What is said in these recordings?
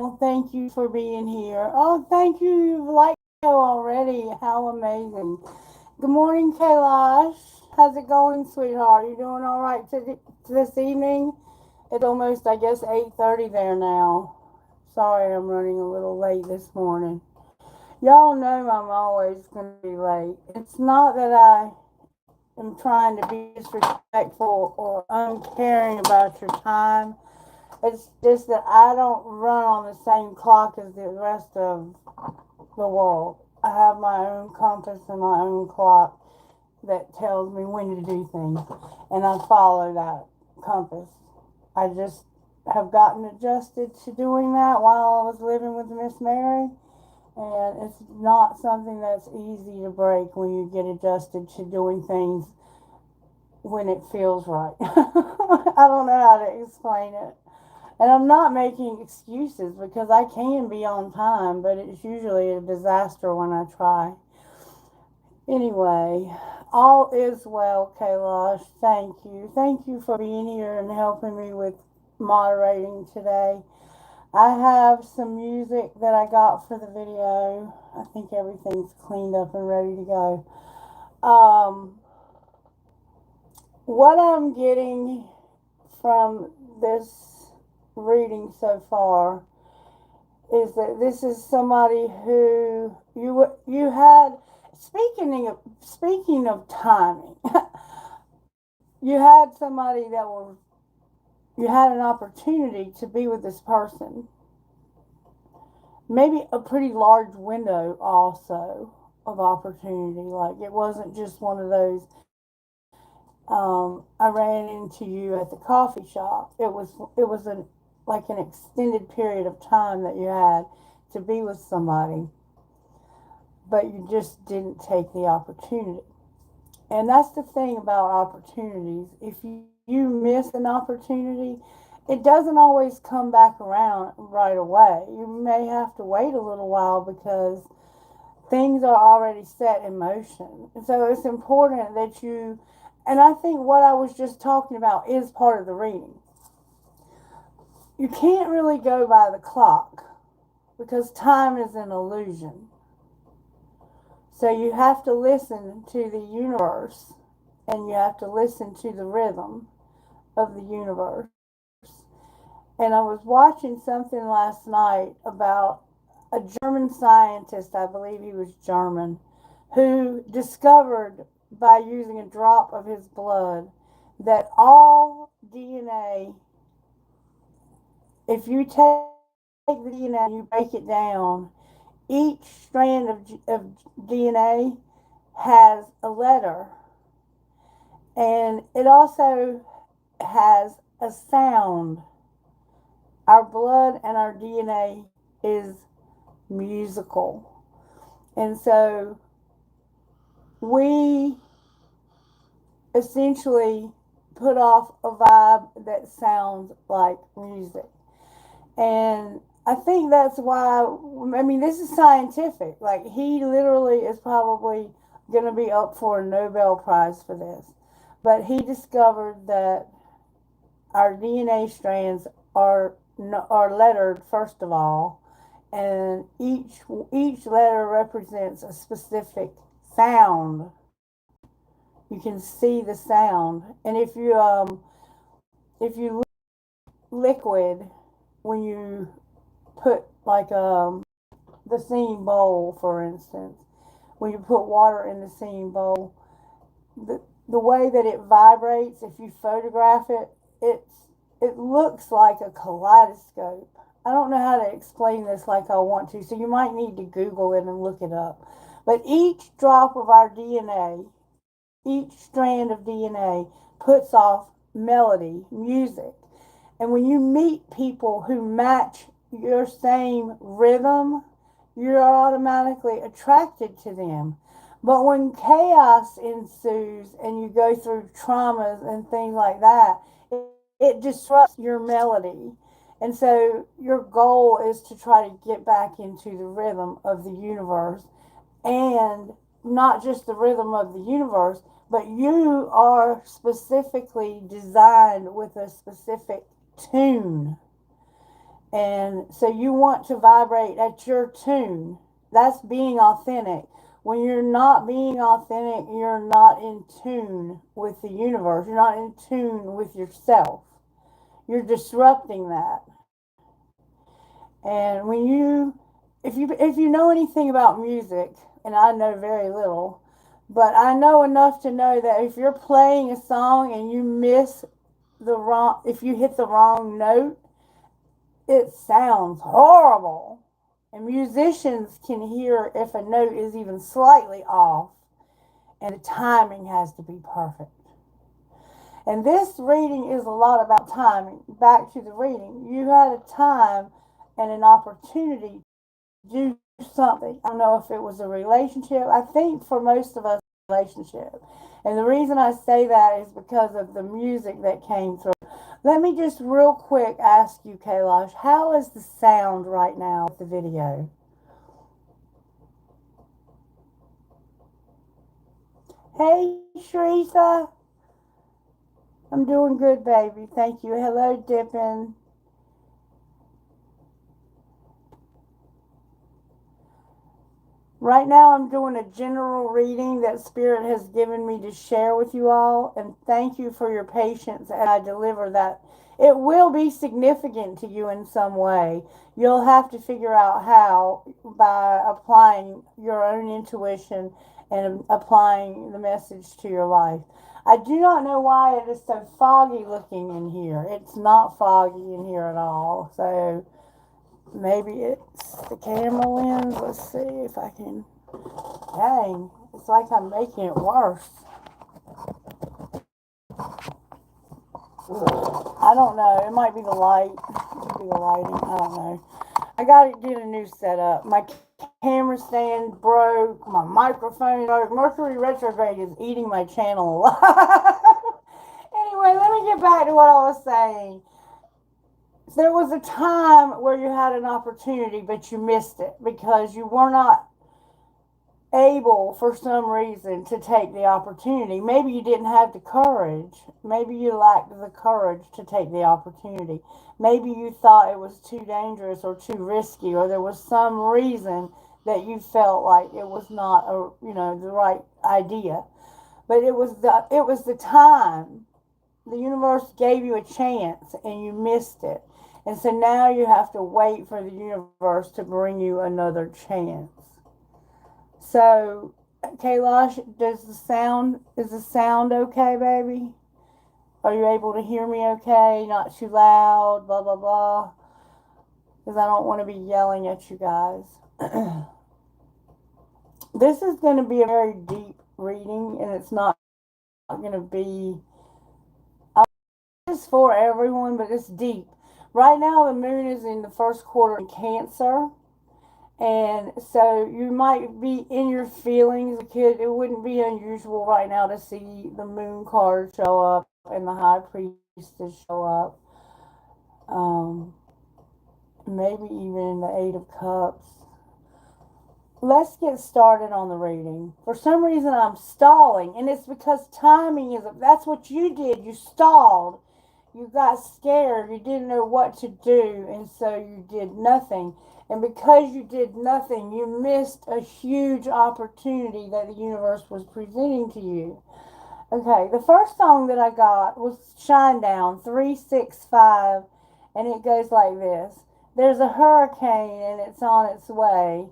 Thank you for being here. Oh, thank you. You've liked the show already. How amazing. Good morning, Kailash. How's it going, sweetheart? You doing all right this evening? It's almost, I guess, 8:30 there now. Sorry I'm running a little late this morning. Y'all know I'm always going to be late. It's not that I am trying to be disrespectful or uncaring about your time. It's just that I don't run on the same clock as the rest of the world. I have my own compass and my own clock that tells me when to do things, and I follow that compass. I just have gotten adjusted to doing that while I was living with Miss Mary, and it's not something that's easy to break when you get adjusted to doing things when it feels right. I don't know how to explain it. And I'm not making excuses because I can be on time, but it's usually a disaster when I try. Anyway, all is well, Kailash. Thank you. Thank you for being here and helping me with moderating today. I have some music that I got for the video. I think everything's cleaned up and ready to go. What I'm getting from this reading so far is that this is somebody who you had. Speaking of timing, you had somebody that was you had an opportunity to be with this person, maybe a pretty large window also of opportunity. Like it wasn't just one of those. I ran into you at the coffee shop. It was like an extended period of time that you had to be with somebody, but you just didn't take the opportunity. And that's the thing about opportunities. If you miss an opportunity, it doesn't always come back around right away. You may have to wait a little while because things are already set in motion. And so it's important that and I think what I was just talking about is part of the reading. You can't really go by the clock because time is an illusion. So you have to listen to the universe and you have to listen to the rhythm of the universe. And I was watching something last night about a German scientist, I believe he was German, who discovered by using a drop of his blood that all DNA, if you take the DNA and you break it down, each strand of DNA has a letter, and it also has a sound. Our blood and our DNA is musical. And so we essentially put off a vibe that sounds like music. And I think that's why, I mean, this is scientific. Like, he literally is probably going to be up for a Nobel Prize for this. But he discovered that our DNA strands are lettered first of all, and each letter represents a specific sound. You can see the sound, and if you liquid when you put like the singing bowl, for instance, when you put water in the singing bowl, the way that it vibrates, if you photograph it, it looks like a kaleidoscope. I don't know how to explain this like I want to, so you might need to Google it and look it up. But each drop of our DNA, each strand of DNA puts off melody, music. And when you meet people who match your same rhythm, you're automatically attracted to them. But when chaos ensues and you go through traumas and things like that, it disrupts your melody. And so your goal is to try to get back into the rhythm of the universe, and not just the rhythm of the universe, but you are specifically designed with a specific tune. And so you want to vibrate at your tune. That's being authentic. When you're not being authentic, you're not in tune with the universe. You're not in tune with yourself. You're disrupting that. And when if you know anything about music, and I know very little, but I know enough to know that if you're playing a song and you miss if you hit the wrong note, it sounds horrible. And musicians can hear if a note is even slightly off, and the timing has to be perfect. And this reading is a lot about timing. Back to the reading, you had a time and an opportunity to do something. I don't know if it was a relationship. I think for most of us, relationship. And the reason I say that is because of the music that came through. Let me just real quick ask you, Kailash, how is the sound right now with the video? Hey, Shretha. I'm doing good, baby. Thank you. Hello, Dippin'. Right now, I'm doing a general reading that Spirit has given me to share with you all, and thank you for your patience as I deliver that. It will be significant to you in some way. You'll have to figure out how by applying your own intuition and applying the message to your life. I do not know why it is so foggy looking in here. It's not foggy in here at all. So maybe it's the camera lens. Let's see if I can. Dang, it's like I'm making it worse. I don't know. It might be the light. It could be the lighting. I don't know. I gotta get a new setup. My camera stand broke. My microphone broke. Mercury retrograde is eating my channel alive. Anyway, let me get back to what I was saying. There was a time where you had an opportunity, but you missed it because you were not able for some reason to take the opportunity. Maybe you didn't have the courage. Maybe you lacked the courage to take the opportunity. Maybe you thought it was too dangerous or too risky, or there was some reason that you felt like it was not the right idea. But it was the time. The universe gave you a chance and you missed it. And so now you have to wait for the universe to bring you another chance. So, Kailash, is the sound okay, baby? Are you able to hear me okay? Not too loud, blah, blah, blah. Because I don't want to be yelling at you guys. This is going to be a very deep reading, and it's not going to be. It's for everyone, but it's deep. Right now, the moon is in the first quarter in Cancer. And so you might be in your feelings. It wouldn't be unusual right now to see the moon card show up and the high priestess show up. Maybe even the Eight of Cups. Let's get started on the reading. For some reason, I'm stalling, and it's because timing is. That's what you did. You stalled. You got scared. You didn't know what to do, and so you did nothing. And because you did nothing, you missed a huge opportunity that the universe was presenting to you. Okay, the first song that I got was Shinedown 365, and it goes like this. There's a hurricane and it's on its way.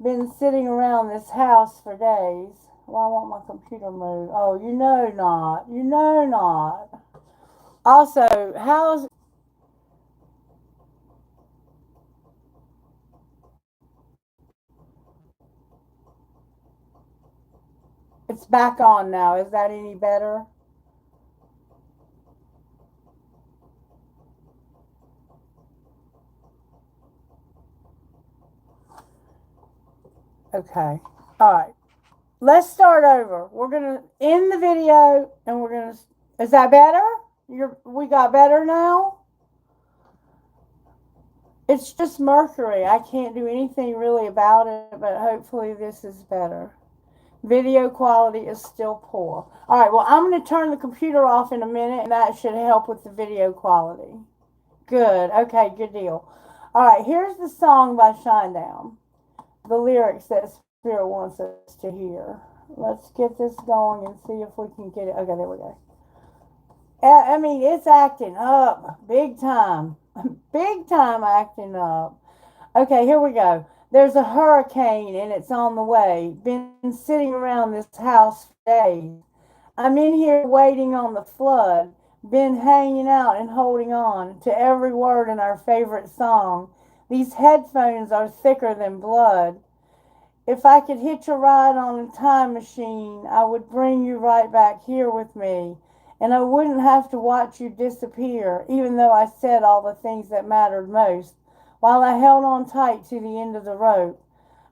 Been sitting around this house for days. Why won't my computer move? Oh, you know not. You know not. Also, how's it's back on now. Is that any better? Okay. All right. Let's start over. We're gonna end the video, and we're gonna. Is that better? We got better now. It's just Mercury. I can't do anything really about it, but hopefully this is better. Video quality is still poor. All right. Well, I'm gonna turn the computer off in a minute, and that should help with the video quality. Good. Okay. Good deal. All right, here's the song by Shinedown. The lyrics that Spirit wants us to hear. Let's get this going and see if we can get it. Okay, there we go. I mean, it's acting up big time. Big time acting up. Okay, here we go. There's a hurricane and it's on the way. Been sitting around this house for days. I'm in here waiting on the flood. Been hanging out and holding on to every word in our favorite song. These headphones are thicker than blood. If I could hitch a ride on a time machine, I would bring you right back here with me. And I wouldn't have to watch you disappear, even though I said all the things that mattered most, while I held on tight to the end of the rope.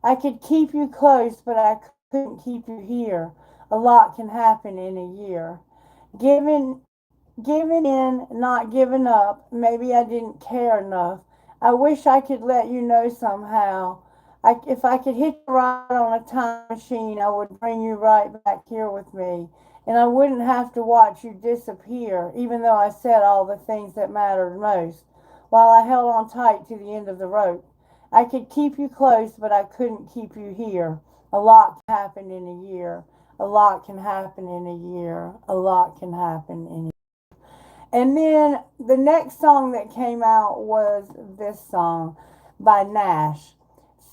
I could keep you close, but I couldn't keep you here. A lot can happen in a year. Giving Giving in, not giving up. Maybe I didn't care enough. I wish I could let you know somehow. If I could hitch a ride on a time machine, I would bring you right back here with me. And I wouldn't have to watch you disappear, even though I said all the things that mattered most, while I held on tight to the end of the rope. I could keep you close, but I couldn't keep you here. A lot can happen in a year. A lot can happen in a year. A lot can happen in a year. And then the next song that came out was this song by Nash.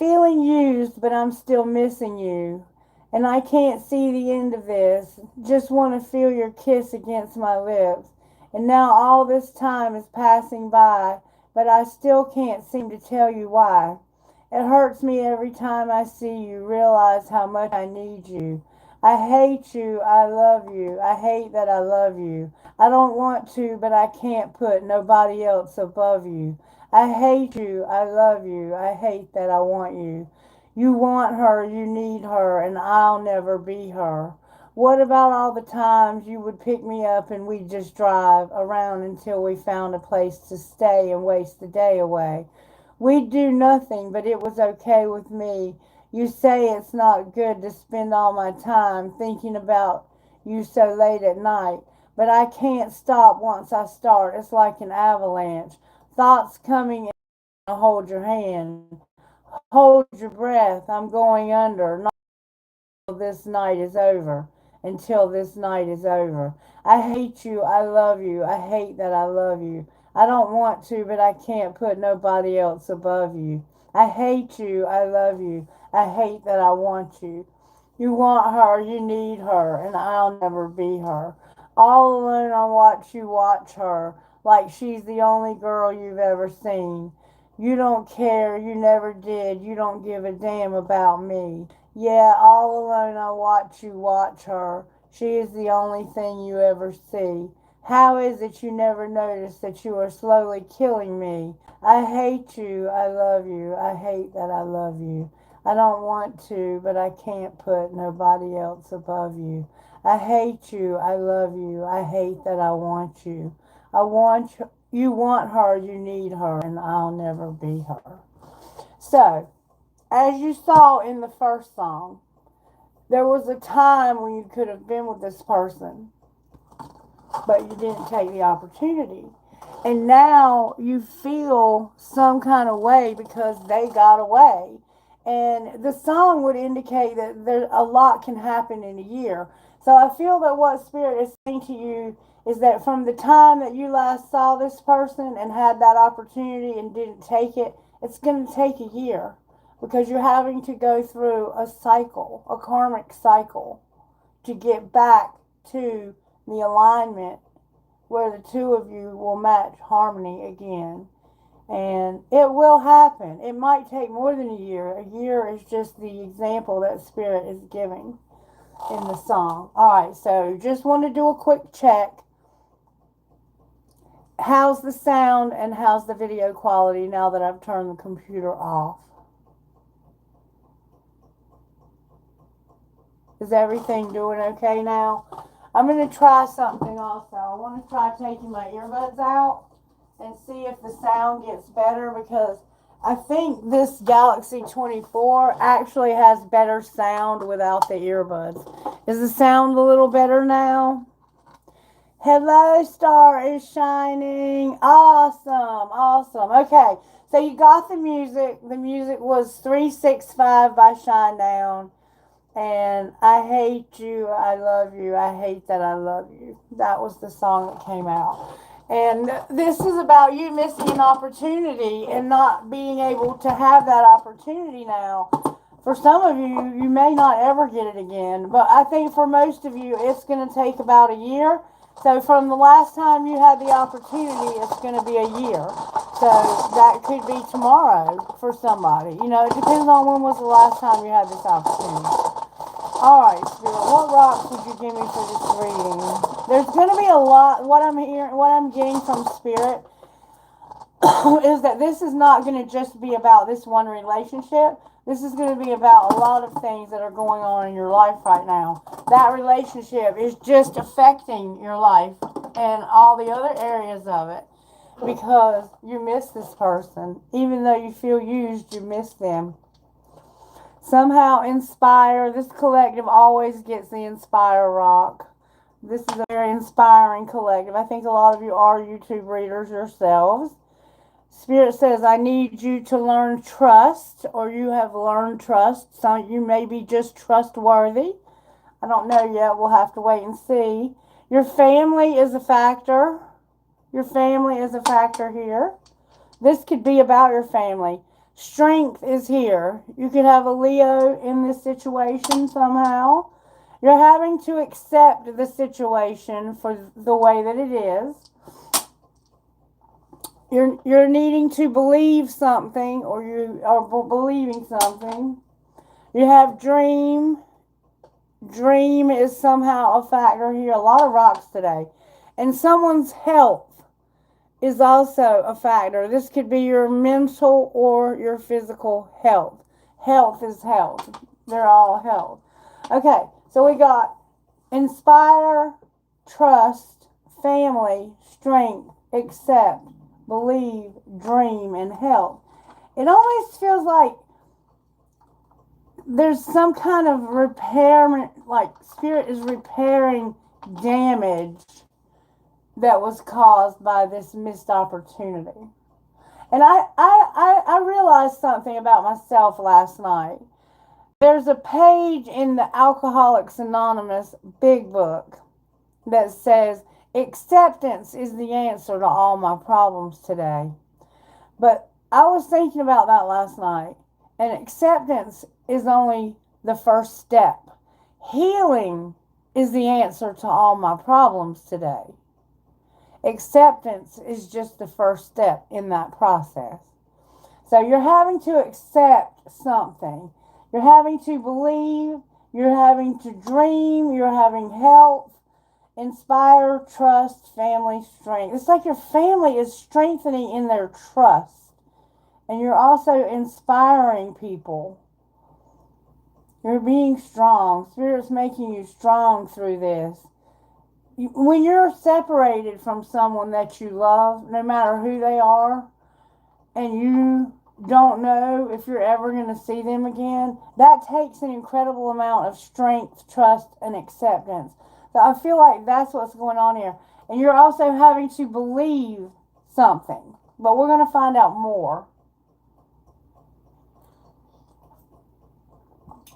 Feeling used, but I'm still missing you. And I can't see the end of this. Just want to feel your kiss against my lips. And now all this time is passing by, but I still can't seem to tell you why. It hurts me every time I see you, realize how much I need you. I hate you, I love you, I hate that I love you. I don't want to, but I can't put nobody else above you. I hate you, I love you, I hate that I want you. You want her, you need her, and I'll never be her. What about all the times you would pick me up and we'd just drive around until we found a place to stay and waste the day away? We'd do nothing, but it was okay with me. You say it's not good to spend all my time thinking about you so late at night, but I can't stop once I start. It's like an avalanche. Thoughts coming in, hold your hand. Hold your breath. I'm going under. This night is over. Until this night is over. I hate you. I love you. I hate that I love you. I don't want to, but I can't put nobody else above you. I hate you. I love you. I hate that I want you. You want her. You need her. And I'll never be her. All alone I watch you watch her. Like she's the only girl you've ever seen. You don't care. You never did. You don't give a damn about me. Yeah, all alone I watch you watch her. She is the only thing you ever see. How is it you never notice that you are slowly killing me? I hate you. I love you. I hate that I love you. I don't want to, but I can't put nobody else above you. I hate you. I love you. I hate that I want you. I want you want her, you need her, and I'll never be her. So, as you saw in the first song, there was a time when you could have been with this person, but you didn't take the opportunity. And now you feel some kind of way because they got away. And the song would indicate that there, a lot can happen in a year. So I feel that what Spirit is saying to you is that from the time that you last saw this person and had that opportunity and didn't take it, it's going to take a year because you're having to go through a cycle, a karmic cycle, to get back to the alignment where the two of you will match harmony again. And it will happen. It might take more than a year. A year is just the example that Spirit is giving in the song. Alright, so just want to do a quick check. How's the sound and how's the video quality now that I've turned the computer off? Is everything doing okay now? I'm going to try something also. I want to try taking my earbuds out and see if the sound gets better because I think this Galaxy 24 actually has better sound without the earbuds. Is the sound a little better now? Hello, star is shining. Awesome, awesome. Okay, So you got the music. The music was 365 by Shinedown. And I hate you, I love you, I hate that I love you. That was the song that came out. And this is about you missing an opportunity and not being able to have that opportunity now. For some of you, you may not ever get it again, but I think for most of you, it's going to take about a year. So from the last time you had the opportunity, it's going to be a year. So that could be tomorrow for somebody. You know, it depends on when was the last time you had this opportunity. Alright, Spirit, what rocks would you give me for this reading? There's going to be a lot, what I'm getting from Spirit is that this is not going to just be about this one relationship. This is going to be about a lot of things that are going on in your life right now. That relationship is just affecting your life and all the other areas of it because you miss this person. Even though you feel used, you miss them. Somehow inspire. This collective always gets the inspire rock. This is a very inspiring collective. I think a lot of you are YouTube readers yourselves. Spirit says, I need you to learn trust, or you have learned trust. Some of you may be just trustworthy. I don't know yet. We'll have to wait and see. Your family is a factor. Your family is a factor here. This could be about your family. Strength is here. You could have a Leo in this situation somehow. You're having to accept the situation for the way that it is. You're needing to believe something, or you are believing something. You have dream. Dream is somehow a factor here. A lot of rocks today. And someone's health is also a factor. This could be your mental or your physical health. Health is health. They're all health. Okay, so we got inspire, trust, family, strength, accept, believe, dream, and health. It almost feels like there's some kind of repairment, like Spirit is repairing damage that was caused by this missed opportunity. And I realized something about myself last night. There's a page in the Alcoholics Anonymous Big Book that says, acceptance is the answer to all my problems today. But I was thinking about that last night, and acceptance is only the first step. Healing is the answer to all my problems today. Acceptance is just the first step in that process. So you're having to accept something. You're having to believe. You're having to dream. You're having health. Inspire, trust, family, strength. It's like your family is strengthening in their trust. And you're also inspiring people. You're being strong. Spirit's making you strong through this. When you're separated from someone that you love, no matter who they are, and you don't know if you're ever going to see them again, that takes an incredible amount of strength, trust, and acceptance. So I feel like that's what's going on here. And you're also having to believe something. But we're going to find out more.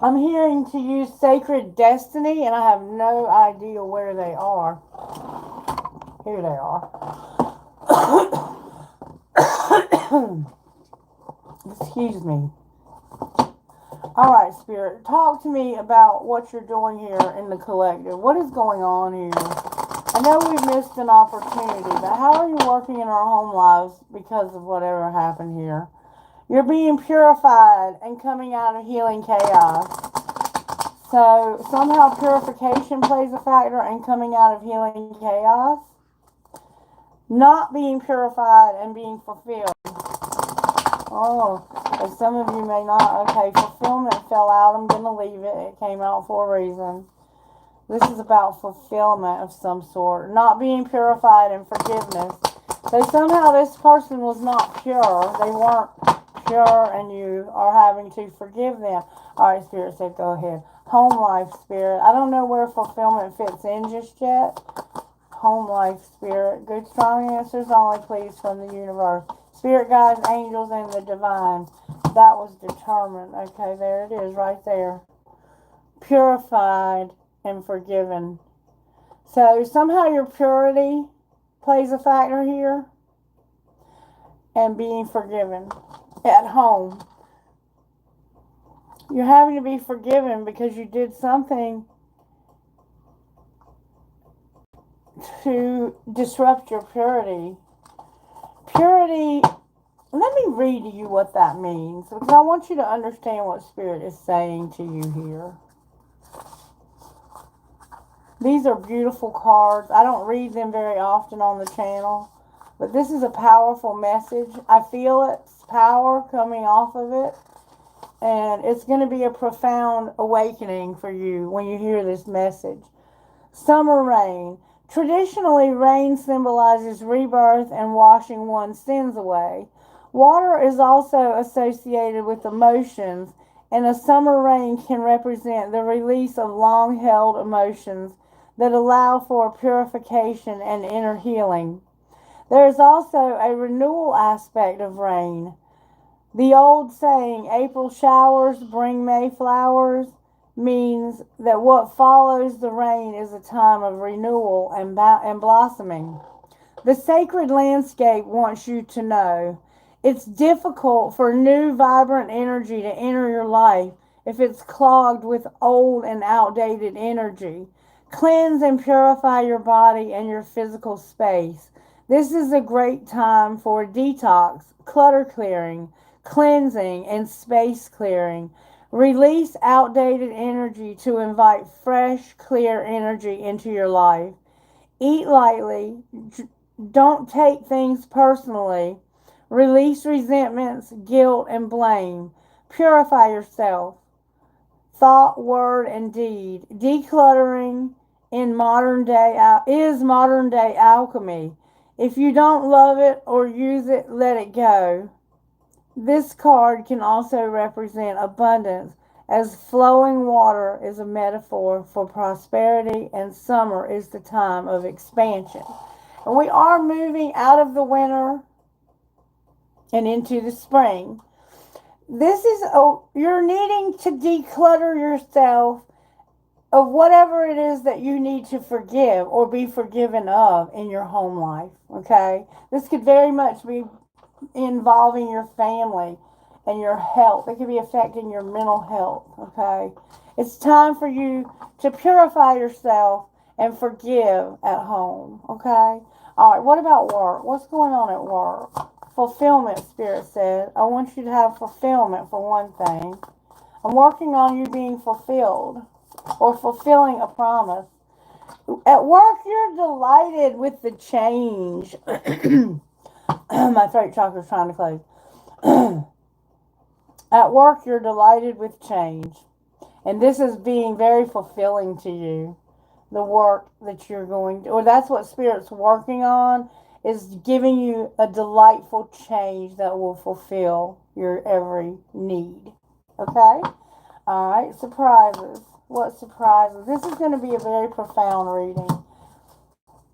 I'm hearing to use Sacred Destiny, and I have no idea where they are. Here they are. Excuse me. Alright, Spirit, talk to me about what you're doing here in the collective. What is going on here? I know we've missed an opportunity, but how are you working in our home lives because of whatever happened here? You're being purified and coming out of healing chaos. So somehow purification plays a factor in coming out of healing chaos. Not being purified and being fulfilled. Oh, and some of you may not. Okay, fulfillment fell out. I'm going to leave it. It came out for a reason. This is about fulfillment of some sort. Not being purified and forgiveness. So somehow this person was not pure. They weren't pure, and you are having to forgive them. All right, Spirit said go ahead. Home life, Spirit. I don't know where fulfillment fits in just yet. Home life, Spirit. Good, strong answers only, please, from the universe. Spirit guides, angels, and the divine. That was determined. Okay, there it is right there. Purified and forgiven. So somehow your purity plays a factor here, and being forgiven at home. You're having to be forgiven because you did something to disrupt your purity. Purity, let me read to you what that means, because I want you to understand what Spirit is saying to you here. These are beautiful cards. I don't read them very often on the channel, but this is a powerful message. I feel its power coming off of it, and it's going to be a profound awakening for you when you hear this message. Summer rain. Traditionally, rain symbolizes rebirth and washing one's sins away. Water is also associated with emotions, and a summer rain can represent the release of long-held emotions that allow for purification and inner healing. There is also a renewal aspect of rain. The old saying, April showers bring May flowers, means that what follows the rain is a time of renewal and blossoming. The sacred landscape wants you to know it's difficult for new, vibrant energy to enter your life if it's clogged with old and outdated energy. Cleanse and purify your body and your physical space. This is a great time for detox, clutter clearing, cleansing, and space clearing. Release outdated energy to invite fresh, clear energy into your life. Eat lightly. Don't take things personally. Release resentments, guilt, and blame. Purify yourself. Thought, word, and deed. Decluttering is modern day alchemy. If you don't love it or use it, let it go. This card can also represent abundance, as flowing water is a metaphor for prosperity, and summer is the time of expansion. And we are moving out of the winter and into the spring. This is, you're needing to declutter yourself of whatever it is that you need to forgive or be forgiven of in your home life, okay? This could very much be involving your family and your health. It could be affecting your mental health, okay? It's time for you to purify yourself and forgive at home, okay? All right, what about work? What's going on at work? Fulfillment, Spirit said. I want you to have fulfillment for one thing. I'm working on you being fulfilled or fulfilling a promise. At work, you're delighted with the change. My throat chakra's trying to close. At work, you're delighted with change. And this is being very fulfilling to you. The work that you're going to, or that's what Spirit's working on, is giving you a delightful change that will fulfill your every need. Okay? All right, surprises. What surprises? This is going to be a very profound reading.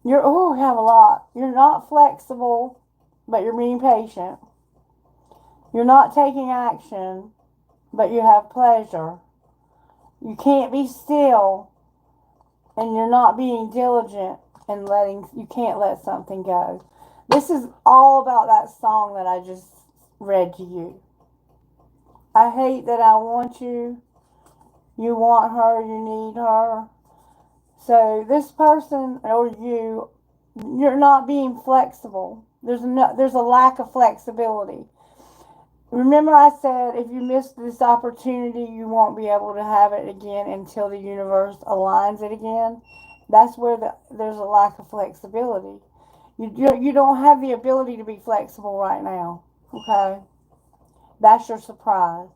We have a lot. You're not flexible, but you're being patient. You're not taking action, but you have pleasure. You can't be still, and you're not being diligent and you can't let something go. This is all about that song that I just read to you. I hate that I want you. You want her, you need her. So this person or you're not being flexible. There's a lack of flexibility. Remember I said if you miss this opportunity, you won't be able to have it again until the universe aligns it again. That's where there's a lack of flexibility. You don't have the ability to be flexible right now. Okay? That's your surprise.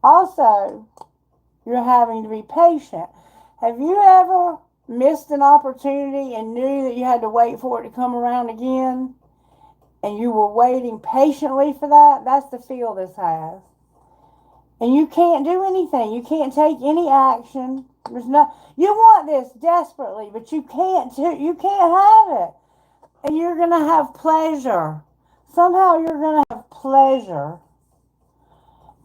Also, you're having to be patient. Have you ever missed an opportunity and knew that you had to wait for it to come around again? And you were waiting patiently for that? That's the feel this has. And you can't do anything. You can't take any action. You want this desperately, but you can't have it. And you're going to have pleasure. Somehow you're going to have pleasure.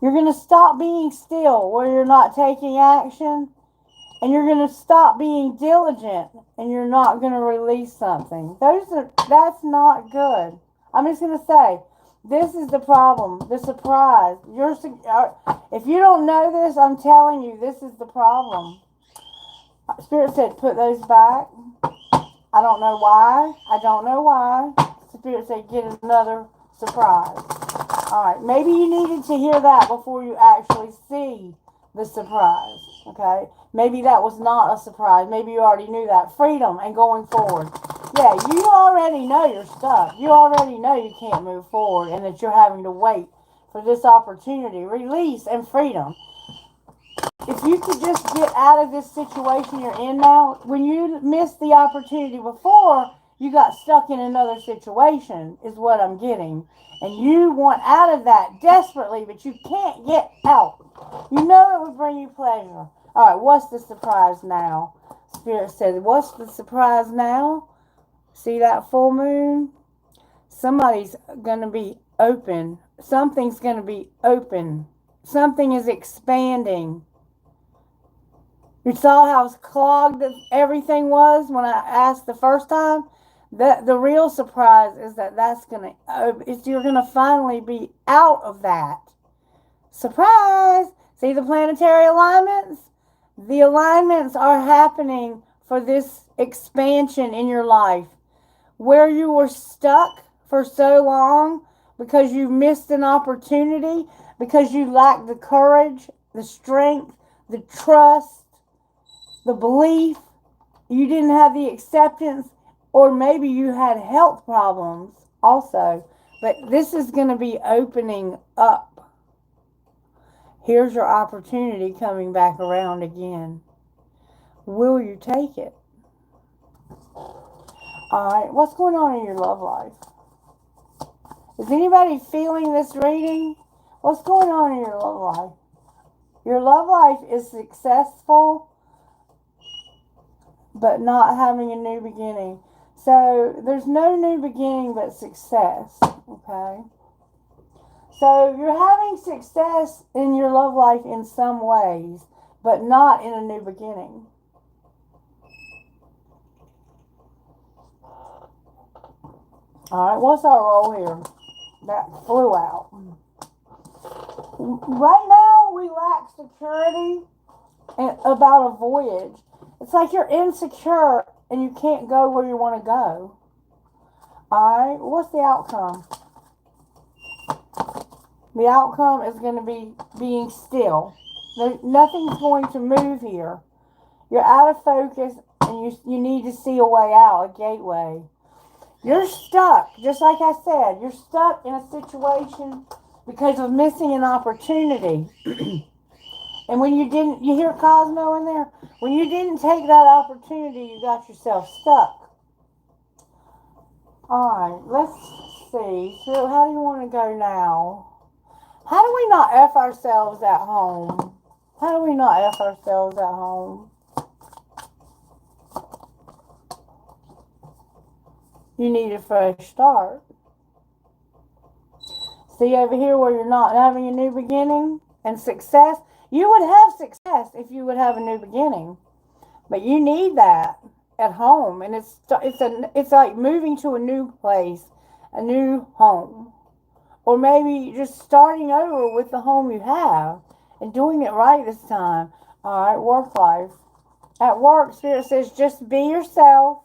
You're going to stop being still where you're not taking action, and you're going to stop being diligent and you're not going to release something. That's not good. I'm just going to say, this is the problem. The surprise. If you don't know this, I'm telling you, this is the problem. Spirit said, put those back. I don't know why. I don't know why. Spirit said, get another surprise. All right. Maybe you needed to hear that before you actually see the surprise. Okay. Maybe that was not a surprise. Maybe you already knew that. Freedom and going forward. Yeah, you already know you're stuck. You already know you can't move forward and that you're having to wait for this opportunity. Release and freedom. If you could just get out of this situation you're in now, when you missed the opportunity before, you got stuck in another situation, is what I'm getting. And you want out of that desperately, but you can't get out. You know it would bring you pleasure. All right, what's the surprise now? Spirit said, what's the surprise now? See that full moon? Somebody's going to be open. Something's going to be open. Something is expanding. You saw how clogged everything was when I asked the first time? The real surprise is that you're going to finally be out of that. Surprise! See the planetary alignments? The alignments are happening for this expansion in your life. Where you were stuck for so long because you missed an opportunity, because you lacked the courage, the strength, the trust, the belief, you didn't have the acceptance, or maybe you had health problems also. But this is going to be opening up. Here's your opportunity coming back around again. Will you take it? Alright, what's going on in your love life? Is anybody feeling this reading? What's going on in your love life? Your love life is successful, but not having a new beginning. So there's no new beginning but success, okay? So you're having success in your love life in some ways, but not in a new beginning. Alright, what's our role here? That flew out. Right now, we lack security about a voyage. It's like you're insecure and you can't go where you want to go. Alright, what's the outcome? The outcome is going to be being still. Nothing's going to move here. You're out of focus and you need to see a way out, a gateway. You're stuck, just like I said. You're stuck in a situation because of missing an opportunity. And when you hear Cosmo in there? When you didn't take that opportunity, you got yourself stuck. Alright, let's see. So how do you want to go now? How do we not F ourselves at home? How do we not F ourselves at home? You need a fresh start. See over here where you're not having a new beginning and success? You would have success if you would have a new beginning. But you need that at home. And it's like moving to a new place, a new home. Or maybe just starting over with the home you have and doing it right this time. Alright, work life. At work, Spirit says just be yourself.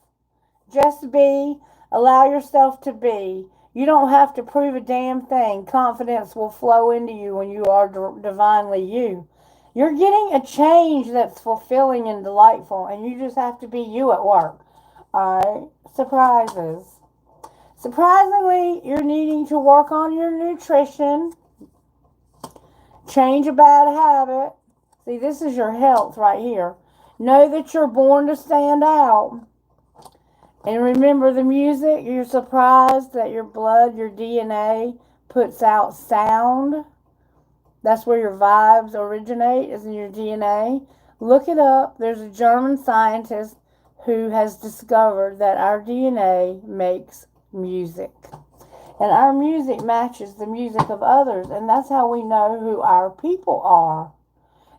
Just be. Allow yourself to be. You don't have to prove a damn thing. Confidence will flow into you when you are divinely you. You're getting a change that's fulfilling and delightful, and you just have to be you at work. Alright? Surprises. Surprisingly, you're needing to work on your nutrition. Change a bad habit. See, this is your health right here. Know that you're born to stand out. And remember the music. You're surprised that your blood, your DNA, puts out sound. That's where your vibes originate, is in your DNA. Look it up. There's a German scientist who has discovered that our DNA makes music. And our music matches the music of others. And that's how we know who our people are.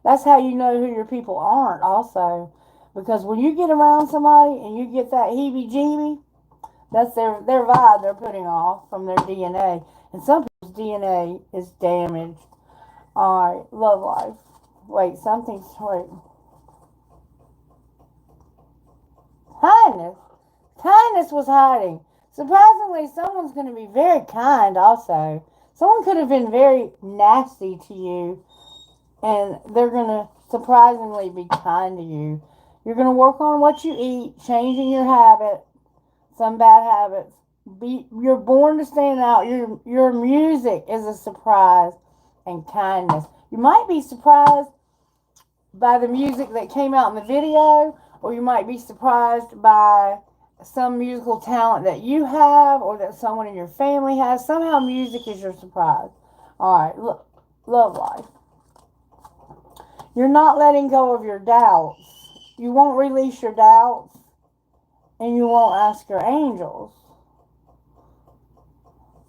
That's how you know who your people aren't, also. Because when you get around somebody and you get that heebie jeebie, that's their vibe they're putting off from their DNA. And some people's DNA is damaged. Alright, love life. Wait. Kindness. Kindness was hiding. Surprisingly, someone's going to be very kind also. Someone could have been very nasty to you, and they're going to surprisingly be kind to you. You're going to work on what you eat, changing your habit, some bad habits. You're born to stand out. Your music is a surprise and kindness. You might be surprised by the music that came out in the video, or you might be surprised by some musical talent that you have or that someone in your family has. Somehow music is your surprise. Alright, look, love life. You're not letting go of your doubts. You won't release your doubts, and you won't ask your angels.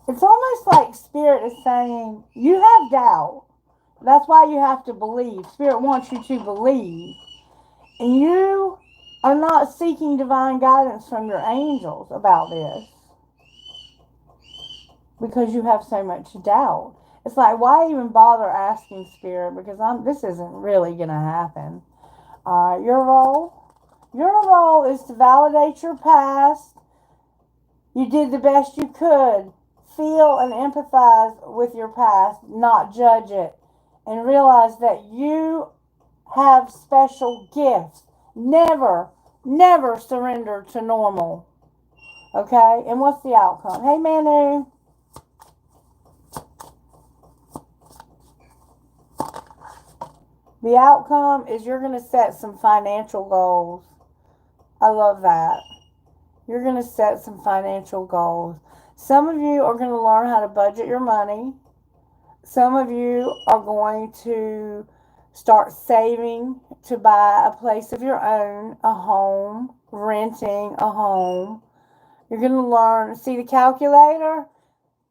It's almost like Spirit is saying, you have doubt. That's why you have to believe. Spirit wants you to believe. And you are not seeking divine guidance from your angels about this because you have so much doubt. It's like, why even bother asking Spirit? Because this isn't really going to happen. Your role is to validate your past. You did the best you could. Feel and empathize with your past, not judge it. And realize that you have special gifts. Never surrender to normal. Okay? And what's the outcome? Hey, Manu. The outcome is you're going to set some financial goals. I love that. You're going to set some financial goals. Some of you are going to learn how to budget your money. Some of you are going to start saving to buy a place of your own, a home, renting a home. You're going to learn, see the calculator?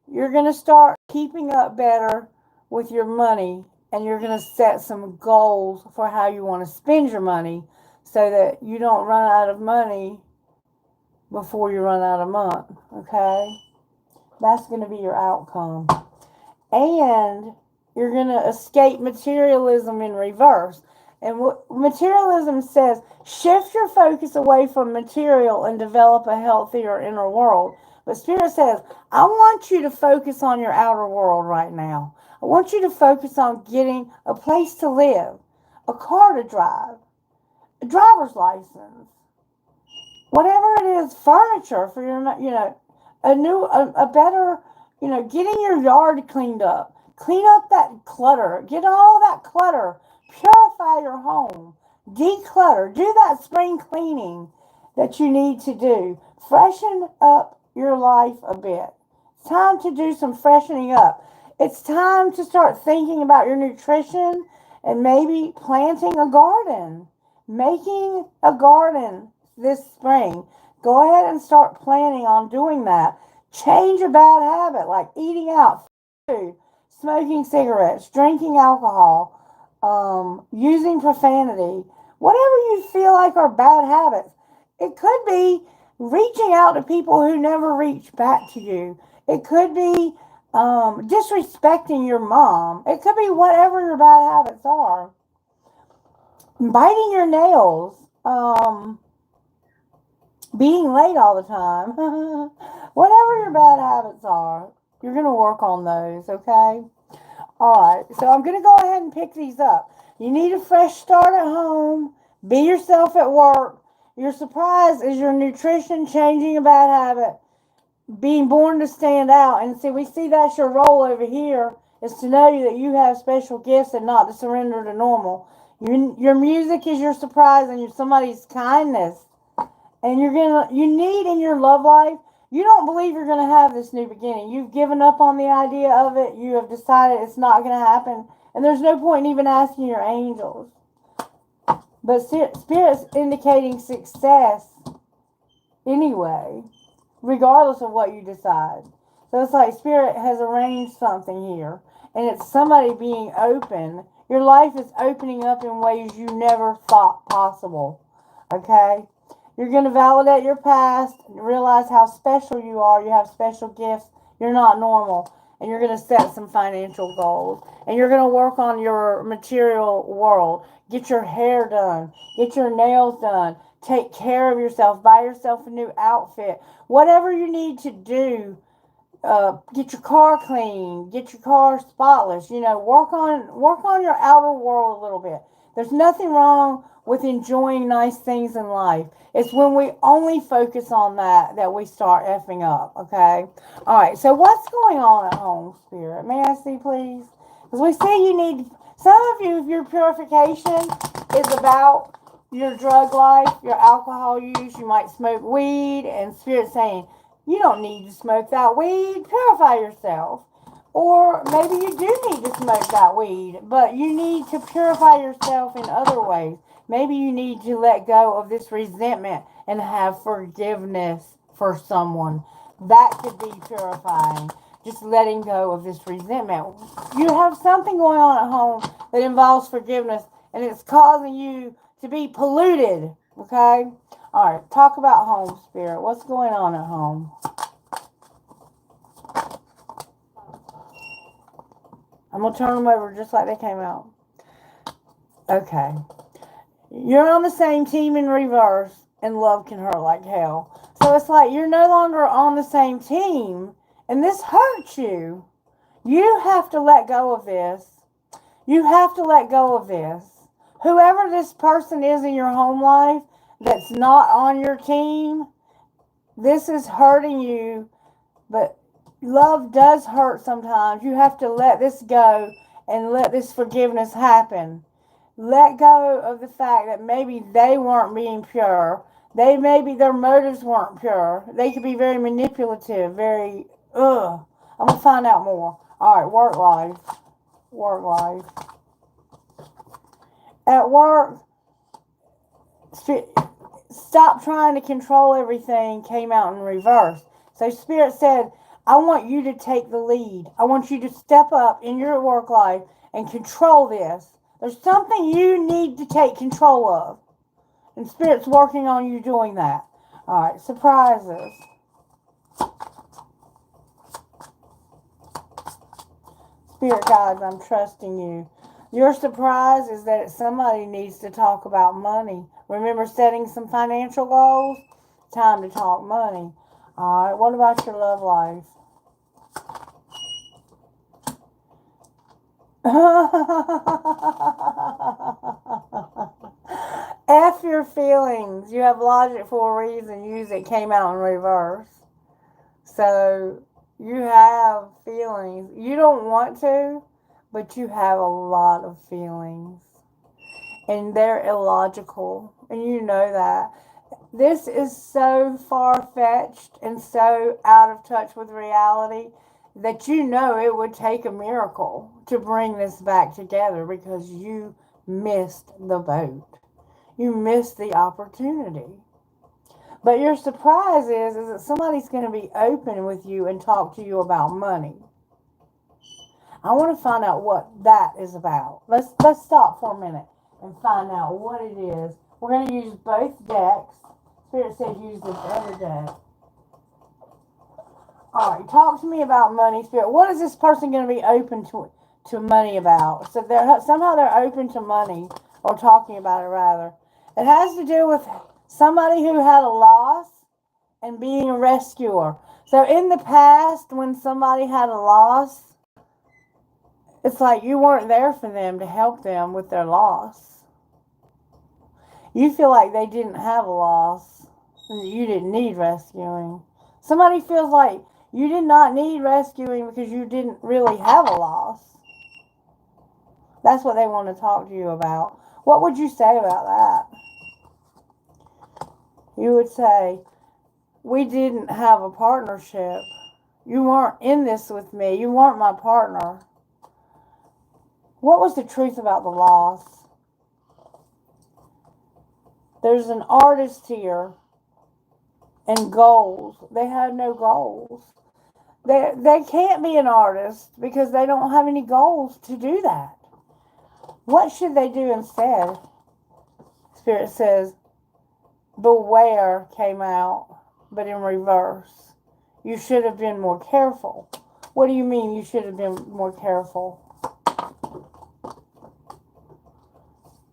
You're going to start keeping up better with your money, and you're going to set some goals for how you want to spend your money so that you don't run out of money before you run out of month, okay? That's going to be your outcome. And you're going to escape materialism in reverse. And what materialism says, shift your focus away from material and develop a healthier inner world. But Spirit says, I want you to focus on your outer world right now. I want you to focus on getting a place to live, a car to drive, a driver's license, whatever it is, furniture for your, a better, getting your yard cleaned up. Clean up that clutter. Get all that clutter. Purify your home. Declutter. Do that spring cleaning that you need to do. Freshen up your life a bit. It's time to do some freshening up. It's time to start thinking about your nutrition and maybe planting a garden. Making a garden this spring. Go ahead and start planning on doing that. Change a bad habit like eating out, food, smoking cigarettes, drinking alcohol, using profanity, whatever you feel like are bad habits. It could be reaching out to people who never reach back to you. It could be disrespecting your mom. It could be whatever your bad habits are. Biting your nails. Being late all the time. Whatever your bad habits are, you're going to work on those, okay? Alright, so I'm going to go ahead and pick these up. You need a fresh start at home. Be yourself at work. Your surprise is your nutrition, changing a bad habit, being born to stand out. And see, we see that's your role over here, is to know that you have special gifts and not to surrender to normal. Your music is your surprise and somebody's kindness. And you need in your love life, you don't believe you're going to have this new beginning. You've given up on the idea of it. You have decided it's not going to happen. And there's no point in even asking your angels. But Spirit's indicating success anyway, regardless of what you decide. So it's like Spirit has arranged something here, and it's somebody being open. Your life is opening up in ways you never thought possible. Okay? You're going to validate your past, realize how special you are. You have special gifts. You're not normal. And you're going to set some financial goals. And you're going to work on your material world. Get your hair done. Get your nails done. Take care of yourself. Buy yourself a new outfit. Whatever you need to do, get your car clean, get your car spotless. You know, work on your outer world a little bit. There's nothing wrong with enjoying nice things in life. It's when we only focus on that that we start effing up. Okay. All right. So what's going on at home, Spirit? May I see, please? Because we see you need. Some of you, your purification is about your drug life, your alcohol use. You might smoke weed, and Spirit saying, you don't need to smoke that weed. Purify yourself. Or maybe you do need to smoke that weed, but you need to purify yourself in other ways. Maybe you need to let go of this resentment and have forgiveness for someone. That could be purifying. Just letting go of this resentment. You have something going on at home that involves forgiveness, and it's causing you to be polluted. Okay? All right, talk about home, Spirit. What's going on at home? I'm going to turn them over just like they came out. Okay. You're on the same team in reverse, and love can hurt like hell. So it's like you're no longer on the same team, and this hurts you. You have to let go of this. You have to let go of this. Whoever this person is in your home life that's not on your team, this is hurting you, but love does hurt sometimes. You have to let this go and let this forgiveness happen. Let go of the fact that maybe they weren't being pure. Maybe their motives weren't pure. They could be very manipulative, very, ugh. I'm going to find out more. All right, work life. Work life. At work, stop trying to control everything came out in reverse. So Spirit said, I want you to take the lead. I want you to step up in your work life and control this. There's something you need to take control of. And Spirit's working on you doing that. All right, surprises. Spirit guides, I'm trusting you. Your surprise is that somebody needs to talk about money. Remember setting some financial goals? Time to talk money. All right, what about your love life? F your feelings. You have logic for a reason. Use it. Came out in reverse. So you have feelings. You don't want to, but you have a lot of feelings. And they're illogical. And you know that. This is so far-fetched and so out of touch with reality that you know it would take a miracle to bring this back together because you missed the boat. You missed the opportunity. But your surprise is that somebody's going to be open with you and talk to you about money. I want to find out what that is about. Let's stop for a minute and find out what it is. We're going to use both decks. Spirit said use this other deck. All right, talk to me about money, Spirit. What is this person going to be open to money about? So somehow they're open to money, or talking about it rather. It has to do with somebody who had a loss and being a rescuer. So in the past, when somebody had a loss, it's like you weren't there for them to help them with their loss. You feel like they didn't have a loss and you didn't need rescuing. Somebody feels like you did not need rescuing because you didn't really have a loss. That's what they want to talk to you about. What would you say about that? You would say, we didn't have a partnership. You weren't in this with me. You weren't my partner. What was the truth about the loss? There's an artist here and goals. They had no goals. They can't be an artist because they don't have any goals to do that. What should they do instead? Spirit says, beware came out, but in reverse. You should have been more careful. What do you mean you should have been more careful?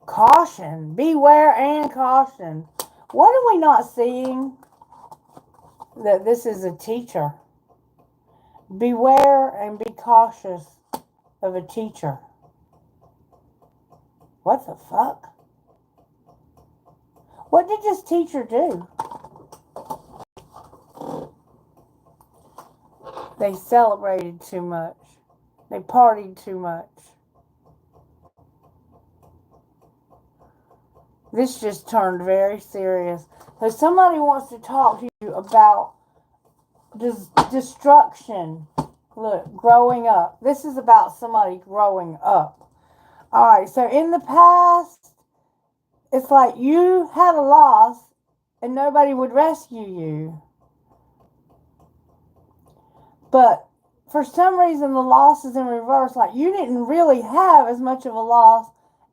Caution. Beware and caution. What are we not seeing? That this is a teacher. Beware and be cautious of a teacher. What the fuck? What did this teacher do? They celebrated too much. They partied too much. This just turned very serious. So somebody wants to talk to you about destruction. Look, growing up. This is about somebody growing up. Alright, so in the past, it's like you had a loss and nobody would rescue you. But for some reason, the loss is in reverse. Like you didn't really have as much of a loss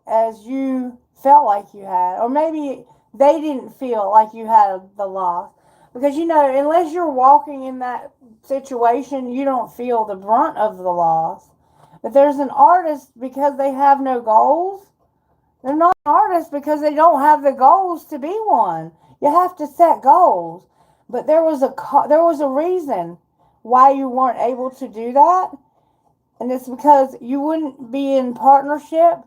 as you felt like you had. Or maybe they didn't feel like you had the loss. Because, unless you're walking in that situation, you don't feel the brunt of the loss. But there's an artist because they have no goals. They're not an artist because they don't have the goals to be one. You have to set goals. But there was a reason why you weren't able to do that. And it's because you wouldn't be in partnership.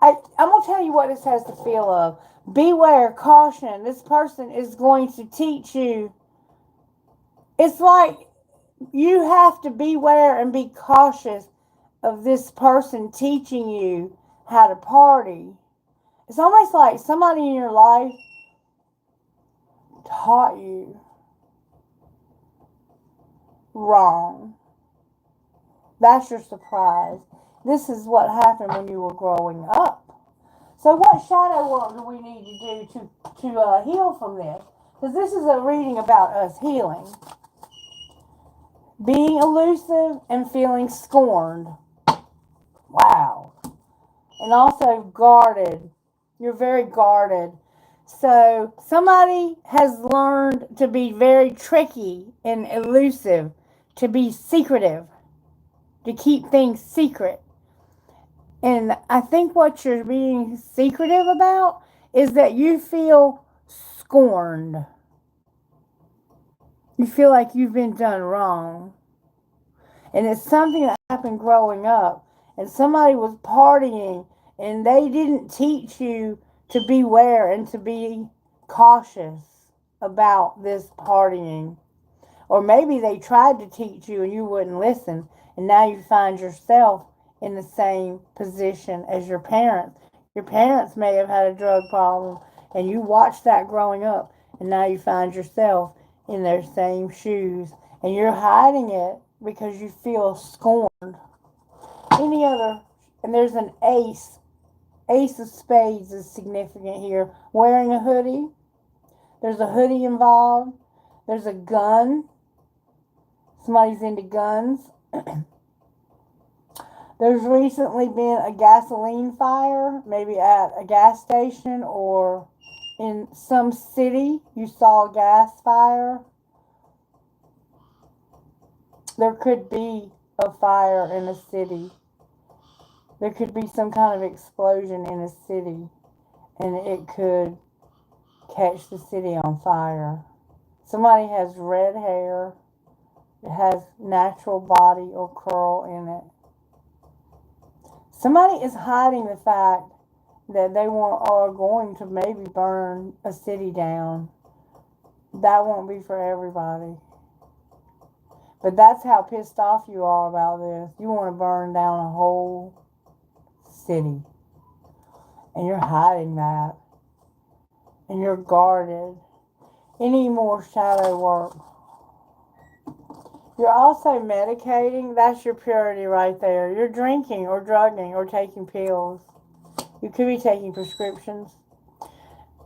I'm going to tell you what this has the feel of. Beware, caution. This person is going to teach you. It's like you have to beware and be cautious of this person teaching you how to party. It's almost like somebody in your life taught you wrong. That's your surprise. This is what happened when you were growing up. So what shadow work do we need to do to heal from this? Because this is a reading about us healing. Being elusive and feeling scorned. Wow. And also guarded. You're very guarded. So somebody has learned to be very tricky and elusive, to be secretive, to keep things secret. And I think what you're being secretive about is that you feel scorned. You feel like you've been done wrong. And it's something that happened growing up. And somebody was partying and they didn't teach you to beware and to be cautious about this partying. Or maybe they tried to teach you and you wouldn't listen. And now you find yourself in the same position as your parents. Your parents may have had a drug problem and you watched that growing up. And now you find yourself in their same shoes. And you're hiding it because you feel scorned. Any other, and there's an ace. Ace of spades is significant here. Wearing a hoodie. There's a hoodie involved. There's a gun. Somebody's into guns. There's recently been a gasoline fire, maybe at a gas station or in some city. You saw a gas fire. There could be a fire in a city. There could be some kind of explosion in a city, and it could catch the city on fire. Somebody has red hair. It has natural body or curl in it. Somebody is hiding the fact that they are going to maybe burn a city down. That won't be for everybody. But that's how pissed off you are about this. You want to burn down a whole city. And you're hiding that. And you're guarded. Any more shadow work? You're also medicating. That's your purity right there. You're drinking or drugging or taking pills. You could be taking prescriptions.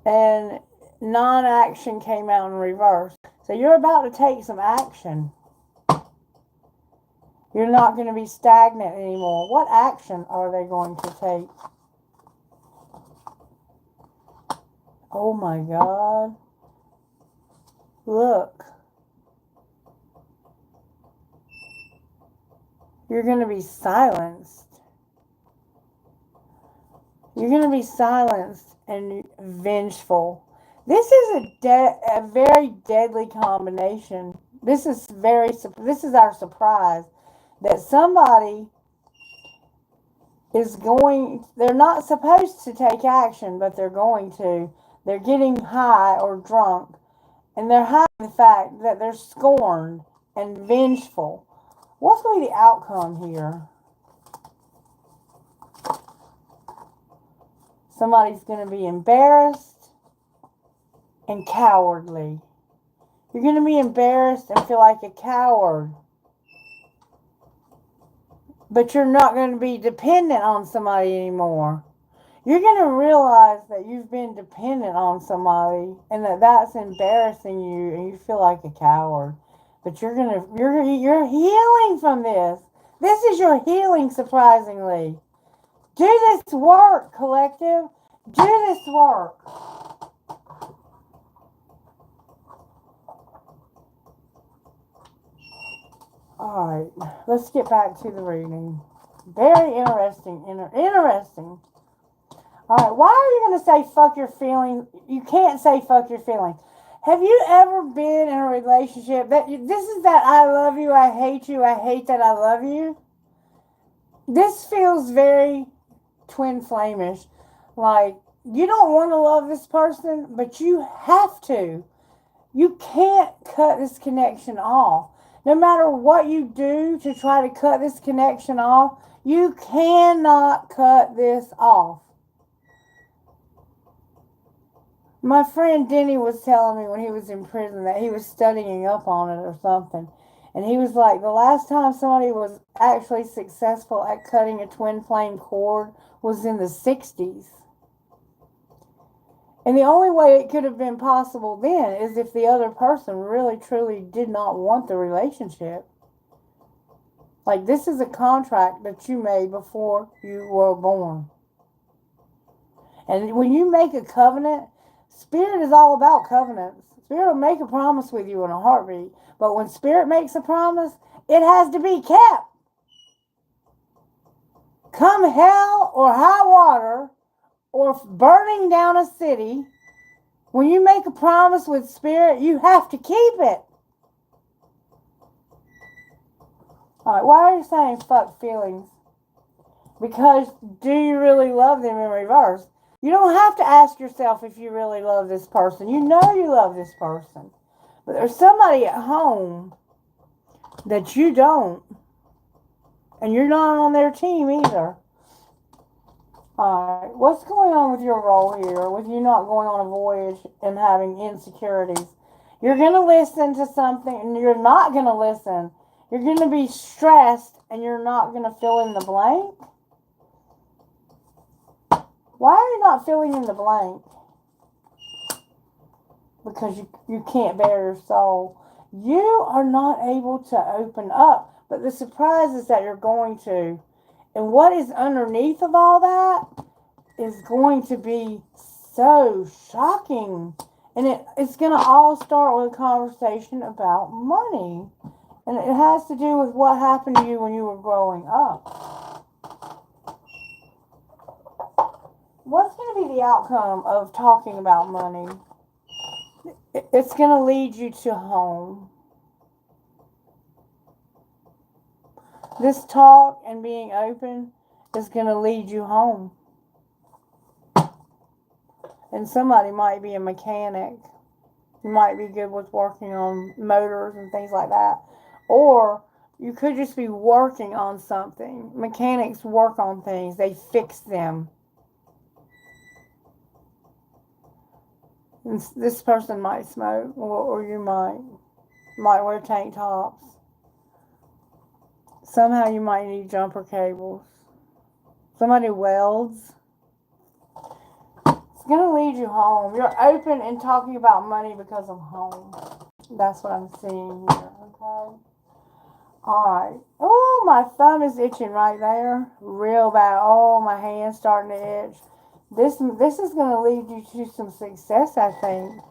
And non-action came out in reverse. So you're about to take some action. You're not going to be stagnant anymore. What action are they going to take? Oh my God. Look. You're going to be silenced. You're going to be silenced and vengeful. This is a very deadly combination. This is our surprise that somebody is going, they're not supposed to take action, but they're going to. They're getting high or drunk, and they're hiding the fact that they're scorned and vengeful. What's going to be the outcome here? Somebody's going to be embarrassed and cowardly. You're going to be embarrassed and feel like a coward. But you're not going to be dependent on somebody anymore. You're going to realize that you've been dependent on somebody and that that's embarrassing you and you feel like a coward. But you're healing from this. This is your healing, surprisingly. Do this work, collective. Do this work. Alright, let's get back to the reading. Very interesting. Interesting. Alright, why are you going to say fuck your feelings? You can't say fuck your feelings. Have you ever been in a relationship this is that I love you, I hate that I love you? This feels very twin flamish. Like, you don't want to love this person, but you have to. You can't cut this connection off. No matter what you do to try to cut this connection off, you cannot cut this off. My friend Denny was telling me when he was in prison that he was studying up on it or something. And he was like, the last time somebody was actually successful at cutting a twin flame cord was in the 60s. And the only way it could have been possible then is if the other person really, truly did not want the relationship. Like, this is a contract that you made before you were born. And when you make a covenant, Spirit is all about covenants. Spirit will make a promise with you in a heartbeat. But when Spirit makes a promise, it has to be kept. Come hell or high water or burning down a city, when you make a promise with Spirit, you have to keep it. Alright, why are you saying fuck feelings? Because do you really love them in reverse? You don't have to ask yourself if you really love this person. You know you love this person. But there's somebody at home that you don't. And you're not on their team either. Alright, what's going on with your role here? With you not going on a voyage and having insecurities? You're going to listen to something and you're not going to listen. You're going to be stressed and you're not going to fill in the blank. Why are you not filling in the blank? Because you can't bear your soul. You are not able to open up. But the surprise is that you're going to. And what is underneath of all that is going to be so shocking. And it's going to all start with a conversation about money. And it has to do with what happened to you when you were growing up. What's going to be the outcome of talking about money? It's going to lead you to home. This talk and being open is going to lead you home. And somebody might be a mechanic. You might be good with working on motors and things like that. Or you could just be working on something. Mechanics work on things. They fix them. And this person might smoke, or you might wear tank tops. Somehow you might need jumper cables. Somebody welds. It's going to lead you home. You're open and talking about money because of home. That's what I'm seeing here, okay? Alright. Oh, my thumb is itching right there. Real bad. Oh, my hand's starting to itch. This is going to lead you to some success, I think.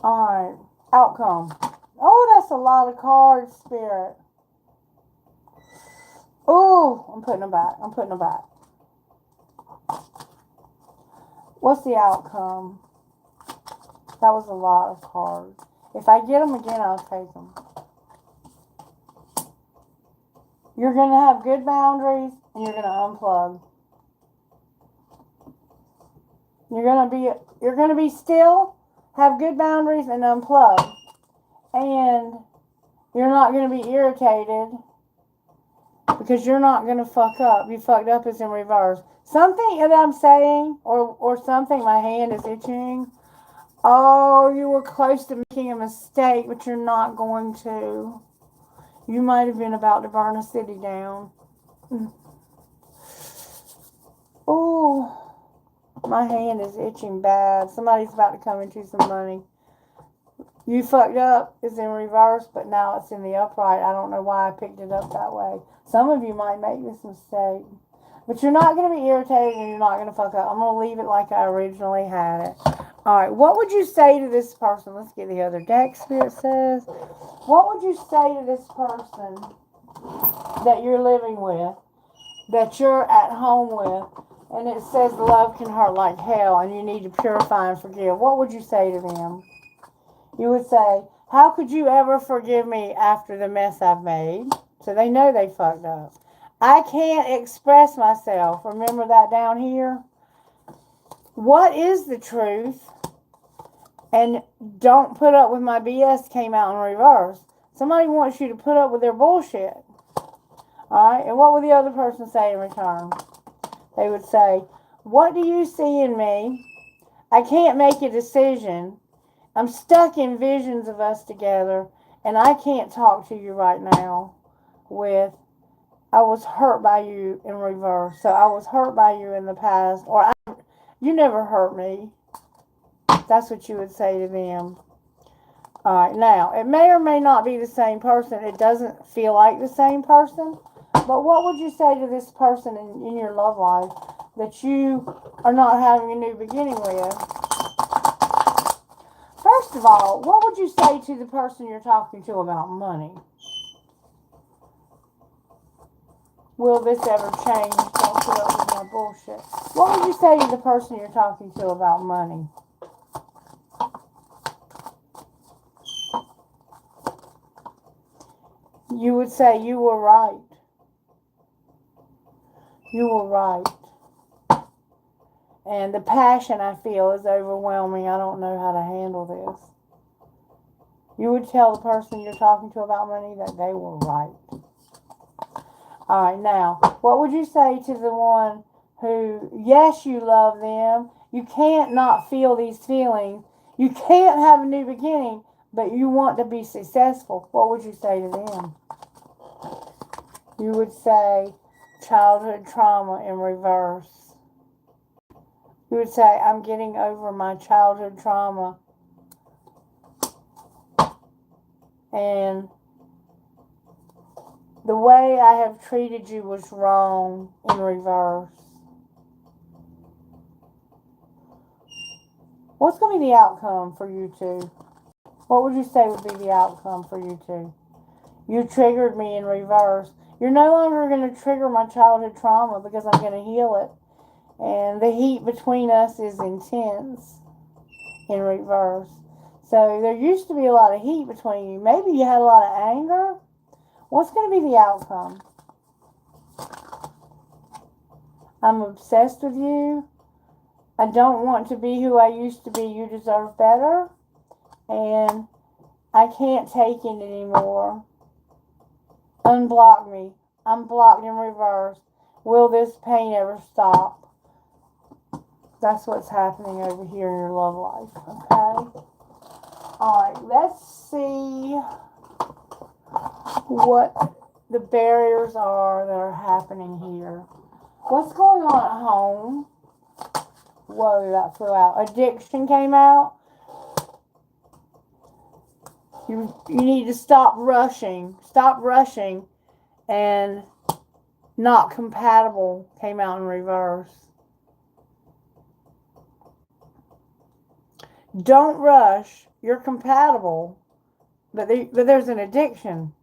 Alright. Outcome. Oh, that's a lot of cards, Spirit. Oh, I'm putting them back. I'm putting them back. What's the outcome? That was a lot of cards. If I get them again, I'll take them. You're going to have good boundaries, and you're going to unplug. You're going to be still, have good boundaries, and unplug. And you're not going to be irritated because you're not going to fuck up. You fucked up is in reverse. Something that I'm saying, or something, my hand is itching. Oh, you were close to making a mistake, but you're not going to. You might have been about to burn a city down. Oh, my hand is itching bad. Somebody's about to come into some money. You fucked up is in reverse, but now it's in the upright. I don't know why I picked it up that way. Some of you might make this mistake. But you're not going to be irritated and you're not going to fuck up. I'm going to leave it like I originally had it. Alright, what would you say to this person? Let's get the other deck, Spirit says. What would you say to this person that you're living with, that you're at home with, and it says love can hurt like hell and you need to purify and forgive? What would you say to them? You would say, how could you ever forgive me after the mess I've made? So they know they fucked up. I can't express myself. Remember that down here? What is the truth? And don't put up with my BS came out in reverse. Somebody wants you to put up with their bullshit. Alright? And what would the other person say in return? They would say, what do you see in me? I can't make a decision. I'm stuck in visions of us together, and I can't talk to you right now with, I was hurt by you in reverse. So I was hurt by you in the past, or you never hurt me. That's what you would say to them. Alright, now, it may or may not be the same person. It doesn't feel like the same person. But what would you say to this person in your love life that you are not having a new beginning with? First of all, what would you say to the person you're talking to about money? Will this ever change? Don't put up with my bullshit. What would you say to the person you're talking to about money? You would say, you were right. You were right. And the passion I feel is overwhelming. I don't know how to handle this. You would tell the person you're talking to about money that they were right. Alright, now, what would you say to the one who, yes, you love them. You can't not feel these feelings. You can't have a new beginning, but you want to be successful. What would you say to them? You would say childhood trauma in reverse. You would say, I'm getting over my childhood trauma. And the way I have treated you was wrong in reverse. What's going to be the outcome for you two? What would you say would be the outcome for you two? You triggered me in reverse. You're no longer going to trigger my childhood trauma because I'm going to heal it. And the heat between us is intense in reverse. So there used to be a lot of heat between you. Maybe you had a lot of anger. What's going to be the outcome? I'm obsessed with you. I don't want to be who I used to be. You deserve better. And I can't take it anymore. Unblock me. I'm blocked in reverse. Will this pain ever stop? That's what's happening over here in your love life. Okay? Alright, let's see what the barriers are that are happening here. What's going on at home? Whoa, that flew out. Addiction came out. You need to stop rushing. Stop rushing. And not compatible came out in reverse. Don't rush. You're compatible. But there's an addiction.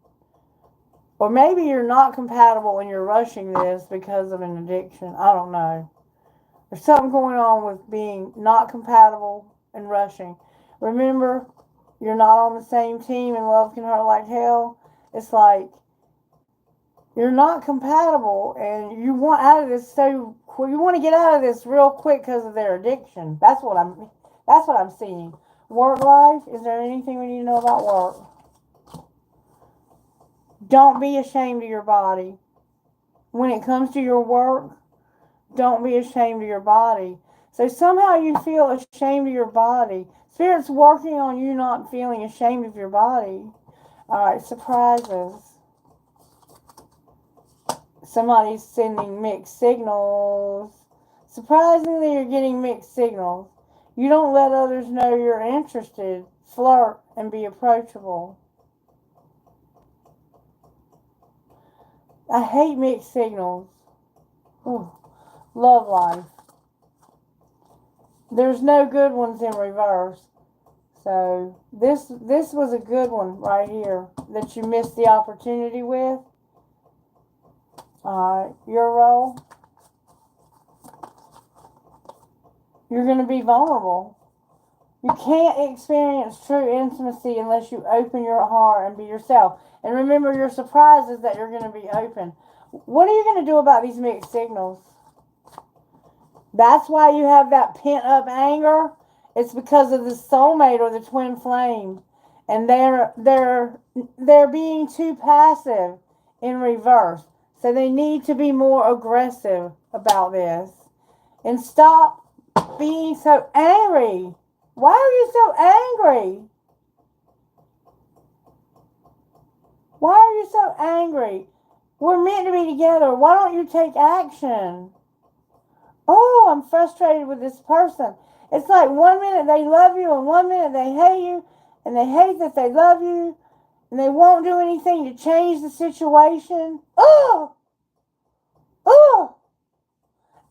Or maybe you're not compatible and you're rushing this because of an addiction. I don't know. There's something going on with being not compatible and rushing. Remember, you're not on the same team and love can hurt like hell. It's like you're not compatible and you want out of this so you want to get out of this real quick because of their addiction. That's what I'm seeing. Work life, is there anything we need to know about work? Don't be ashamed of your body. When it comes to your work, don't be ashamed of your body. So somehow you feel ashamed of your body. Spirit's working on you not feeling ashamed of your body. Alright, surprises. Somebody's sending mixed signals. Surprisingly, you're getting mixed signals. You don't let others know you're interested. Flirt and be approachable. I hate mixed signals. Ooh. Love life. There's no good ones in reverse. So this was a good one right here that you missed the opportunity with. Alright, your role. You're going to be vulnerable. You can't experience true intimacy unless you open your heart and be yourself. And remember, your surprise is that you're going to be open. What are you going to do about these mixed signals? That's why you have that pent-up anger. It's because of the soulmate or the twin flame. And they're being too passive in reverse. So they need to be more aggressive about this. And stop being so angry. Why are you so angry? Why are you so angry? We're meant to be together. Why don't you take action? Oh, I'm frustrated with this person. It's like 1 minute they love you and 1 minute they hate you. And they hate that they love you. And they won't do anything to change the situation. Oh! Oh!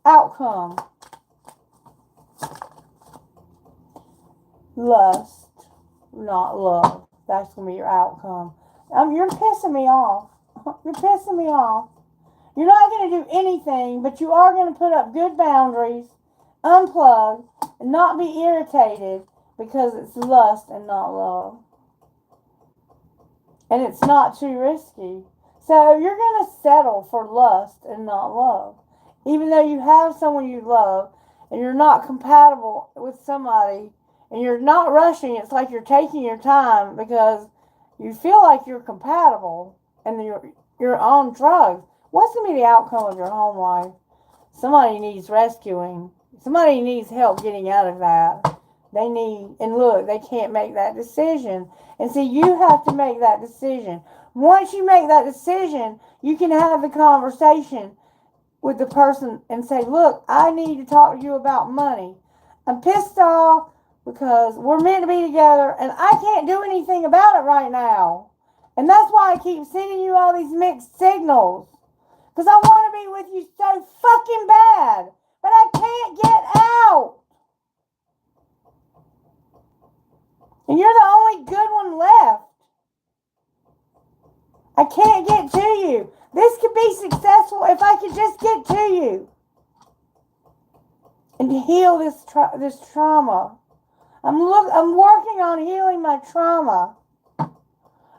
Outcome. Lust, not love. That's going to be your outcome. You're pissing me off. You're pissing me off. You're not going to do anything, but you are going to put up good boundaries, unplug, and not be irritated because it's lust and not love. And it's not too risky. So you're going to settle for lust and not love. Even though you have someone you love and you're not compatible with somebody and you're not rushing, it's like you're taking your time because you feel like you're compatible and you're on drugs. What's going to be the outcome of your home life? Somebody needs rescuing. Somebody needs help getting out of that. They need, and look, they can't make that decision. And see, you have to make that decision. Once you make that decision, you can have the conversation with the person and say, look, I need to talk to you about money. I'm pissed off because we're meant to be together and I can't do anything about it right now. And that's why I keep sending you all these mixed signals. Because I want to be with you so fucking bad. But I can't get out. And you're the only good one left. I can't get to you. This could be successful if I could just get to you. And to heal this trauma. I'm working on healing my trauma.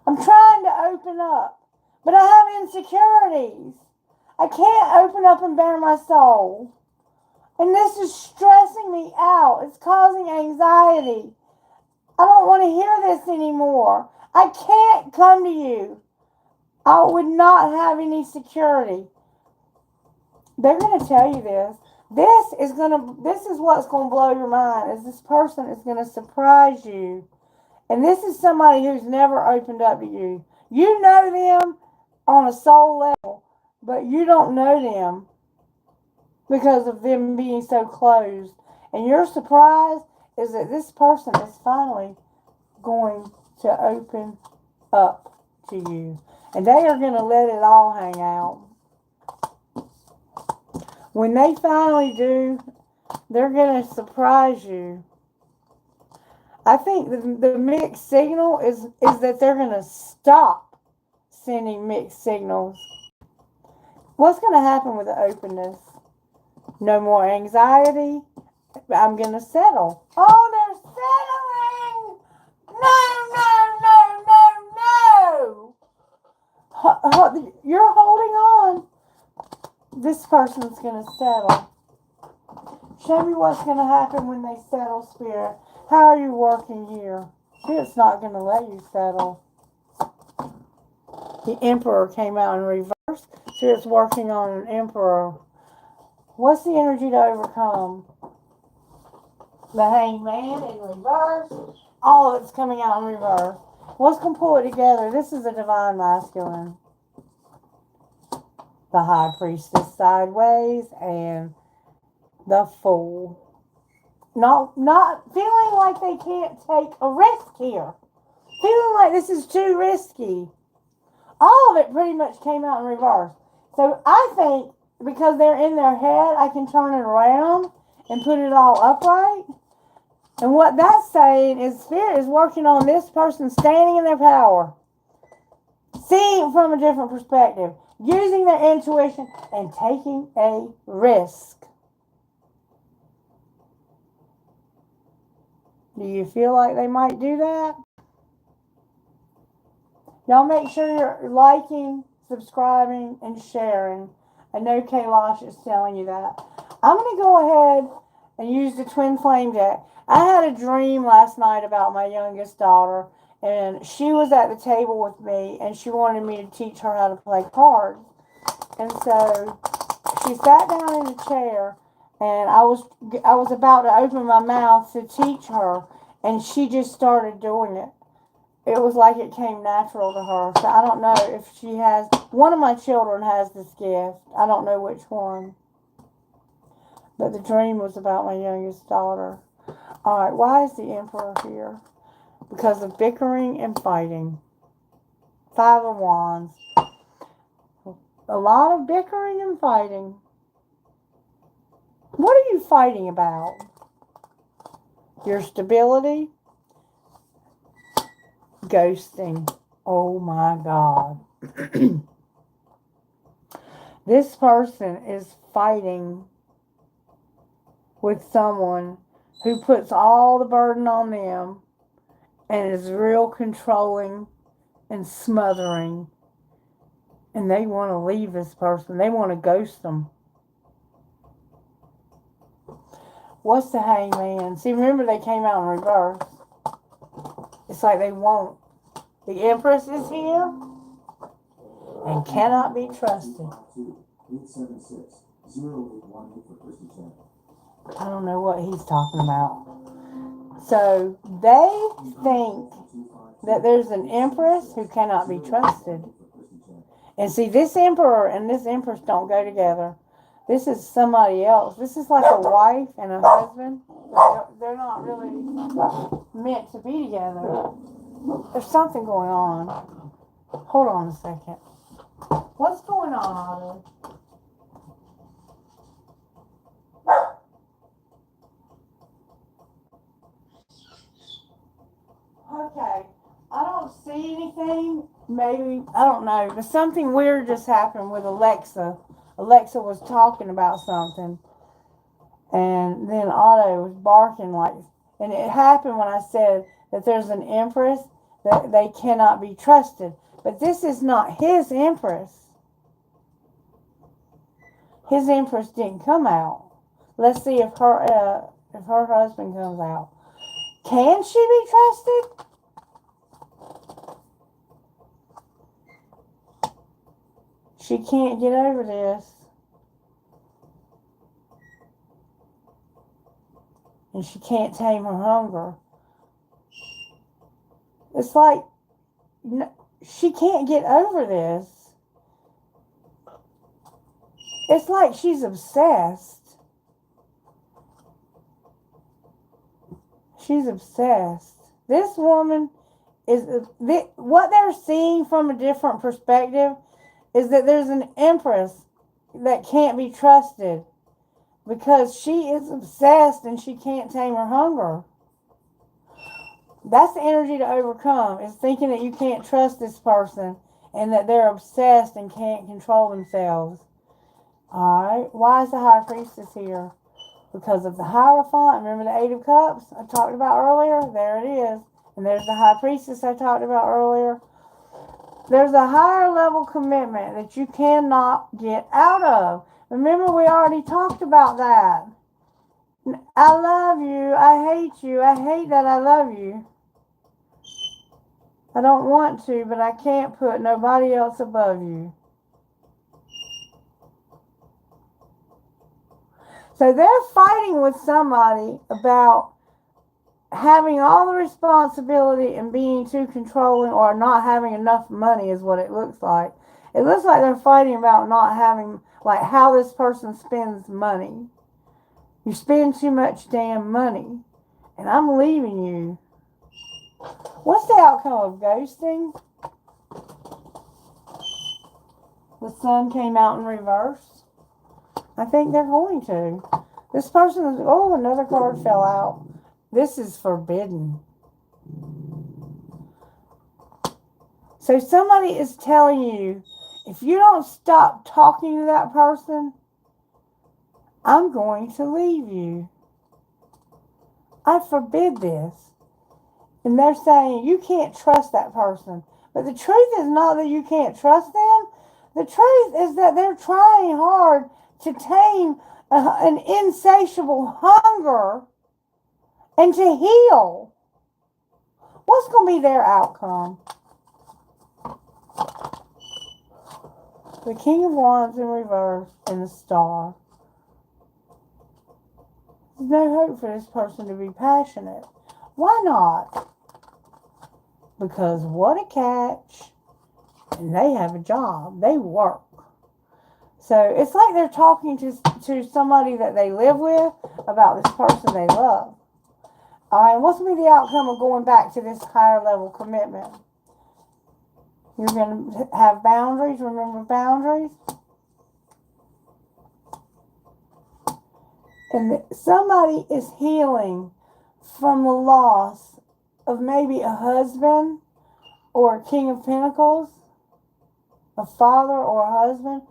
I'm trying to open up. But I have insecurities. I can't open up and bare my soul. And this is stressing me out. It's causing anxiety. I don't want to hear this anymore. I can't come to you. I would not have any security. They're going to tell you this. This is what's going to blow your mind, is this person is going to surprise you. And this is somebody who's never opened up to you. You know them on a soul level, but you don't know them because of them being so closed. And your surprise is that this person is finally going to open up to you. And they are going to let it all hang out. When they finally do, they're going to surprise you. I think the mixed signal is that they're going to stop sending mixed signals. What's going to happen with the openness? No more anxiety. I'm going to settle. Oh, they're settling! No! You're holding on. This person's going to settle. Show me what's going to happen when they settle, Spirit. How are you working here? Spirit's not going to let you settle. The Emperor came out in reverse. Spirit's working on an Emperor. What's the energy to overcome? The Hangman in reverse. All of it's coming out in reverse. What's going to pull it together? This is a Divine Masculine. The High Priestess sideways and the Fool. Not feeling like they can't take a risk here. Feeling like this is too risky. All of it pretty much came out in reverse. So I think because they're in their head, I can turn it around and put it all upright. And what that's saying is Spirit is working on this person standing in their power. Seeing from a different perspective. Using their intuition and taking a risk. Do you feel like they might do that? Y'all make sure you're liking, subscribing, and sharing. I know Kailash is telling you that. I'm going to go ahead and use the Twin Flame deck. I had a dream last night about my youngest daughter, and she was at the table with me, and she wanted me to teach her how to play cards. And so she sat down in a chair, and I was about to open my mouth to teach her, and she just started doing it. It was like it came natural to her. So I don't know if she has... One of my children has this gift. I don't know which one. But the dream was about my youngest daughter. Alright, why is the Emperor here? Because of bickering and fighting. 5 of Wands. A lot of bickering and fighting. What are you fighting about? Your stability? Ghosting. Oh my God. This person is fighting with someone who puts all the burden on them and is real controlling and smothering. And they want to leave this person. They want to ghost them. What's the Hangman? See, remember they came out in reverse. It's like they won't. The Empress is here and cannot be trusted. I don't know what he's talking about. So they think that there's an Empress who cannot be trusted. And see, this Emperor and this Empress don't go together. This is somebody else. This is like a wife and a husband. They're not really meant to be together. There's something going on. Hold on a second. What's going on, Otto? Okay. I don't see anything. Maybe, I don't know. But something weird just happened with Alexa. Alexa was talking about something. And then Otto was barking like... And it happened when I said that there's an Empress that they cannot be trusted. But this is not his Empress. His Empress didn't come out. Let's see if her husband comes out. Can she be trusted? She can't get over this. And she can't tame her hunger. It's like, she can't get over this. It's like she's obsessed. She's obsessed. This woman is what they're seeing from a different perspective is that there's an empress that can't be trusted because she is obsessed and she can't tame her hunger. That's the energy to overcome, is thinking that you can't trust this person and that they're obsessed and can't control themselves. Alright, why is the High Priestess here? Because of the Hierophant. Remember the Eight of Cups I talked about earlier? There it is. And there's the High Priestess I talked about earlier. There's a higher level commitment that you cannot get out of. Remember, we already talked about that. I love you. I hate you. I hate that I love you. I don't want to, but I can't put nobody else above you. So they're fighting with somebody about having all the responsibility and being too controlling, or not having enough money is what it looks like. It looks like they're fighting about not having, like, how this person spends money. You spend too much damn money, and I'm leaving you. What's the outcome of ghosting? The sun came out in reverse. I think they're going to. This person is, oh, another card fell out. This is forbidden. So somebody is telling you, if you don't stop talking to that person, I'm going to leave you. I forbid this. And they're saying you can't trust that person. But the truth is not that you can't trust them. The truth is that they're trying hard to tame an insatiable hunger and to heal. What's going to be their outcome? The King of Wands in reverse and the Star. There's no hope for this person to be passionate. Why not? Because what a catch. And they have a job. They work. So it's like they're talking to somebody that they live with about this person they love. Alright, what's going to be the outcome of going back to this higher level commitment? You're going to have boundaries. Remember boundaries? And somebody is healing from the loss of maybe a husband or a King of Pentacles, a father or a husband.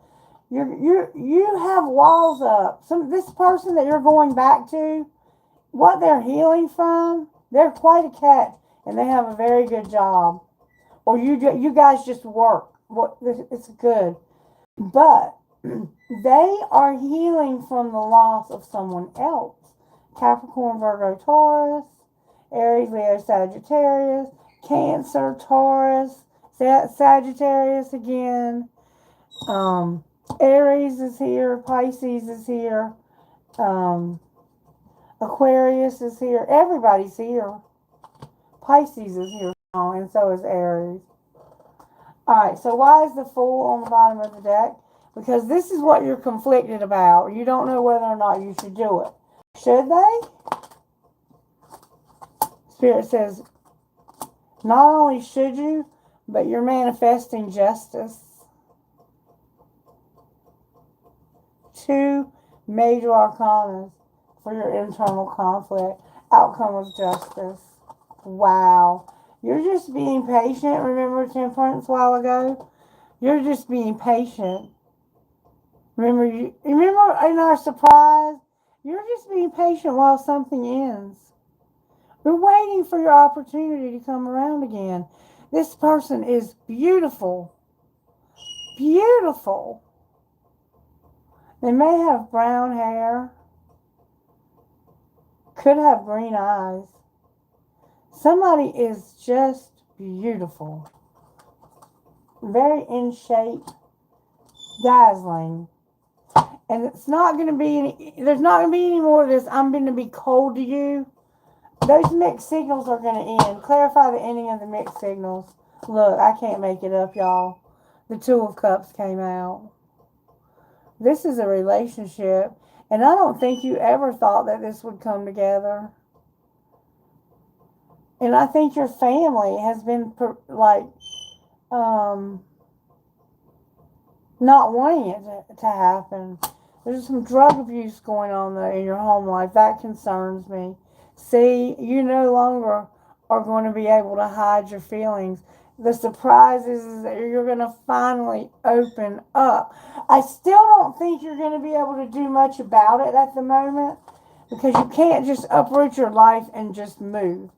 You have walls up. This person that you're going back to, what they're healing from, they're quite a catch, and they have a very good job. Or you guys just work. It's good. But they are healing from the loss of someone else. Capricorn, Virgo, Taurus, Aries, Leo, Sagittarius, Cancer, Taurus, Sagittarius again. Aries is here. Pisces is here. Aquarius is here. Everybody's here. Pisces is here. And so is Aries. Alright, so why is the Fool on the bottom of the deck? Because this is what you're conflicted about. You don't know whether or not you should do it. Should they? Spirit says, not only should you, but you're manifesting justice. 2 major arcanas for your internal conflict. Outcome of justice. Wow. You're just being patient. Remember Temperance a while ago? You're just being patient. Remember in our surprise? You're just being patient while something ends. We're waiting for your opportunity to come around again. This person is beautiful. Beautiful. They may have brown hair. Could have green eyes. Somebody is just beautiful. Very in shape. Dazzling. And it's not going to be there's not going to be any more of this, I'm going to be cold to you. Those mixed signals are going to end. Clarify the ending of the mixed signals. Look, I can't make it up, y'all. The 2 of Cups came out. This is a relationship. And I don't think you ever thought that this would come together. And I think your family has been like not wanting it to happen. There's some drug abuse going on though in your home life. That concerns me. See, you no longer are going to be able to hide your feelings. The surprise is that you're going to finally open up. I still don't think you're going to be able to do much about it at the moment because you can't just uproot your life and just move.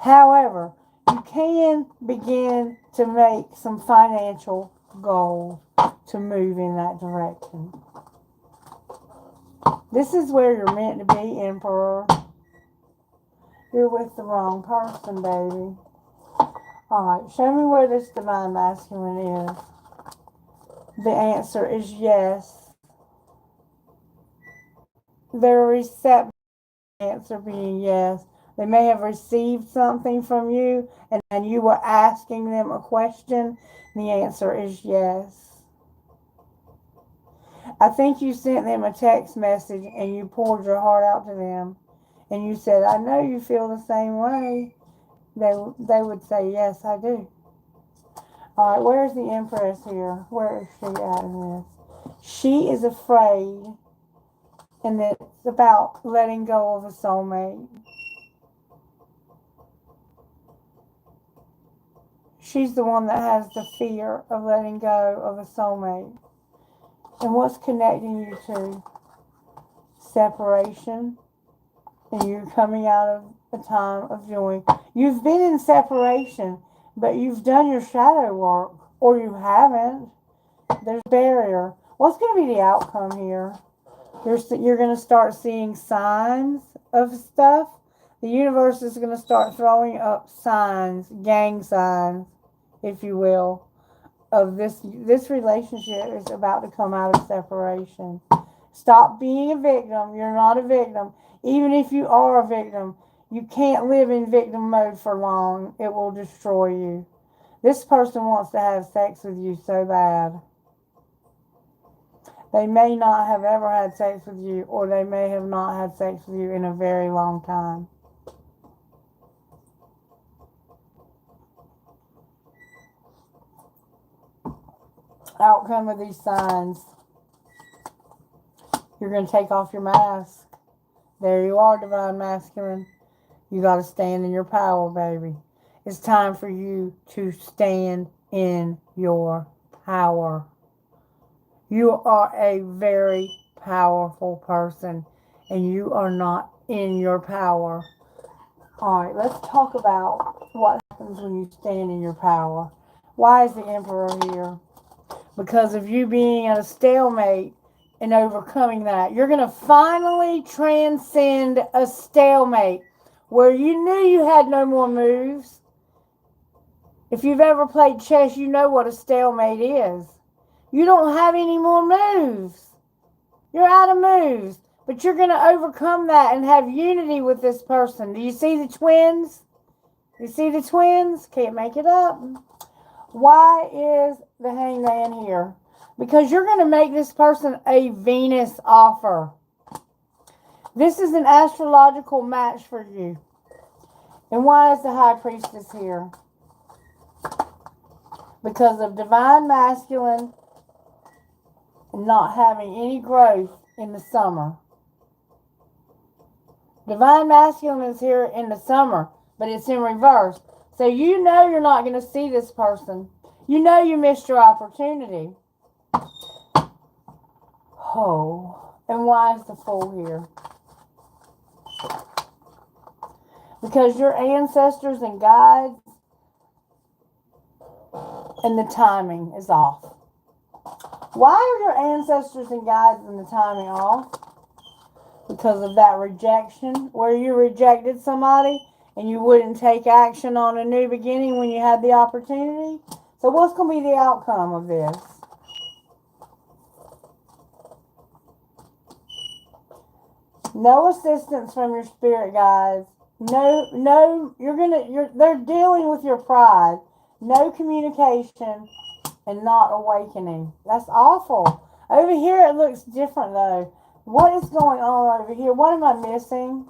However, you can begin to make some financial goals to move in that direction. This is where you're meant to be, Emperor. You're with the wrong person, baby. Alright, show me where this divine masculine is. The answer is yes. They're receptive. Answer being yes. They may have received something from you and you were asking them a question. And the answer is yes. I think you sent them a text message and you poured your heart out to them. And you said, I know you feel the same way. They would say, yes, I do. All right, where's the Empress here? Where is she at in this? She is afraid, and it's about letting go of a soulmate. She's the one that has the fear of letting go of a soulmate. And what's connecting you to? Separation. And you're coming out of a time of joy. You've been in separation, but you've done your shadow work, or you haven't. There's a barrier. What's going to be the outcome here? You're going to start seeing signs of stuff. The universe is going to start throwing up signs, gang signs, if you will, of this relationship is about to come out of separation. Stop being a victim. You're not a victim. Even if you are a victim, you can't live in victim mode for long. It will destroy you. This person wants to have sex with you so bad. They may not have ever had sex with you, or they may have not had sex with you in a very long time. Outcome of these signs. You're going to take off your mask. There you are, divine masculine. You got to stand in your power, baby. It's time for you to stand in your power. You are a very powerful person, and you are not in your power. All right, let's talk about what happens when you stand in your power. Why is the Emperor here? Because of you being at a stalemate and overcoming that. You're going to finally transcend a stalemate where you knew you had no more moves. If you've ever played chess, you know what a stalemate is. You don't have any more moves. You're out of moves. But you're going to overcome that and have unity with this person. Do you see the twins? You see the twins? Can't make it up. Why is the Hangman here? Because you're going to make this person a Venus offer. This is an astrological match for you. And why is the High Priestess here? Because of divine masculine and not having any growth in the summer. Divine masculine is here in the summer, but it's in reverse. So you know you're not going to see this person. You know you missed your opportunity. Oh, and why is the Fool here? Because your ancestors and guides and the timing is off. Why are your ancestors and guides and the timing off? Because of that rejection, where you rejected somebody and you wouldn't take action on a new beginning when you had the opportunity. So what's going to be the outcome of this? No assistance from your spirit guides. No, they're dealing with your pride. No communication and not awakening. That's awful. Over here it looks different though. What is going on over here? What am I missing?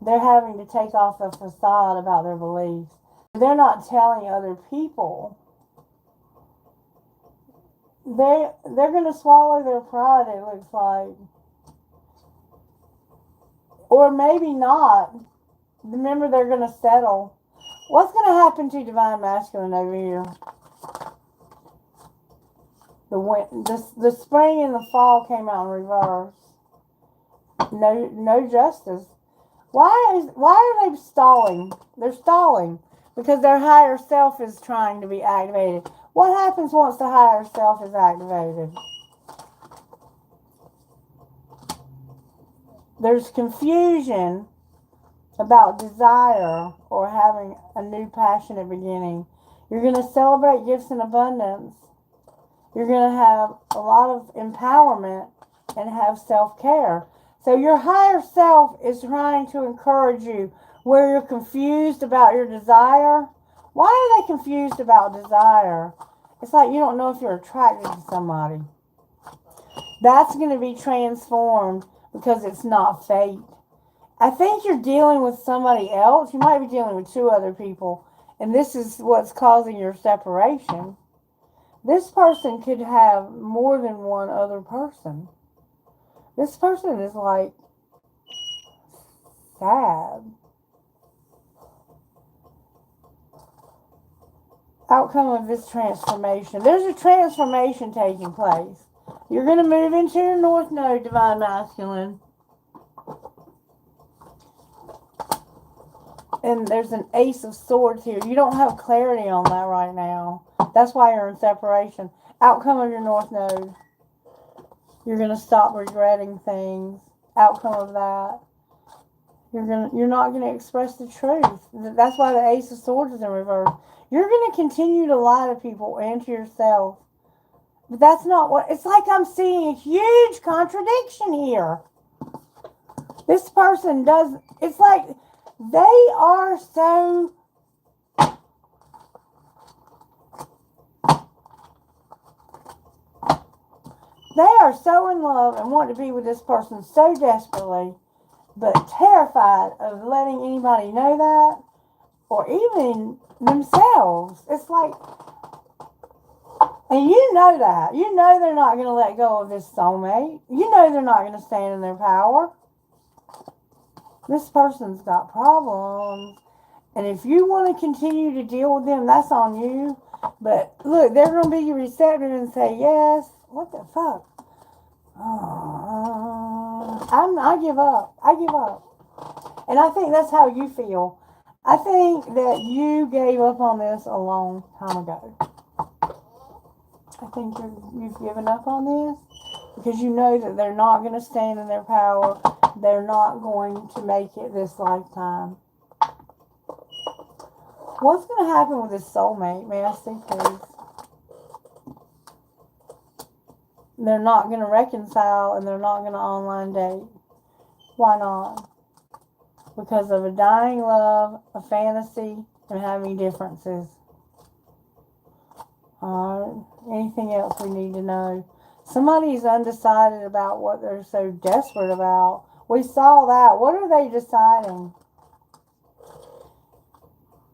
They're having to take off the facade about their beliefs. They're not telling other people. They're going to swallow their pride, it looks like. Or maybe not. Remember, they're going to settle. What's going to happen to divine masculine over here? The spring and the fall came out in reverse. No justice. Why are they stalling? They're stalling because their higher self is trying to be activated. What happens once the higher self is activated? There's confusion about desire or having a new passionate beginning. You're going to celebrate gifts in abundance. You're going to have a lot of empowerment and have self-care. So your higher self is trying to encourage you where you're confused about your desire. Why are they confused about desire? It's like you don't know if you're attracted to somebody. That's going to be transformed because it's not fate. I think you're dealing with somebody else. You might be dealing with two other people, and this is what's causing your separation. This person could have more than one other person. This person is like sad. Outcome of this transformation. There's a transformation taking place. You're going to move into your North Node, Divine Masculine. And there's an Ace of Swords here. You don't have clarity on that right now. That's why you're in separation. Outcome of your North Node. You're going to stop regretting things. Outcome of that. You're not going to express the truth. That's why the Ace of Swords is in reverse. You're going to continue to lie to people and to yourself. But that's not what... It's like I'm seeing a huge contradiction here. This person does... It's like they are so... They are so in love and want to be with this person so desperately, but terrified of letting anybody know that, or even themselves. It's like, and you know that. You know they're not going to let go of this soulmate. You know they're not going to stand in their power. This person's got problems. And if you want to continue to deal with them, that's on you. But look, they're going to be receptive and say yes. What the fuck? I give up. I give up. And I think that's how you feel. I think that you gave up on this a long time ago. I think you've given up on this because you know that they're not going to stand in their power. They're not going to make it this lifetime. What's going to happen with this soulmate? May I see, please? They're not going to reconcile and they're not going to online date. Why not? Because of a dying love, a fantasy, and having differences. Alright. Anything else we need to know? Somebody's undecided about what they're so desperate about. We saw that. What are they deciding?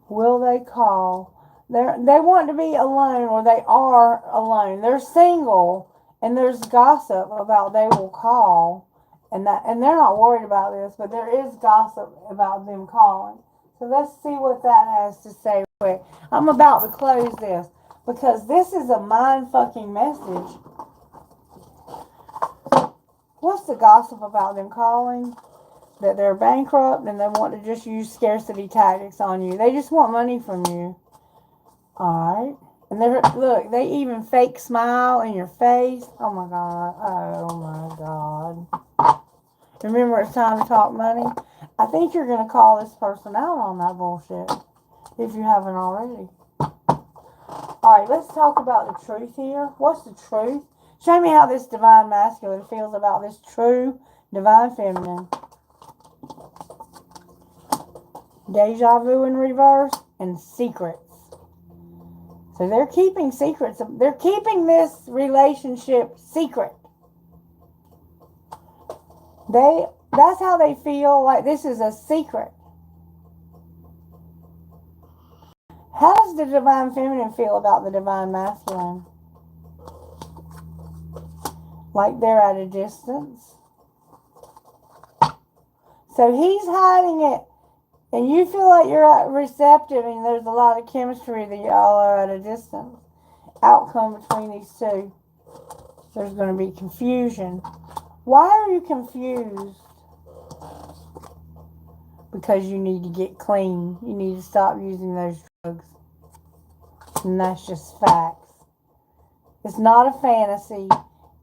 Will they call? They want to be alone, or they are alone. They're single, and there's gossip about they will call, and they're not worried about this, but there is gossip about them calling. So let's see what that has to say. Quick, I'm about to close this because this is a mind-fucking message. What's the gossip about them calling? That they're bankrupt and they want to just use scarcity tactics on you. They just want money from you. Alright. And look, they even fake smile in your face. Oh my God. Oh my God. Remember, it's time to talk money. I think you're going to call this person out on that bullshit. If you haven't already. Alright, let's talk about the truth here. What's the truth? Show me how this divine masculine feels about this true divine feminine. Deja vu in reverse and secrets. So they're keeping secrets. They're keeping this relationship secret. They That's how they feel like this is a secret. How does the divine feminine feel about the divine masculine? Like they're at a distance. So he's hiding it, and you feel like you're receptive, and there's a lot of chemistry that y'all are at a distance. Outcome between these two, there's going to be confusion. Why are you confused? Because you need to get clean. You need to stop using those drugs. And that's just facts. It's not a fantasy,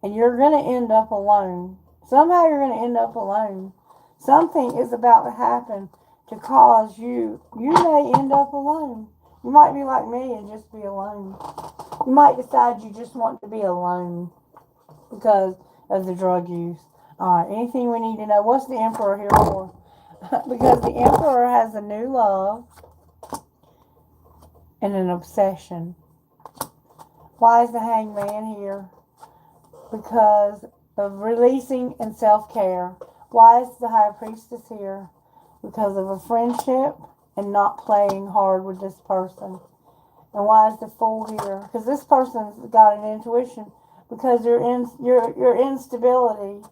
and you're going to end up alone. Somehow you're going to end up alone. Something is about to happen to cause you may end up alone. You might be like me and just be alone. You might decide you just want to be alone because of the drug use. All right, anything we need to know? What's the Emperor here for? Because the Emperor has a new love and an obsession. Why is the Hangman here? Because of releasing and self-care. Why is the High Priestess here? Because of a friendship and not playing hard with this person. And why is the Fool here? Because this person's got an intuition. Because your instability.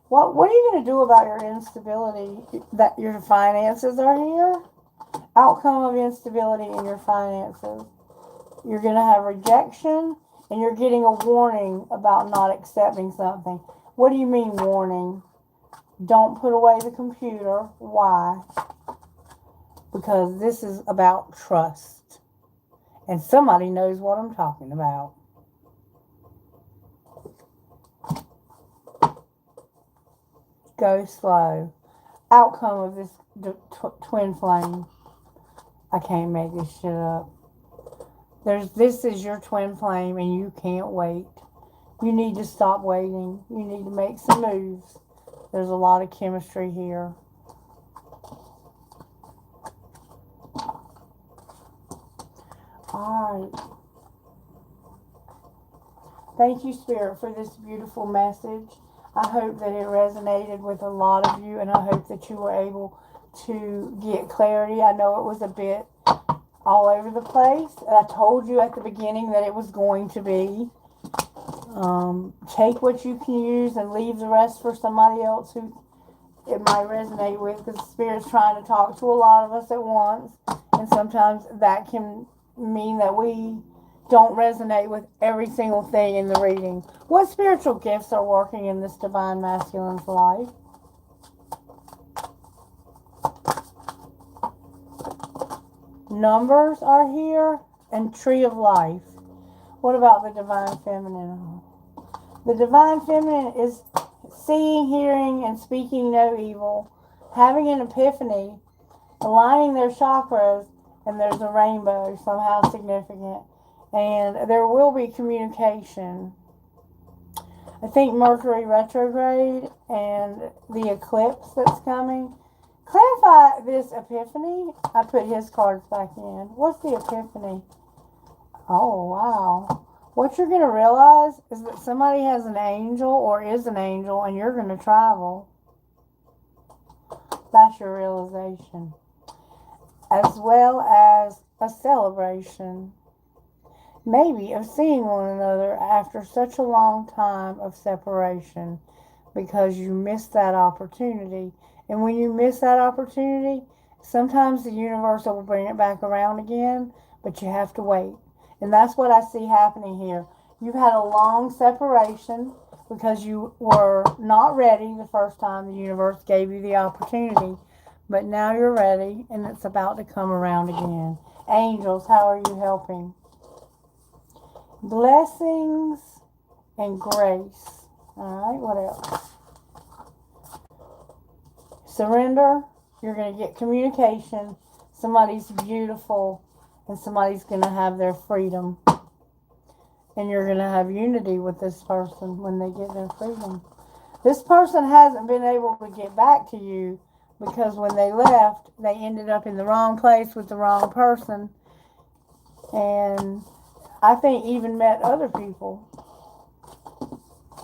What are you going to do about your instability? That your finances are here? Outcome of instability in your finances. You're going to have rejection, and you're getting a warning about not accepting something. What do you mean warning? Don't put away the computer. Why? Because this is about trust. And somebody knows what I'm talking about. Go slow. Outcome of this twin flame. I can't make this shit up. This is your twin flame, and you can't wait. You need to stop waiting. You need to make some moves. There's a lot of chemistry here. All right. Thank you, Spirit, for this beautiful message. I hope that it resonated with a lot of you, and I hope that you were able to get clarity. I know it was a bit all over the place. I told you at the beginning that it was going to be. Take what you can use and leave the rest for somebody else who it might resonate with, because the Spirit's trying to talk to a lot of us at once, and sometimes that can mean that we don't resonate with every single thing in the reading. What spiritual gifts are working in this divine masculine's life? Numbers are here, and Tree of Life. What about the divine feminine? The divine feminine is seeing, hearing, and speaking no evil, having an epiphany, aligning their chakras, and there's a rainbow, somehow significant. And there will be communication. I think Mercury retrograde and the eclipse that's coming. Clarify this epiphany. I put his cards back in. What's the epiphany? Oh, wow. What you're going to realize is that somebody has an angel or is an angel, and you're going to travel. That's your realization. As well as a celebration. Maybe of seeing one another after such a long time of separation, because you missed that opportunity. And when you miss that opportunity, sometimes the universe will bring it back around again, but you have to wait. And that's what I see happening here. You've had a long separation because you were not ready the first time the universe gave you the opportunity. But now you're ready, and it's about to come around again. Angels, how are you helping? Blessings and grace. All right, what else? Surrender. You're going to get communication. Somebody's beautiful, and somebody's going to have their freedom. And you're going to have unity with this person when they get their freedom. This person hasn't been able to get back to you because when they left, they ended up in the wrong place with the wrong person. And I think even met other people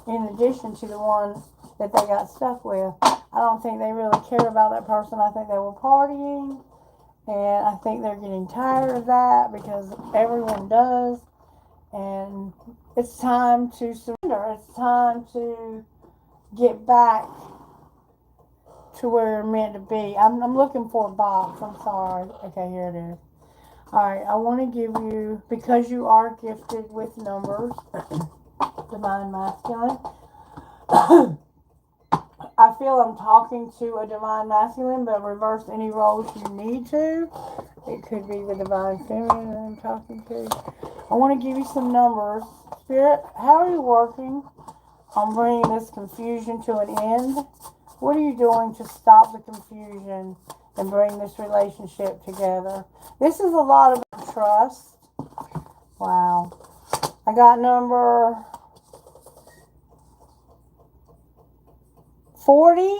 in addition to the one that they got stuck with. I don't think they really care about that person. I think they were partying, and I think they're getting tired of that because everyone does. And it's time to surrender. It's time to get back to where you're meant to be. I'm looking for a box. I'm sorry. Okay, here it is. Alright, I want to give you, because you are gifted with numbers, Divine Masculine. I feel I'm talking to a Divine Masculine, but reverse any roles you need to. It could be the Divine Feminine that I'm talking to. I want to give you some numbers. Spirit, how are you working on bringing this confusion to an end? What are you doing to stop the confusion and bring this relationship together? This is a lot of trust. Wow. I got number 40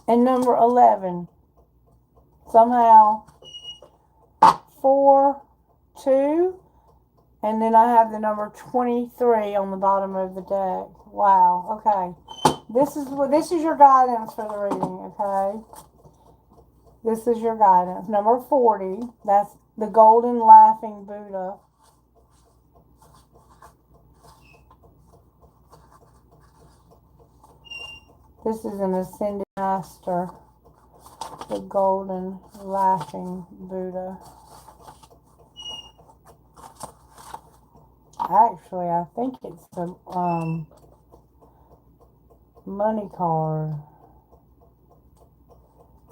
and number 11. Somehow 4, 2, and then I have the number 23 on the bottom of the deck. Wow. Okay. This is your guidance for the reading, okay? This is your guidance. Number 40, that's the golden laughing Buddha. This is an ascended master, the golden laughing Buddha. Actually, I think it's the money card.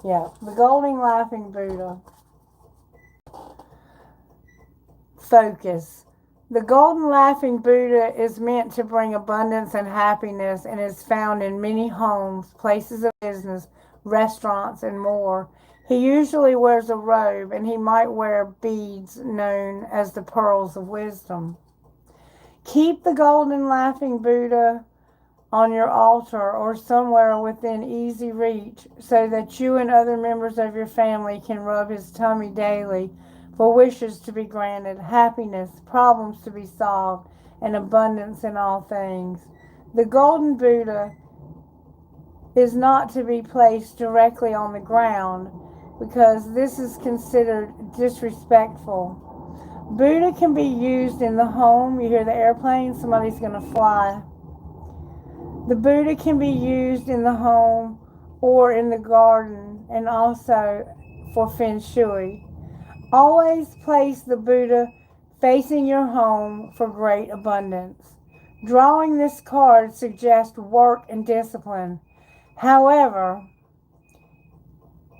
Yeah, the golden laughing Buddha. Focus. The golden laughing Buddha is meant to bring abundance and happiness and is found in many homes, places of business, restaurants, and more. He usually wears a robe, and he might wear beads known as the pearls of wisdom. Keep the golden laughing Buddha on your altar or somewhere within easy reach so that you and other members of your family can rub his tummy daily for wishes to be granted, happiness, problems to be solved, and abundance in all things. The golden Buddha is not to be placed directly on the ground because this is considered disrespectful. Buddha can be used in the home. You hear the airplane, somebody's going to fly. The Buddha can be used in the home or in the garden and also for Feng Shui. Always place the Buddha facing your home for great abundance. Drawing this card suggests work and discipline. However,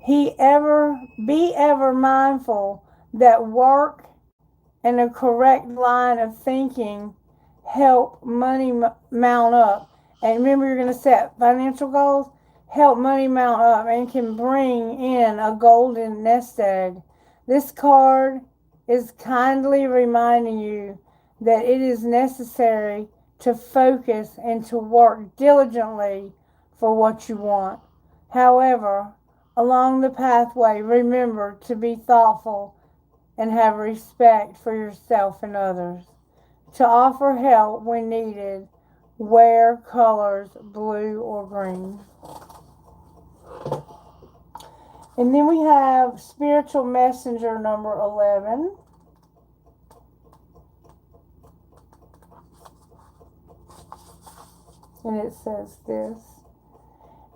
be ever mindful that work and a correct line of thinking help money mount up. And remember, you're going to set financial goals, help money mount up, and can bring in a golden nest egg. This card is kindly reminding you that it is necessary to focus and to work diligently for what you want. However, along the pathway, remember to be thoughtful and have respect for yourself and others. To offer help when needed, wear colors blue or green. And then we have Spiritual Messenger number 11. And it says this.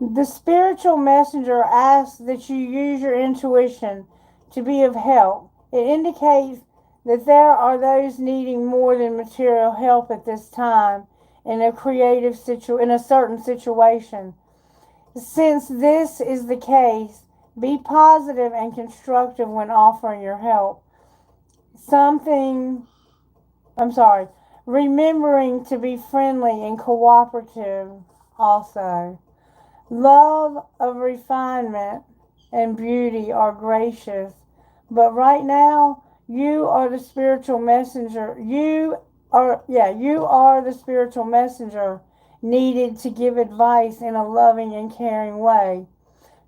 The spiritual messenger asks that you use your intuition to be of help. It indicates that there are those needing more than material help at this time in a certain situation. Since this is the case, be positive and constructive when offering your help. Remembering to be friendly and cooperative also. Love of refinement and beauty are gracious, but right now you are the spiritual messenger. You are the spiritual messenger needed to give advice in a loving and caring way.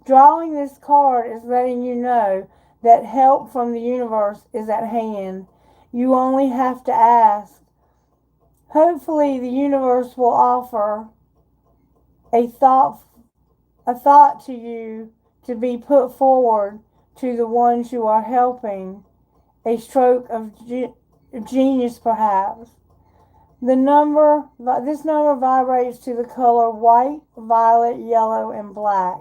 Drawing this card is letting you know that help from the universe is at hand. You only have to ask. Hopefully the universe will offer a thoughtful a thought to you to be put forward to the ones you are helping, a stroke of genius perhaps. This number vibrates to the color white, violet, yellow, and black.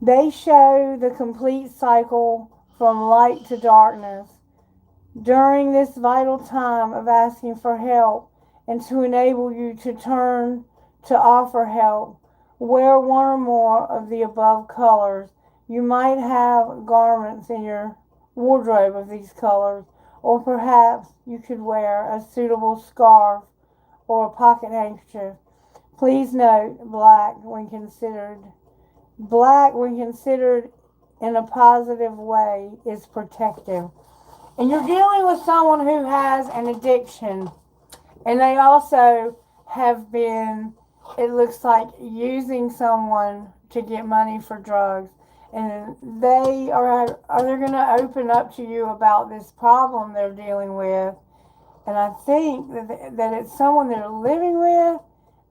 They show the complete cycle from light to darkness. During this vital time of asking for help and to enable you to turn to offer help, wear one or more of the above colors. You might have garments in your wardrobe of these colors, or perhaps you could wear a suitable scarf or a pocket handkerchief. Please note black when considered in a positive way is protective. And you're dealing with someone who has an addiction, and they also have been, it looks like, using someone to get money for drugs. And they're going to open up to you about this problem they're dealing with. And I think that it's someone they're living with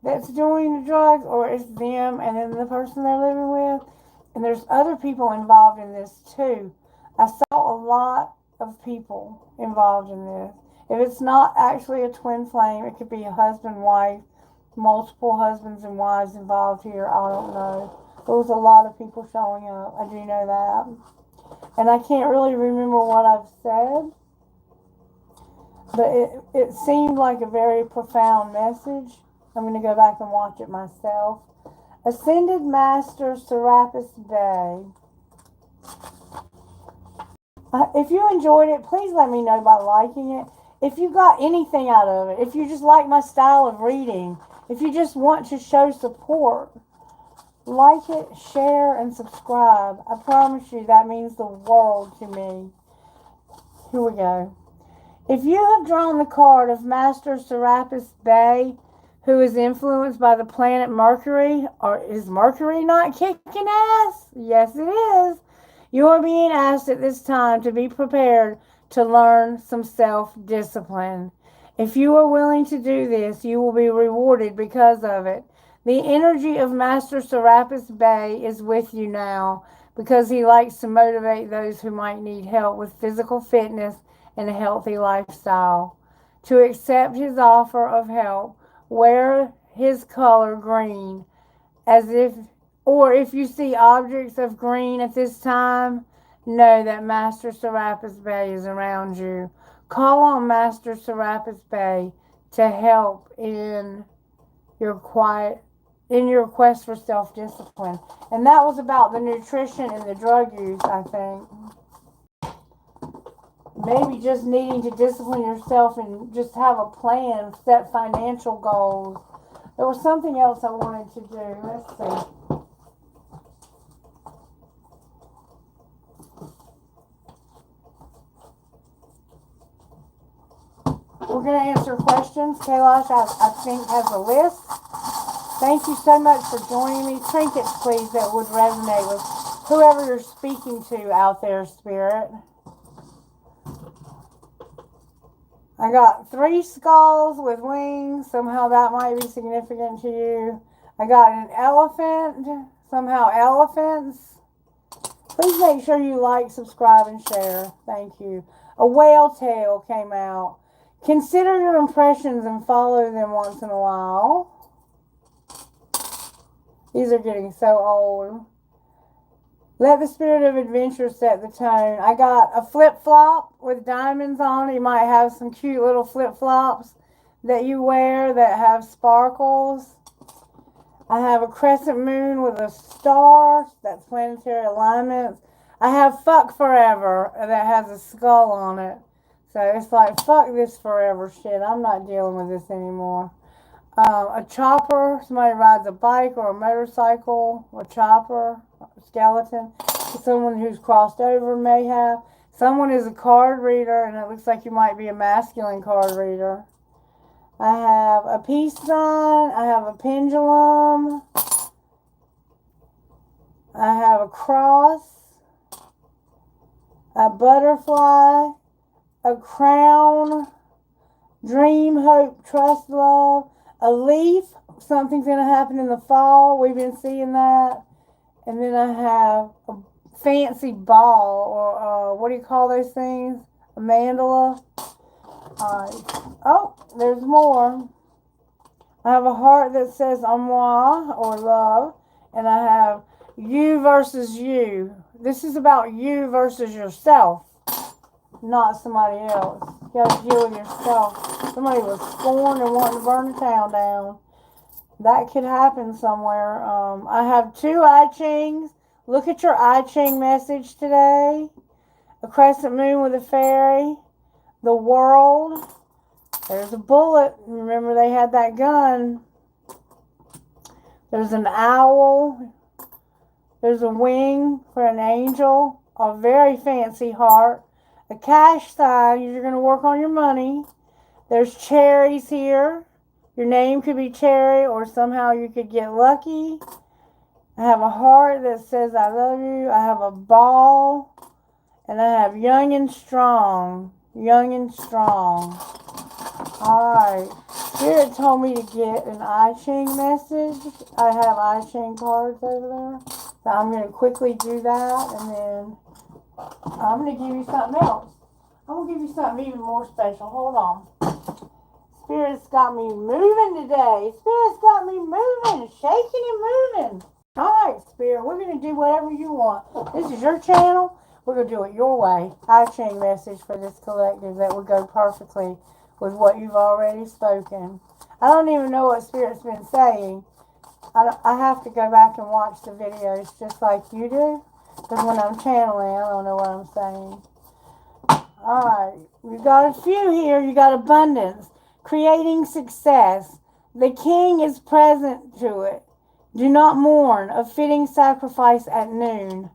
that's doing the drugs, or it's them and then the person they're living with. And there's other people involved in this too. I saw a lot of people involved in this. If it's not actually a twin flame, it could be a husband, wife, multiple husbands and wives involved here. I don't know. There was a lot of people showing up. I do know that. And I can't really remember what I've said, but it seemed like a very profound message. I'm going to go back and watch it myself. Ascended Master Serapis Bey. If you enjoyed it, please let me know by liking it. If you got anything out of it, if you just like my style of reading, if you just want to show support, like it, share, and subscribe. I promise you that means the world to me. Here we go. If you have drawn the card of Master Serapis Bey, who is influenced by the planet Mercury, or is Mercury not kicking ass? Yes, it is. You are being asked at this time to be prepared to learn some self-discipline. If you are willing to do this, you will be rewarded because of it. The energy of Master Serapis Bey is with you now because he likes to motivate those who might need help with physical fitness and a healthy lifestyle. To accept his offer of help, wear his color green, or if you see objects of green at this time, know that Master Serapis Bey is around you. Call on Master Serapis Bey to help in your quest for self-discipline. And that was about the nutrition and the drug use, I think. Maybe just needing to discipline yourself and just have a plan, set financial goals. There was something else I wanted to do. Let's see. We're going to answer questions. Kailash, I think, has a list. Thank you so much for joining me. Trinkets, please, that would resonate with whoever you're speaking to out there, Spirit. I got 3 skulls with wings. Somehow that might be significant to you. I got an elephant. Somehow elephants. Please make sure you like, subscribe, and share. Thank you. A whale tail came out. Consider your impressions and follow them once in a while. These are getting so old. Let the spirit of adventure set the tone. I got a flip-flop with diamonds on it. You might have some cute little flip-flops that you wear that have sparkles. I have a crescent moon with a star. That's planetary alignments. I have fuck forever that has a skull on it. So it's like, fuck this forever shit. I'm not dealing with this anymore. A chopper. Somebody rides a bike or a motorcycle. A chopper. A skeleton. Someone who's crossed over may have. Someone is a card reader, and it looks like you might be a masculine card reader. I have a peace sign. I have a pendulum. I have a cross. A butterfly. A crown, dream, hope, trust, love, a leaf, something's going to happen in the fall. We've been seeing that. And then I have a fancy ball, or what do you call those things? A mandala. Oh, there's more. I have a heart that says moi, or love. And I have you versus you. This is about you versus yourself, not somebody else. You gotta deal with yourself. Somebody was scorned and wanting to burn the town down. That could happen somewhere. I have two I Chings. Look at your I Ching message today. A crescent moon with a fairy. The world. There's a bullet. Remember they had that gun. There's an owl. There's a wing for an angel. A very fancy heart. A cash sign. You're going to work on your money. There's cherries here. Your name could be Cherry, or somehow you could get lucky. I have a heart that says I love you. I have a ball. And I have young and strong. Young and strong. Alright. Spirit told me to get an I Ching message. I have I Ching cards over there. So I'm going to quickly do that. And then I'm going to give you something else. I'm going to give you something even more special. Hold on. Spirit's got me moving today. Spirit's got me moving, shaking and moving. Alright, Spirit, we're going to do whatever you want. This is your channel. We're going to do it your way. I Ching message for this collective that would go perfectly with what you've already spoken. I don't even know what Spirit's been saying. I have to go back and watch the videos just like you do. Because when I'm channeling, I don't know what I'm saying. Alright, we've got a few here. You got abundance. Creating success. The king is present to it. Do not mourn. A fitting sacrifice at noon.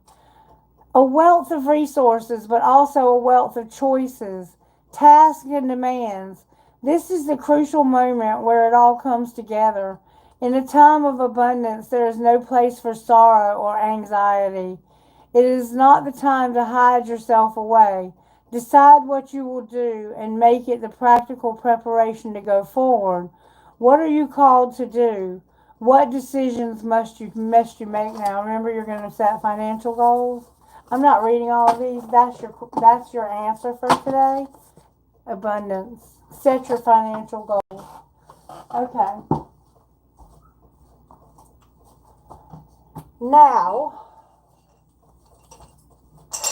A wealth of resources, but also a wealth of choices, tasks, and demands. This is the crucial moment where it all comes together. In a time of abundance, there is no place for sorrow or anxiety. It is not the time to hide yourself away. Decide what you will do and make it the practical preparation to go forward. What are you called to do? What decisions must you make now? Remember, you're going to set financial goals. I'm not reading all of these. That's your answer for today. Abundance. Set your financial goals. Okay. Now,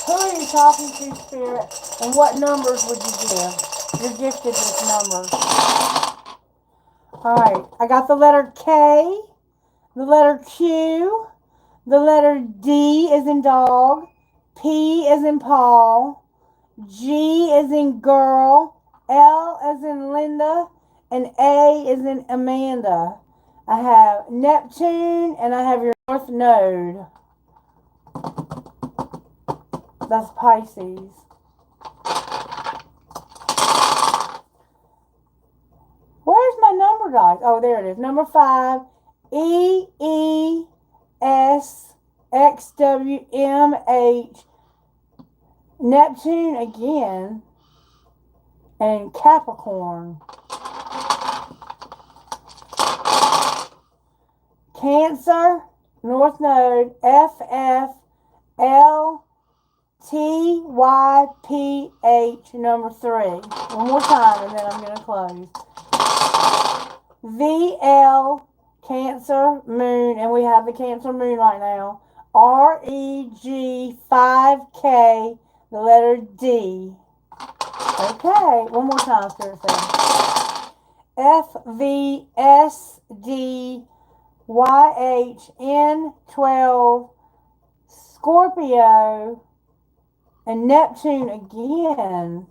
who are you talking to, Spirit? And what numbers would you give? You're gifted with numbers. Alright, I got the letter K, the letter Q, the letter D is in dog, P is in Paul, G is in girl, L is in Linda, and A is in Amanda. I have Neptune, and I have your North Node. That's Pisces. Where's my number dice? Oh, there it is. Number 5. EESXWMH. Neptune again. And Capricorn. Cancer. North Node. FFLTYPH. Number 3. One more time and then I'm going to close. VL, Cancer, Moon, and we have the Cancer Moon right now. REG5K, the letter D. Okay, one more time, Spirit said. FVSDYHN12, Scorpio, and Neptune again.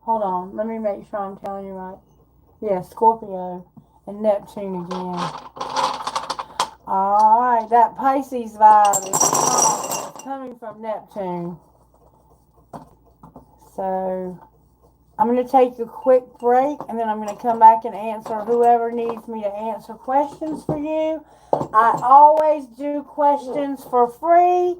Hold on, let me make sure I'm telling you right. Yeah, Scorpio and Neptune again. Alright, that Pisces vibe is strong. It's coming from Neptune. So, I'm going to take a quick break and then I'm going to come back and answer whoever needs me to answer questions for you. I always do questions for free.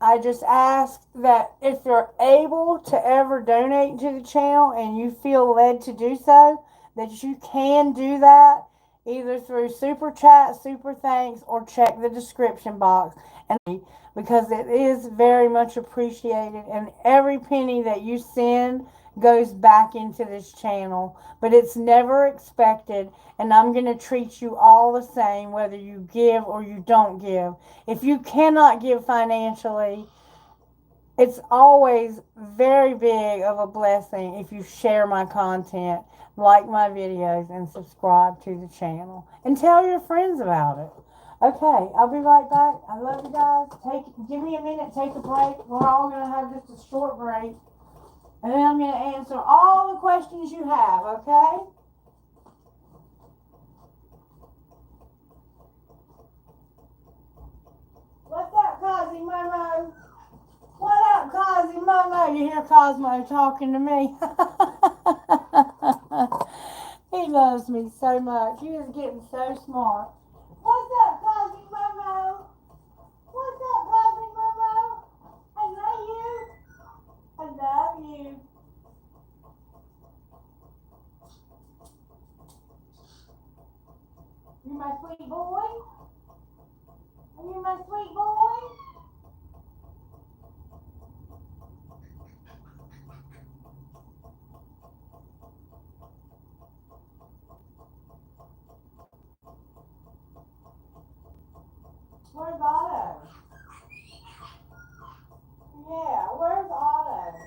I just ask that if you're able to ever donate to the channel and you feel led to do so, that you can do that. either through super chat, super thanks, or check the description box. And because it is very much appreciated, and every penny that you send goes back into this channel, but it's never expected, and I'm going to treat you all the same whether you give or you don't give. If you cannot give financially, it's always very big of a blessing if you share my content, like my videos, and subscribe to the channel. And tell your friends about it. Okay, I'll be right back. I love you guys. Give me a minute, take a break. We're all gonna have just a short break. And then I'm gonna answer all the questions you have, okay? What's up, Cosy Momo? What up, Cosy Momo? You hear Cosmo talking to me? He loves me so much. He is getting so smart. What's up, Cosy Momo? What's up, Cosy Momo? I love you. I love you. You my sweet boy? Are you my sweet boy? Where's Otto? Yeah, where's Otto?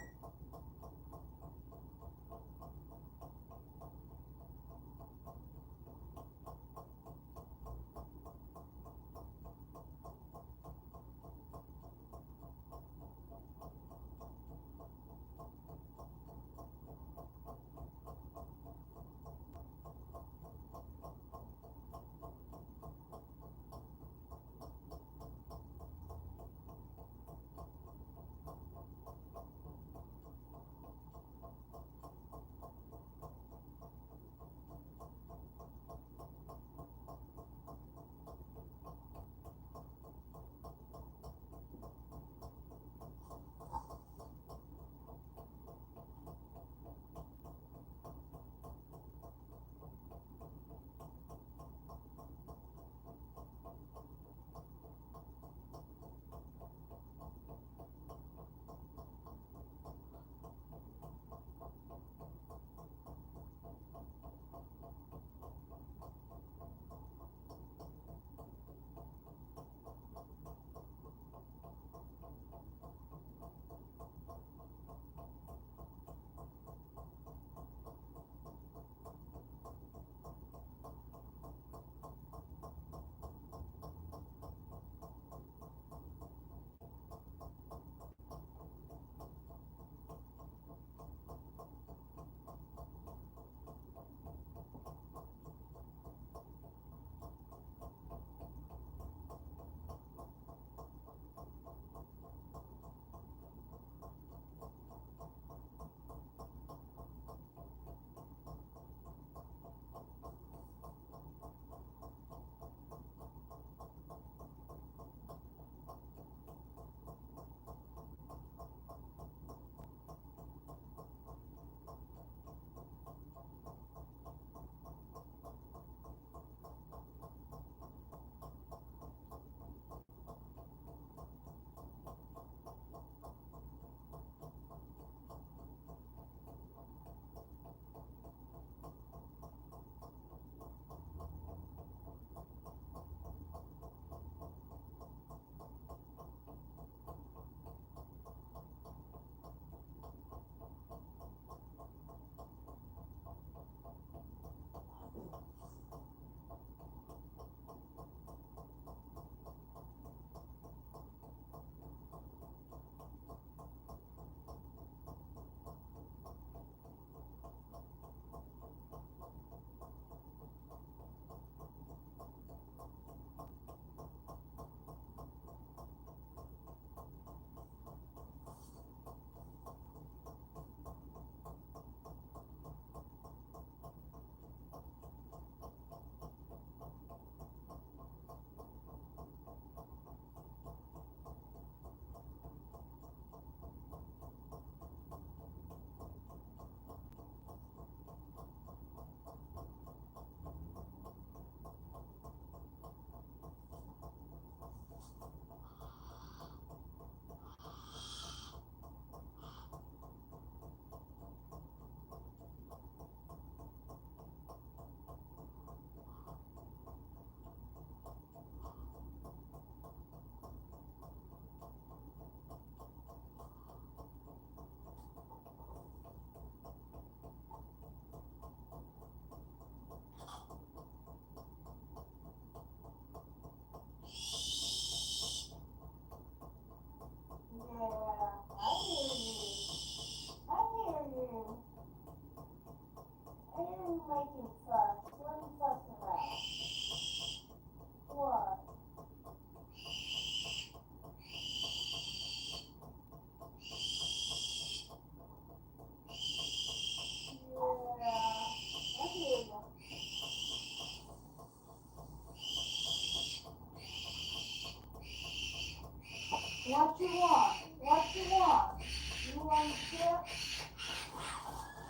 What you want? What you want? You want a chip?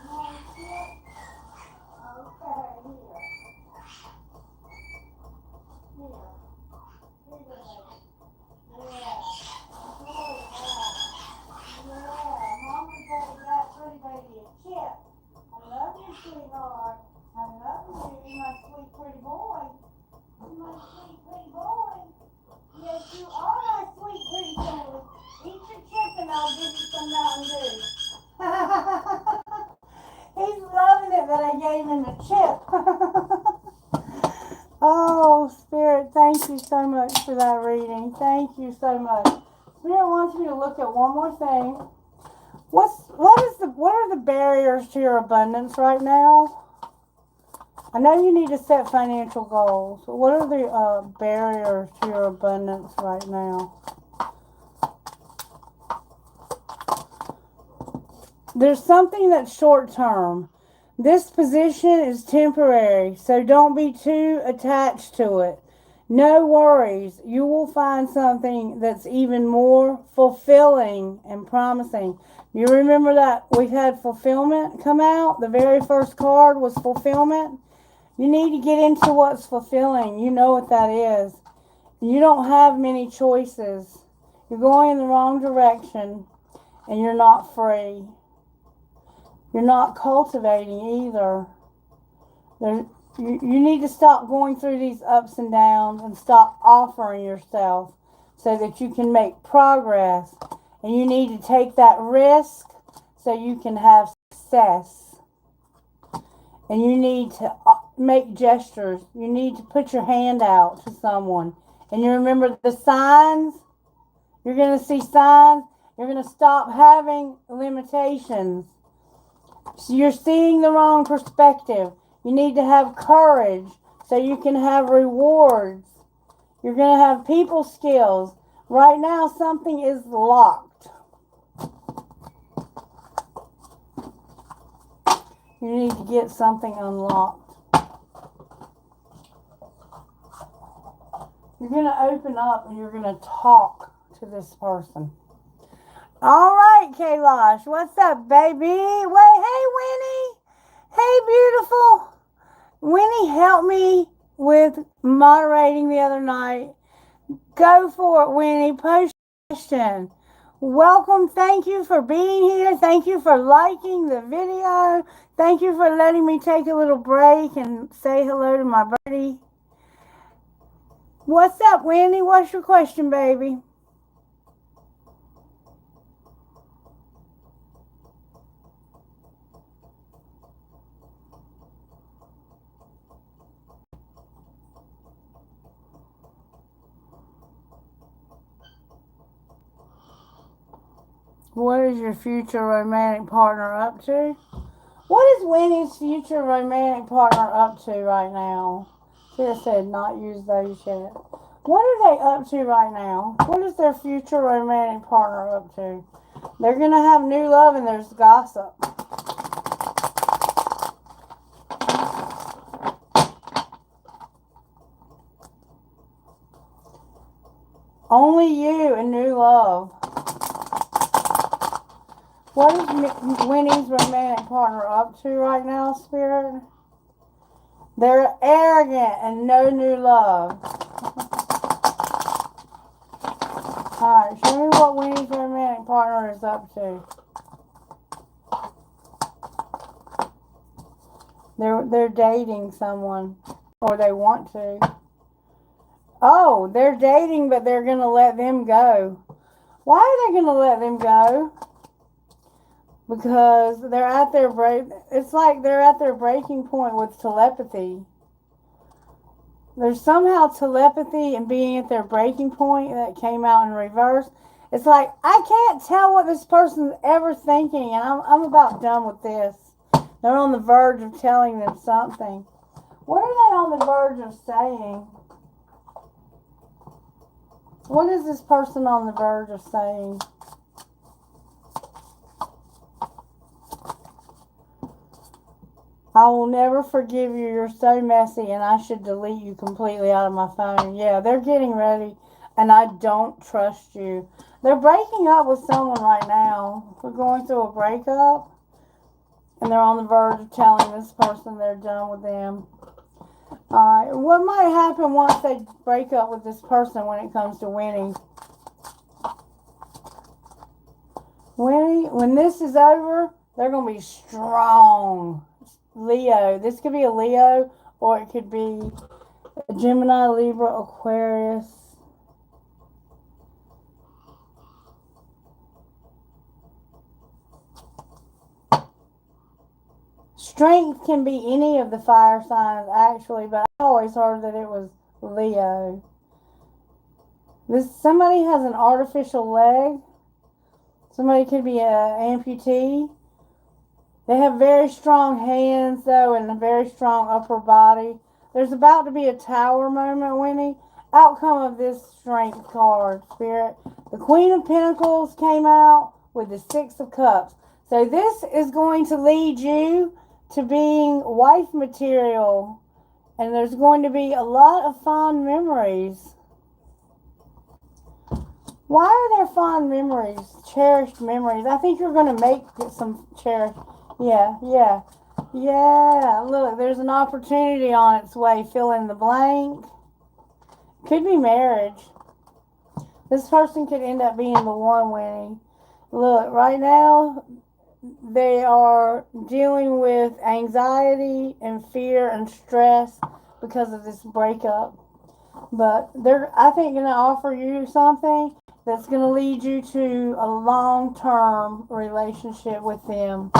You want a chip? Okay, here. Here. Here, baby. Yeah. Good. Yeah. Mama gave that pretty baby a chip. I love you, sweetheart. I love you, my sweet pretty boy. You're my sweet pretty boy. Yes, you are my sweet pretty boy. Eat your chip and I'll give you some Mountain Dew. He's loving it that I gave him a chip. Oh, Spirit, thank you so much for that reading. Thank you so much. Spirit wants me to look at one more thing. What are the barriers to your abundance right now? I know you need to set financial goals. What are the barriers to your abundance right now? There's something that's short term. This position is temporary, so don't be too attached to it. No worries. You will find something that's even more fulfilling and promising. You remember that we had fulfillment come out? The very first card was fulfillment. You need to get into what's fulfilling. You know what that is. You don't have many choices. You're going in the wrong direction, and you're not free. You're not cultivating either. You need to stop going through these ups and downs and stop offering yourself so that you can make progress. And you need to take that risk so you can have success. And you need to make gestures. You need to put your hand out to someone. And you remember the signs. You're going to see signs. You're going to stop having limitations. So you're seeing the wrong perspective. You need to have courage so you can have rewards. You're going to have people skills. Right now, something is locked. You need to get something unlocked. You're going to open up and you're going to talk to this person. All right, Kailash, what's up, baby? Wait, hey, Winnie. Hey, beautiful. Winnie helped me with moderating the other night. Go for it, Winnie. Post question. Welcome. Thank you for being here. Thank you for liking the video. Thank you for letting me take a little break and say hello to my birdie. What's up, Winnie? What's your question, baby? What is your future romantic partner up to? What is Winnie's future romantic partner up to right now? Should have said not use those yet. What are they up to right now? What is their future romantic partner up to? They're going to have new love and there's gossip. Only you and new love. What is Winnie's romantic partner up to right now, Spirit? They're arrogant and no new love. Alright, show me what Winnie's romantic partner is up to. They're dating someone. Or they want to. Oh, they're dating, but they're going to let them go. Why are they going to let them go? Because they're at their it's like they're at their breaking point with telepathy. There's somehow telepathy and being at their breaking point that came out in reverse. It's like, I can't tell what this person's ever thinking, and I'm about done with this. They're on the verge of telling them something. What are they on the verge of saying? What is this person on the verge of saying? I will never forgive you. You're so messy, and I should delete you completely out of my phone. Yeah, they're getting ready, and I don't trust you. They're breaking up with someone right now. They're going through a breakup, and they're on the verge of telling this person they're done with them. Alright, what might happen once they break up with this person when it comes to Winnie? Winnie, when this is over, they're going to be strong. Leo. This could be a Leo, or it could be a Gemini, Libra, Aquarius. Strength can be any of the fire signs, actually, but I always heard that it was Leo. Somebody has an artificial leg. Somebody could be an amputee. They have very strong hands, though, and a very strong upper body. There's about to be a tower moment, Winnie. Outcome of this strength card, Spirit. The Queen of Pentacles came out with the Six of Cups. So this is going to lead you to being wife material. And there's going to be a lot of fond memories. Why are there fond memories? Cherished memories. I think you're going to make some cherished. Yeah. Look, there's an opportunity on its way. Fill in the blank. Could be marriage. This person could end up being the one, Winnie. Look, right now, they are dealing with anxiety and fear and stress because of this breakup. But they're, I think, going to offer you something that's going to lead you to a long-term relationship with them.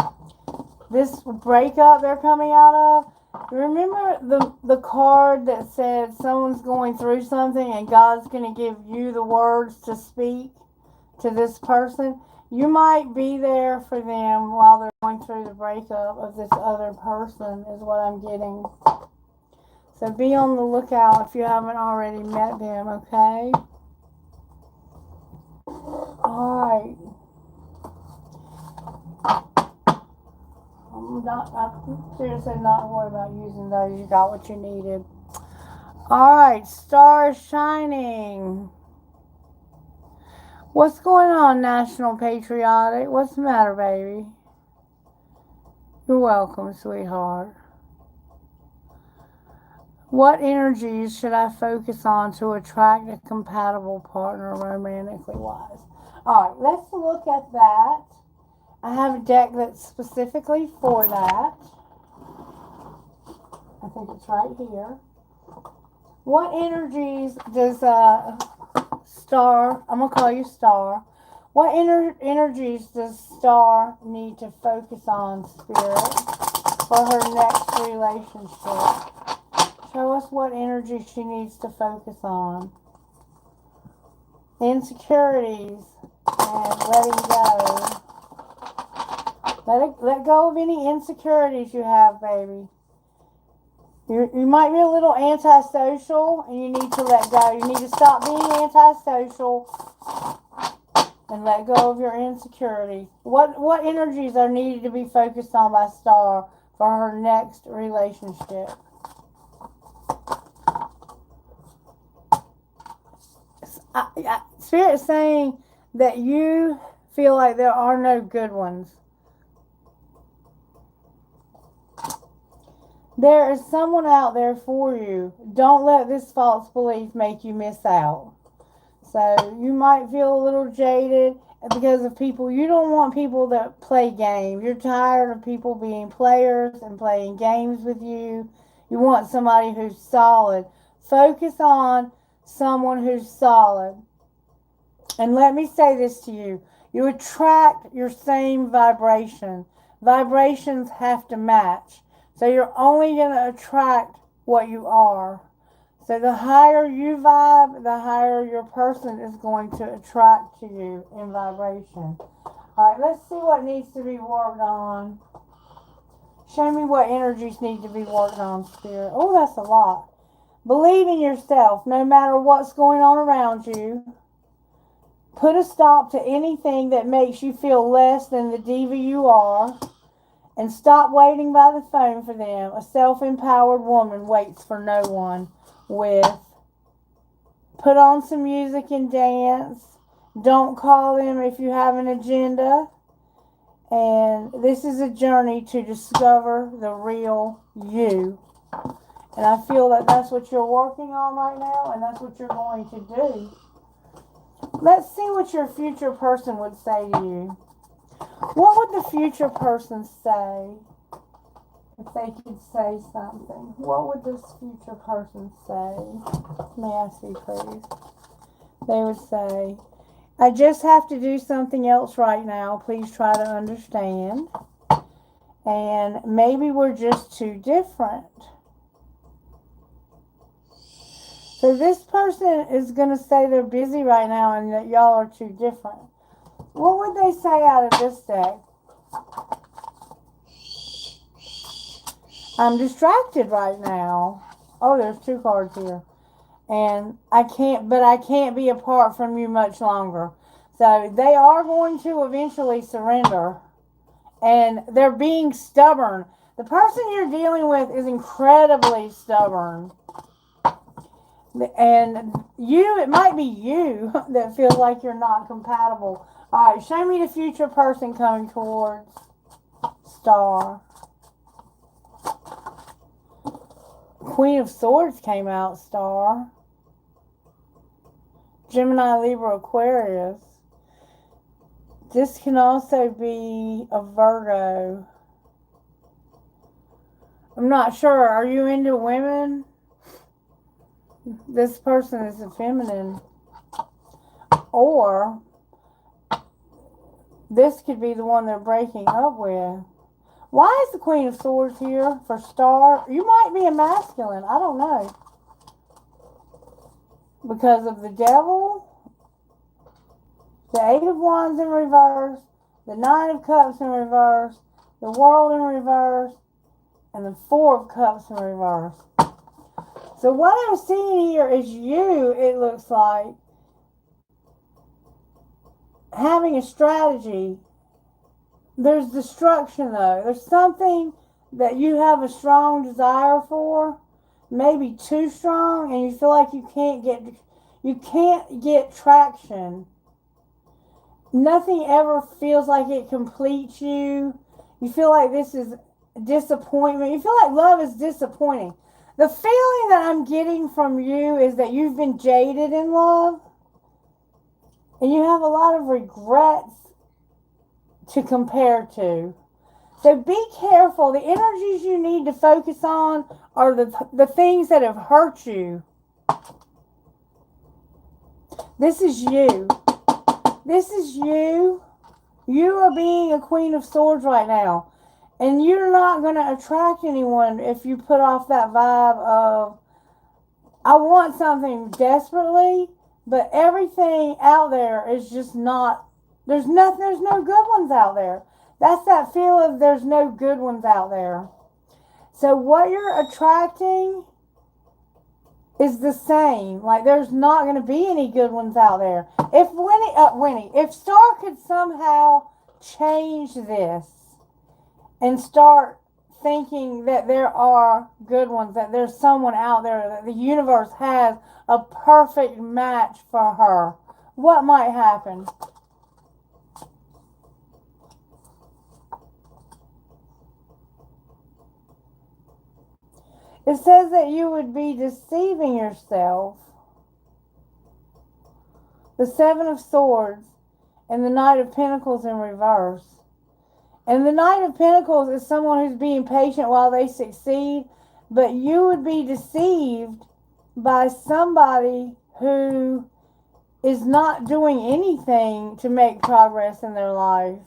This breakup they're coming out of, remember the card that said someone's going through something and God's going to give you the words to speak to this person? You might be there for them while they're going through the breakup of this other person, is what I'm getting. So be on the lookout if you haven't already met them, okay? Alright. I'm seriously not worried about using those. You got what you needed. Alright, stars shining. What's going on, National Patriotic? What's the matter, baby? You're welcome, sweetheart. What energies should I focus on to attract a compatible partner romantically wise? Alright, let's look at that. I have a deck that's specifically for that. I think it's right here. What energies does Star, I'm going to call you Star. What energies does Star need to focus on, Spirit, for her next relationship? Show us what energy she needs to focus on. Insecurities and letting go. Let go of any insecurities you have, baby. You might be a little antisocial, and you need to let go. You need to stop being antisocial and let go of your insecurities. What energies are needed to be focused on by Star for her next relationship? Spirit's saying that you feel like there are no good ones. There is someone out there for you. Don't let this false belief make you miss out. So you might feel a little jaded because of people. You don't want people that play games. You're tired of people being players and playing games with you. You want somebody who's solid. Focus on someone who's solid. And let me say this to you. You attract your same vibration. Vibrations have to match. So you're only going to attract what you are. So the higher you vibe, the higher your person is going to attract to you in vibration. Alright, let's see what needs to be worked on. Show me what energies need to be worked on, Spirit. Oh, that's a lot. Believe in yourself, no matter what's going on around you. Put a stop to anything that makes you feel less than the diva you are. And stop waiting by the phone for them. A self-empowered woman waits for no one. With put on some music and dance Don't call them if you have an agenda. And this is a journey to discover the real you. And I feel that that's what you're working on right now, and that's what you're going to do. Let's see what your future person would say to you. What would the future person say if they could say something? What would this future person say? May I see, please? They would say, I just have to do something else right now. Please try to understand. And maybe we're just too different. So this person is going to say they're busy right now and that y'all are too different. What would they say out of this deck? I'm distracted right now. Oh, there's 2 cards here. And I can't be apart from you much longer. So they are going to eventually surrender. And they're being stubborn. The person you're dealing with is incredibly stubborn. And it might be you that feels like you're not compatible. All right, show me the future person coming towards Star. Queen of Swords came out, Star. Gemini, Libra, Aquarius. This can also be a Virgo. I'm not sure. Are you into women? This person is a feminine. Or this could be the one they're breaking up with. Why is the Queen of Swords here for Star? You might be a masculine. I don't know. Because of the Devil, the 8 of Wands in reverse, the 9 of Cups in reverse, the World in reverse, and the 4 of Cups in reverse. So what I'm seeing here is you, it looks like, having a strategy. There's destruction though. There's something that you have a strong desire for, maybe too strong, and you feel like you can't get traction. Nothing ever feels like it completes you. You feel like this is disappointment. You feel like love is disappointing. The feeling that I'm getting from you is that you've been jaded in love and you have a lot of regrets to compare to. So be careful. The energies you need to focus on are the things that have hurt you. This is you. This is you. You are being a Queen of Swords right now. And you're not going to attract anyone if you put off that vibe of, I want something desperately, but everything out there is just not, there's no good ones out there. That's that feel of there's no good ones out there. So what you're attracting is the same. Like there's not going to be any good ones out there. If Star could somehow change this and start thinking that there are good ones, that there's someone out there, that the universe has a perfect match for her, what might happen? It says that you would be deceiving yourself. The 7 of Swords and the Knight of Pentacles in reverse. And the Knight of Pentacles is someone who's being patient while they succeed, but you would be deceived by somebody who is not doing anything to make progress in their life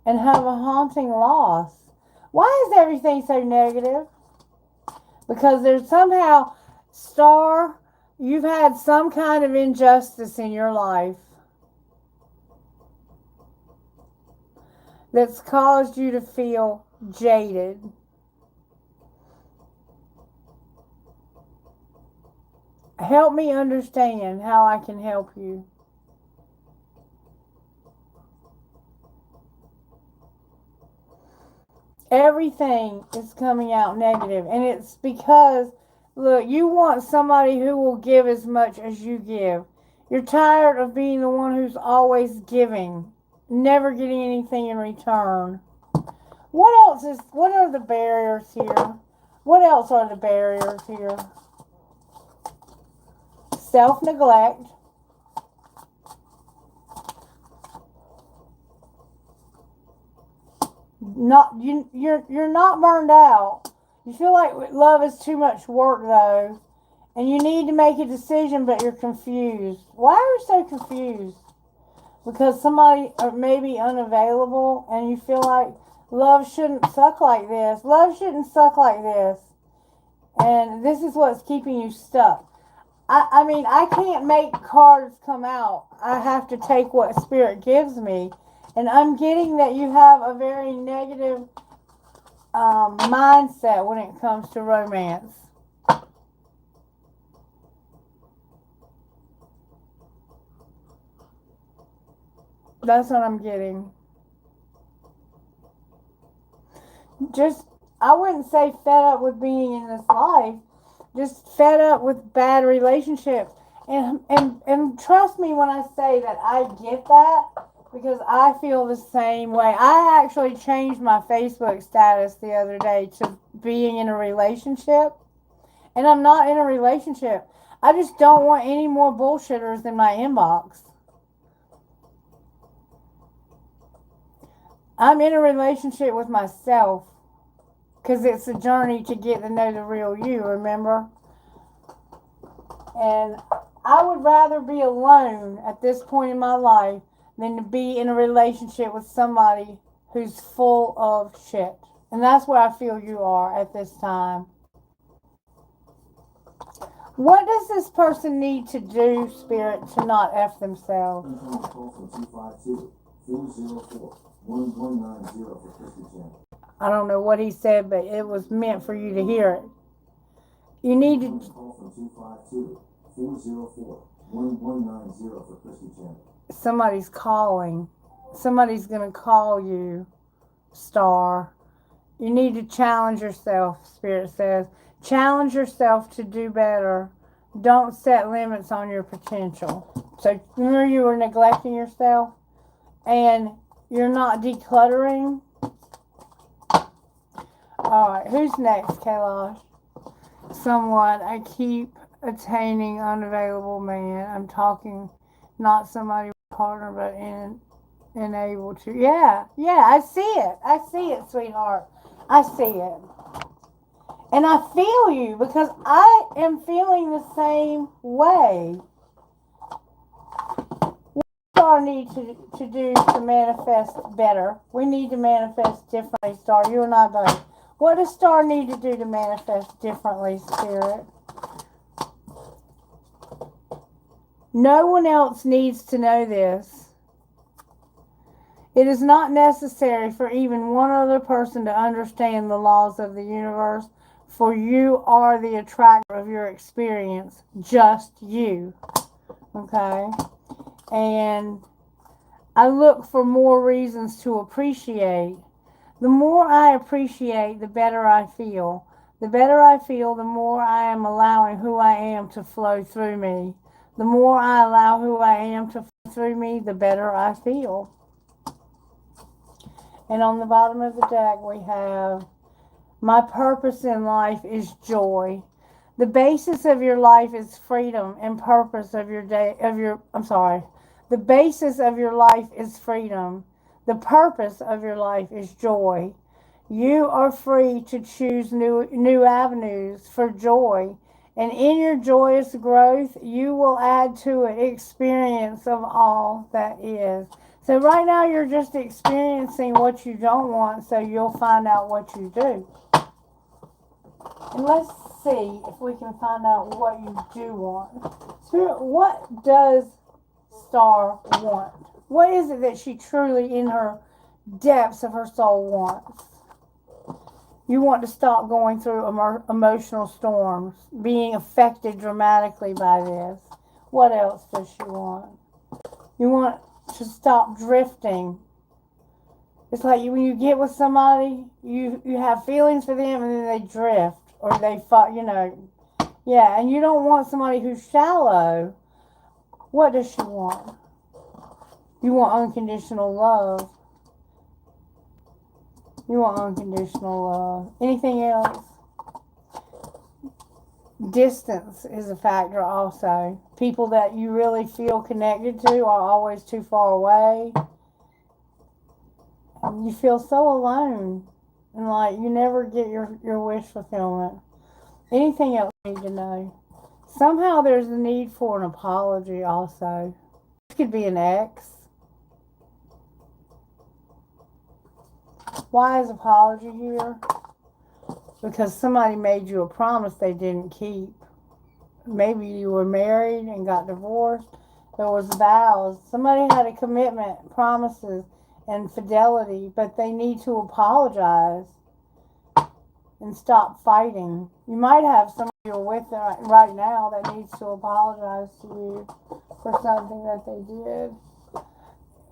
and have a haunting loss. Why is everything so negative? Because there's somehow, Star, you've had some kind of injustice in your life that's caused you to feel jaded. Help me understand how I can help you. Everything is coming out negative, and it's because, look, you want somebody who will give as much as you give. You're tired of being the one who's always giving, never getting anything in return. What are the barriers here? What else are the barriers here? Self-neglect. You're not burned out. You feel like love is too much work though, and you need to make a decision, but you're confused. Why are you so confused? Because somebody may be unavailable, and you feel like love shouldn't suck like this. Love shouldn't suck like this, and this is what's keeping you stuck. I mean, I can't make cards come out. I have to take what Spirit gives me. And I'm getting that you have a very negative mindset when it comes to romance. That's what I'm getting. Just, I wouldn't say fed up with being in this life, just fed up with bad relationships. And trust me when I say that I get that because I feel the same way. I actually changed my Facebook status the other day to being in a relationship, and I'm not in a relationship. I just don't want any more bullshitters in my inbox. I'm in a relationship with myself because it's a journey to get to know the real you, remember? And I would rather be alone at this point in my life than to be in a relationship with somebody who's full of shit. And that's where I feel you are at this time. What does this person need to do, Spirit, to not F themselves? I don't know what he said, but it was meant for you to hear it. You need to. Somebody's calling. Somebody's going to call you, Star. You need to challenge yourself, Spirit says. Challenge yourself to do better. Don't set limits on your potential. So remember you were neglecting yourself and you're not decluttering. Alright, who's next, Kailash? Someone, I keep attaining unavailable man. I'm talking not somebody partner but unable to. Yeah, I see it. I see it, sweetheart. I see it. And I feel you because I am feeling the same way. What does Star need to do to manifest better? We need to manifest differently, Star. You and I both. What does Star need to do to manifest differently, Spirit? No one else needs to know this. It is not necessary for even one other person to understand the laws of the universe, for you are the attractor of your experience, just you. Okay? And I look for more reasons to appreciate. The more I appreciate, the better I feel. The better I feel, the more I am allowing who I am to flow through me. The more I allow who I am to flow through me, the better I feel. And on the bottom of the deck we have, my purpose in life is joy. The basis of your life is freedom and purpose of your day of your I'm sorry. The basis of your life is freedom. The purpose of your life is joy. You are free to choose new avenues for joy. And in your joyous growth, you will add to it experience of all that is. So right now you're just experiencing what you don't want, so you'll find out what you do. And let's see if we can find out what you do want. Spirit, what does Star want? What is it that she truly, in her depths of her soul, wants? You want to stop going through emotional storms, being affected dramatically by this. What else does she want? You want to stop drifting. It's like when you get with somebody, you have feelings for them and then they drift or they, yeah, and you don't want somebody who's shallow. What does she want? You want unconditional love. You want unconditional love. Anything else? Distance is a factor also. People that you really feel connected to are always too far away. And you feel so alone. And like you never get your wish fulfillment. Anything else you need to know? Somehow there's a need for an apology also. This could be an ex. Why is apology here? Because somebody made you a promise they didn't keep. Maybe you were married and got divorced. There was vows. Somebody had a commitment, promises, and fidelity, but they need to apologize and stop fighting. You might have somebody you're with right now that needs to apologize to you for something that they did.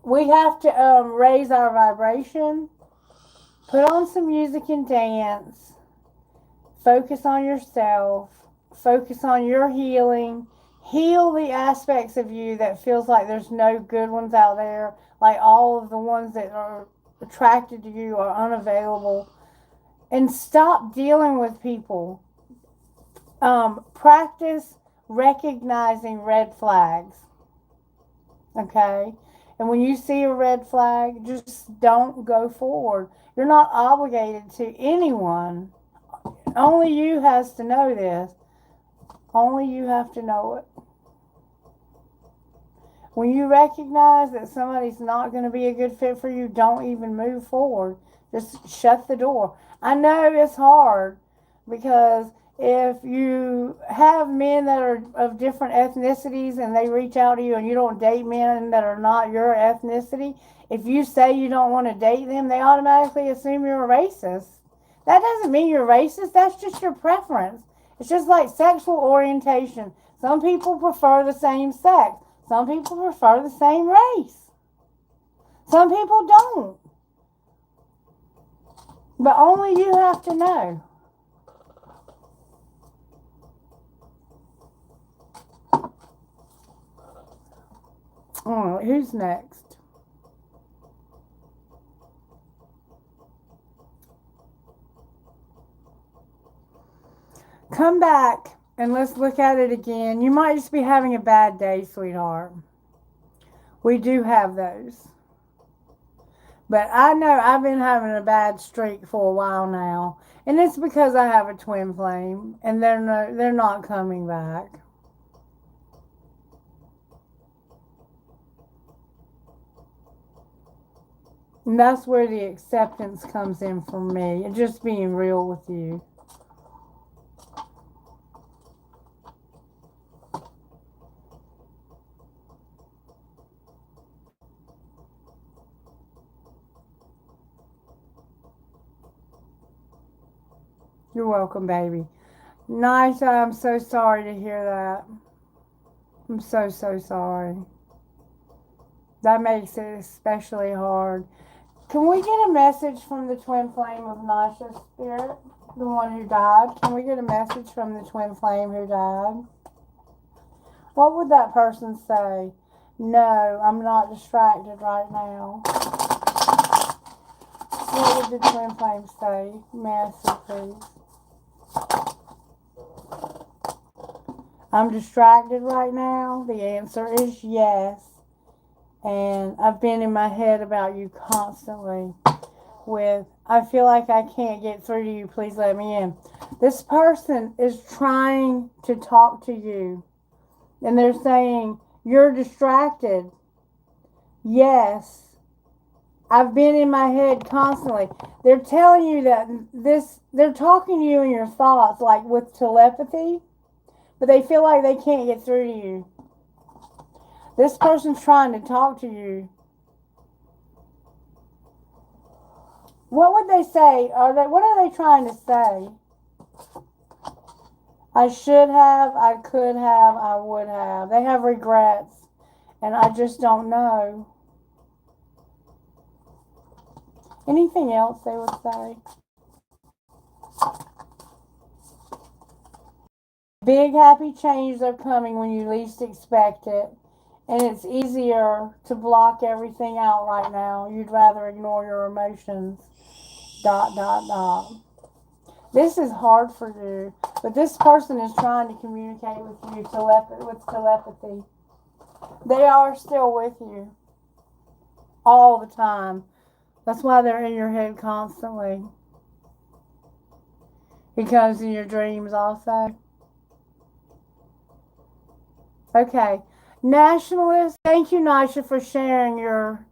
We have to raise our vibration, put on some music and dance, focus on yourself, focus on your healing, heal the aspects of you that feels like there's no good ones out there, like all of the ones that are attracted to you are unavailable, and stop dealing with people. Practice recognizing red flags, okay? And when you see a red flag, just don't go forward. You're not obligated to anyone. Only you has to know this. Only you have to know it. When you recognize that somebody's not going to be a good fit for you, don't even move forward. Just shut the door. I know it's hard because if you have men that are of different ethnicities and they reach out to you and you don't date men that are not your ethnicity, if you say you don't want to date them, they automatically assume you're a racist. That doesn't mean you're racist. That's just your preference. It's just like sexual orientation. Some people prefer the same sex. Some people prefer the same race. Some people don't. But only you have to know. All right, who's next? Come back and let's look at it again. You might just be having a bad day, sweetheart. We do have those. But I know I've been having a bad streak for a while now. And it's because I have a twin flame and they're not coming back. And that's where the acceptance comes in for me. And just being real with you. You're welcome, baby. Nice. I'm so sorry to hear that. I'm so sorry. That makes it especially hard. Can we get a message from the twin flame of Nisha's spirit? The one who died? Can we get a message from the twin flame who died? What would that person say? No, I'm not distracted right now. What would the twin flame say? Message, please. I'm distracted right now. The answer is yes. And I've been in my head about you constantly with, I feel like I can't get through to you. Please let me in. This person is trying to talk to you. And they're saying, you're distracted. Yes. I've been in my head constantly. They're telling you that they're talking to you in your thoughts, like with telepathy. But they feel like they can't get through to you. This person's trying to talk to you. What would they say? What are they trying to say? I should have, I could have, I would have. They have regrets. And I just don't know. Anything else they would say? Big happy changes are coming when you least expect it. And it's easier to block everything out right now. You'd rather ignore your emotions. Dot, dot, dot. This is hard for you, but this person is trying to communicate with you with telepathy. They are still with you all the time. That's why they're in your head constantly. He comes in your dreams also. Okay. Nationalist, thank you, Nisha, for sharing your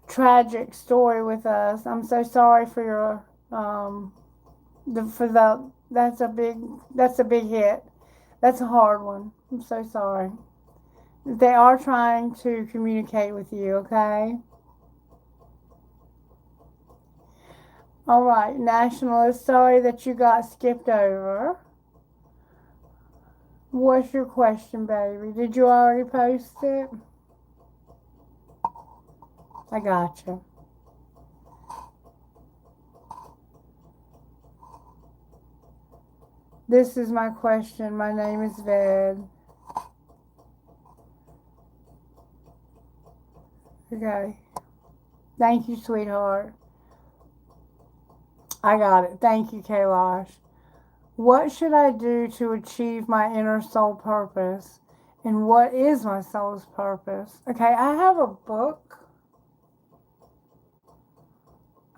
tragic story with us. I'm so sorry for your that's a big hit. That's a hard one. I'm so sorry. They are trying to communicate with you, okay? All right, Nationalist, sorry that you got skipped over. What's your question, baby? Did you already post it? I gotcha. This is my question. My name is Ved. Okay. Thank you, sweetheart. I got it. Thank you, Kailash. What should I do to achieve my inner soul purpose? And what is my soul's purpose? Okay, I have a book,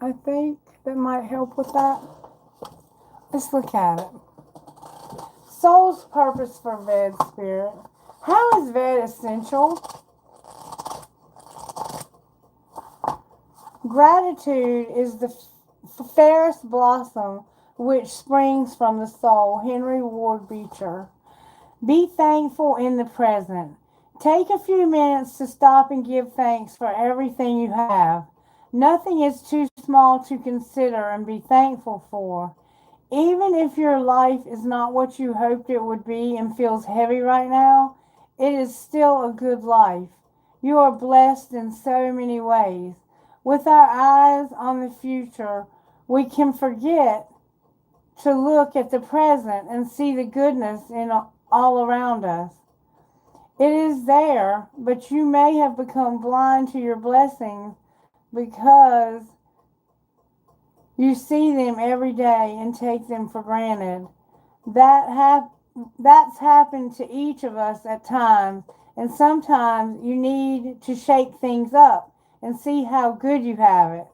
I think, that might help with that. Let's look at it. Soul's purpose for Ved Spirit. How is Ved essential? Gratitude is the fairest blossom which springs from the soul. Henry Ward Beecher. Be thankful in the present. Take a few minutes to stop and give thanks for everything you have. Nothing is too small to consider and be thankful for. Even if your life is not what you hoped it would be and feels heavy right now, it is still a good life. You are blessed in so many ways. With our eyes on the future, we can forget to look at the present and see the goodness in all around us. It is there, but you may have become blind to your blessings because you see them every day and take them for granted. That's happened to each of us at times, and sometimes you need to shake things up and see how good you have it.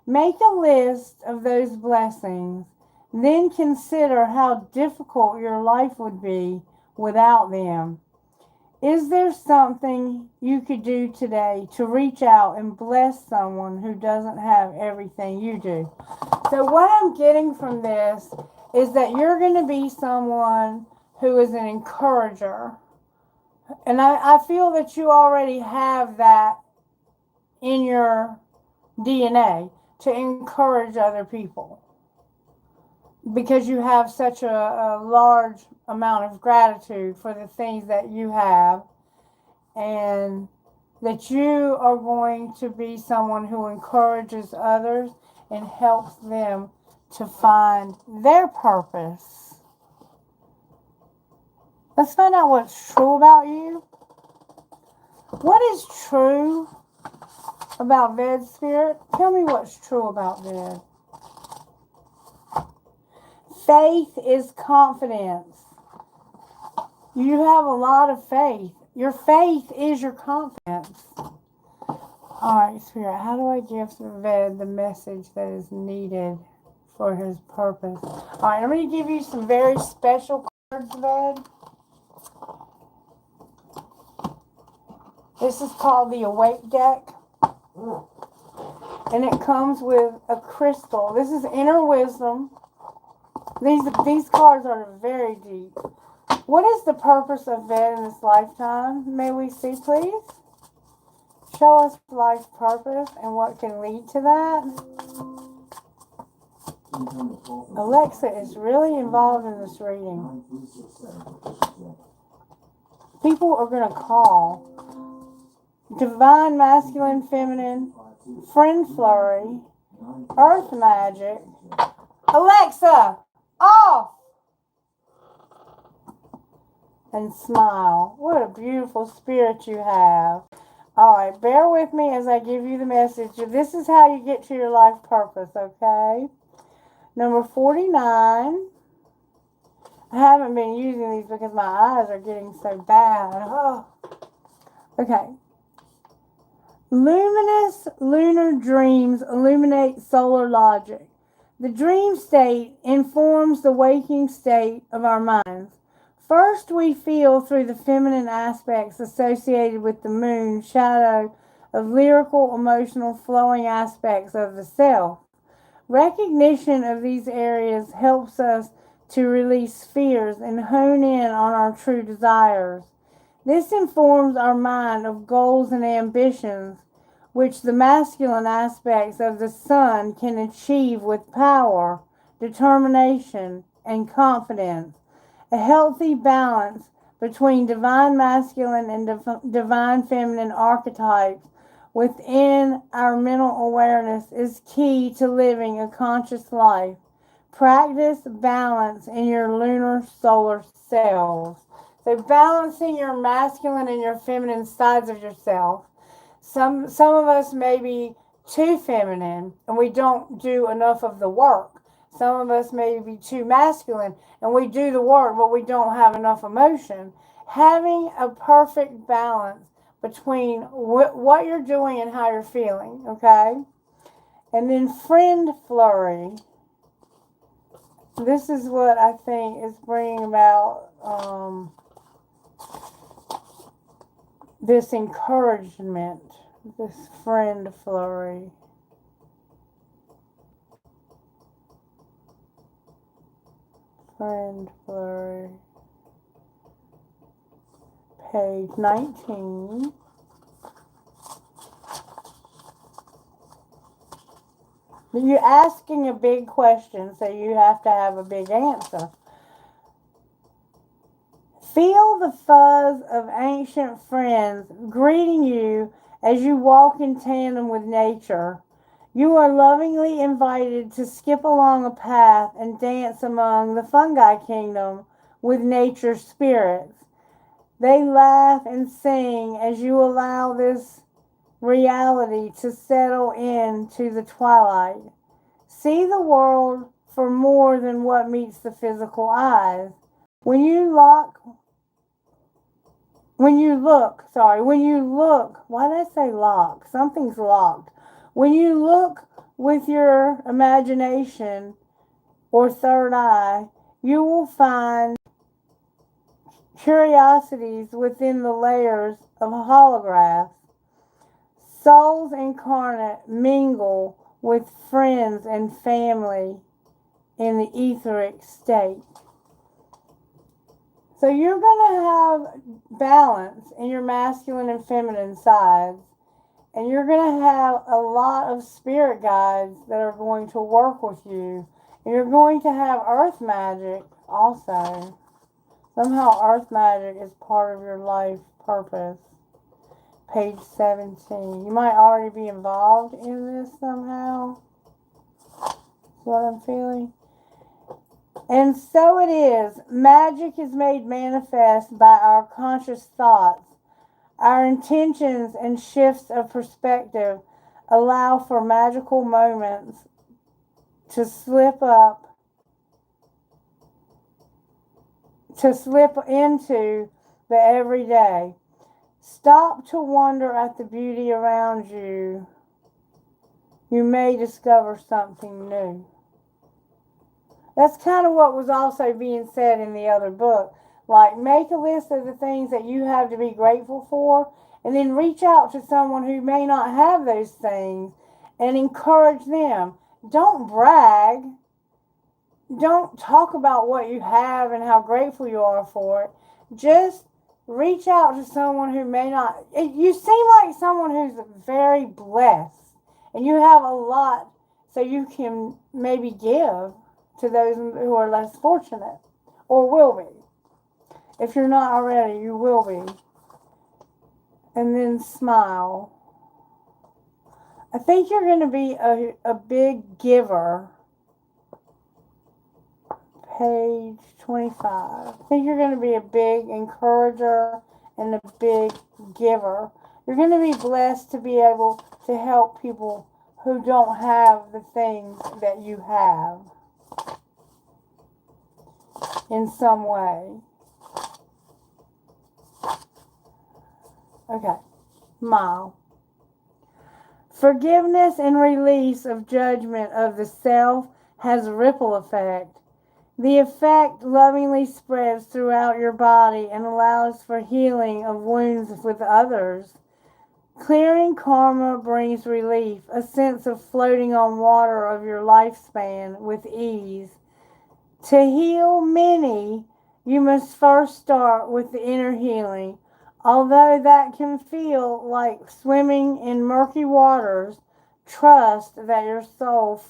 Make a list of those blessings, then consider how difficult your life would be without them. Is there something you could do today to reach out and bless someone who doesn't have everything you do? So, what I'm getting from this is that you're going to be someone who is an encourager. And I feel that you already have that in your DNA to encourage other people because you have such a large amount of gratitude for the things that you have, and that you are going to be someone who encourages others and helps them to find their purpose. Let's find out what's true about you. What is true about Ved Spirit? Tell me what's true about Ved. Faith is confidence. You have a lot of faith. Your faith is your confidence. Alright, Spirit, how do I give Ved the message that is needed for his purpose? Alright, I'm going to give you some very special cards, Ved. This is called the Awake deck. And it comes with a crystal. This is inner wisdom. These cards are very deep. What is the purpose of Ved in this lifetime? May we see, please? Show us life's purpose and what can lead to that. Alexa is really involved in this reading. People are going to call. Divine Masculine Feminine, Friend Flurry, Earth Magic. Alexa, off! and smile. What a beautiful spirit you have. All right, bear with me as I give you the message. This is how you get to your life purpose, okay? Number 49. I haven't been using these because my eyes are getting so bad. Oh. Okay. Luminous lunar dreams illuminate solar logic. The dream state informs the waking state of our minds. First, we feel through the feminine aspects associated with the moon, shadow of lyrical, emotional, flowing aspects of the self. Recognition of these areas helps us to release fears and hone in on our true desires. This informs our mind of goals and ambitions, which the masculine aspects of the sun can achieve with power, determination, and confidence. A healthy balance between divine masculine and divine feminine archetypes within our mental awareness is key to living a conscious life. Practice balance in your lunar solar selves. So balancing your masculine and your feminine sides of yourself. Some of us may be too feminine and we don't do enough of the work. Some of us may be too masculine and we do the work but we don't have enough emotion. Having a perfect balance between what you're doing and how you're feeling, okay? And then friend flurry. This is what I think is bringing about this encouragement, this friend flurry. Friend flurry. Page 19. You're asking a big question, so you have to have a big answer. Feel the fuzz of ancient friends greeting you as you walk in tandem with nature. You are lovingly invited to skip along a path and dance among the fungi kingdom with nature's spirits. They laugh and sing as you allow this reality to settle into the twilight. See the world for more than what meets the physical eyes. When you look, why did I say lock? Something's locked. When you look with your imagination or third eye, you will find curiosities within the layers of holographs. Souls incarnate mingle with friends and family in the etheric state. So you're going to have balance in your masculine and feminine sides. And you're going to have a lot of spirit guides that are going to work with you. And you're going to have earth magic also. Somehow earth magic is part of your life purpose. Page 17. You might already be involved in this somehow. That's what I'm feeling. And so it is. Magic is made manifest by our conscious thoughts. Our intentions and shifts of perspective allow for magical moments to slip into the everyday. Stop to wonder at the beauty around you. You may discover something new. That's kind of what was also being said in the other book. Like, make a list of the things that you have to be grateful for, and then reach out to someone who may not have those things and encourage them. Don't brag. Don't talk about what you have and how grateful you are for it. Just reach out to someone who may not. You seem like someone who's very blessed, and you have a lot, so you can maybe give to those who are less fortunate, or will be. If you're not already, you will be. And then smile. I think you're going to be a big giver. page 25. I think you're going to be a big encourager and a big giver. You're going to be blessed to be able to help people who don't have the things that you have in some way. Okay. Mile. Forgiveness and release of judgment of the self has a ripple effect. The effect lovingly spreads throughout your body and allows for healing of wounds with others. Clearing karma brings relief, a sense of floating on water of your lifespan with ease. To heal many, you must first start with the inner healing. Although that can feel like swimming in murky waters, trust that your soul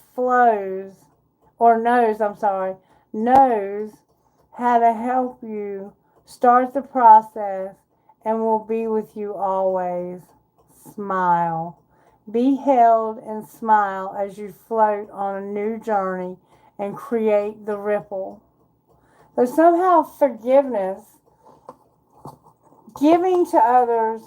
knows how to help you start the process and will be with you always. Smile. Be held and smile as you float on a new journey and create the ripple. So somehow forgiveness, giving to others,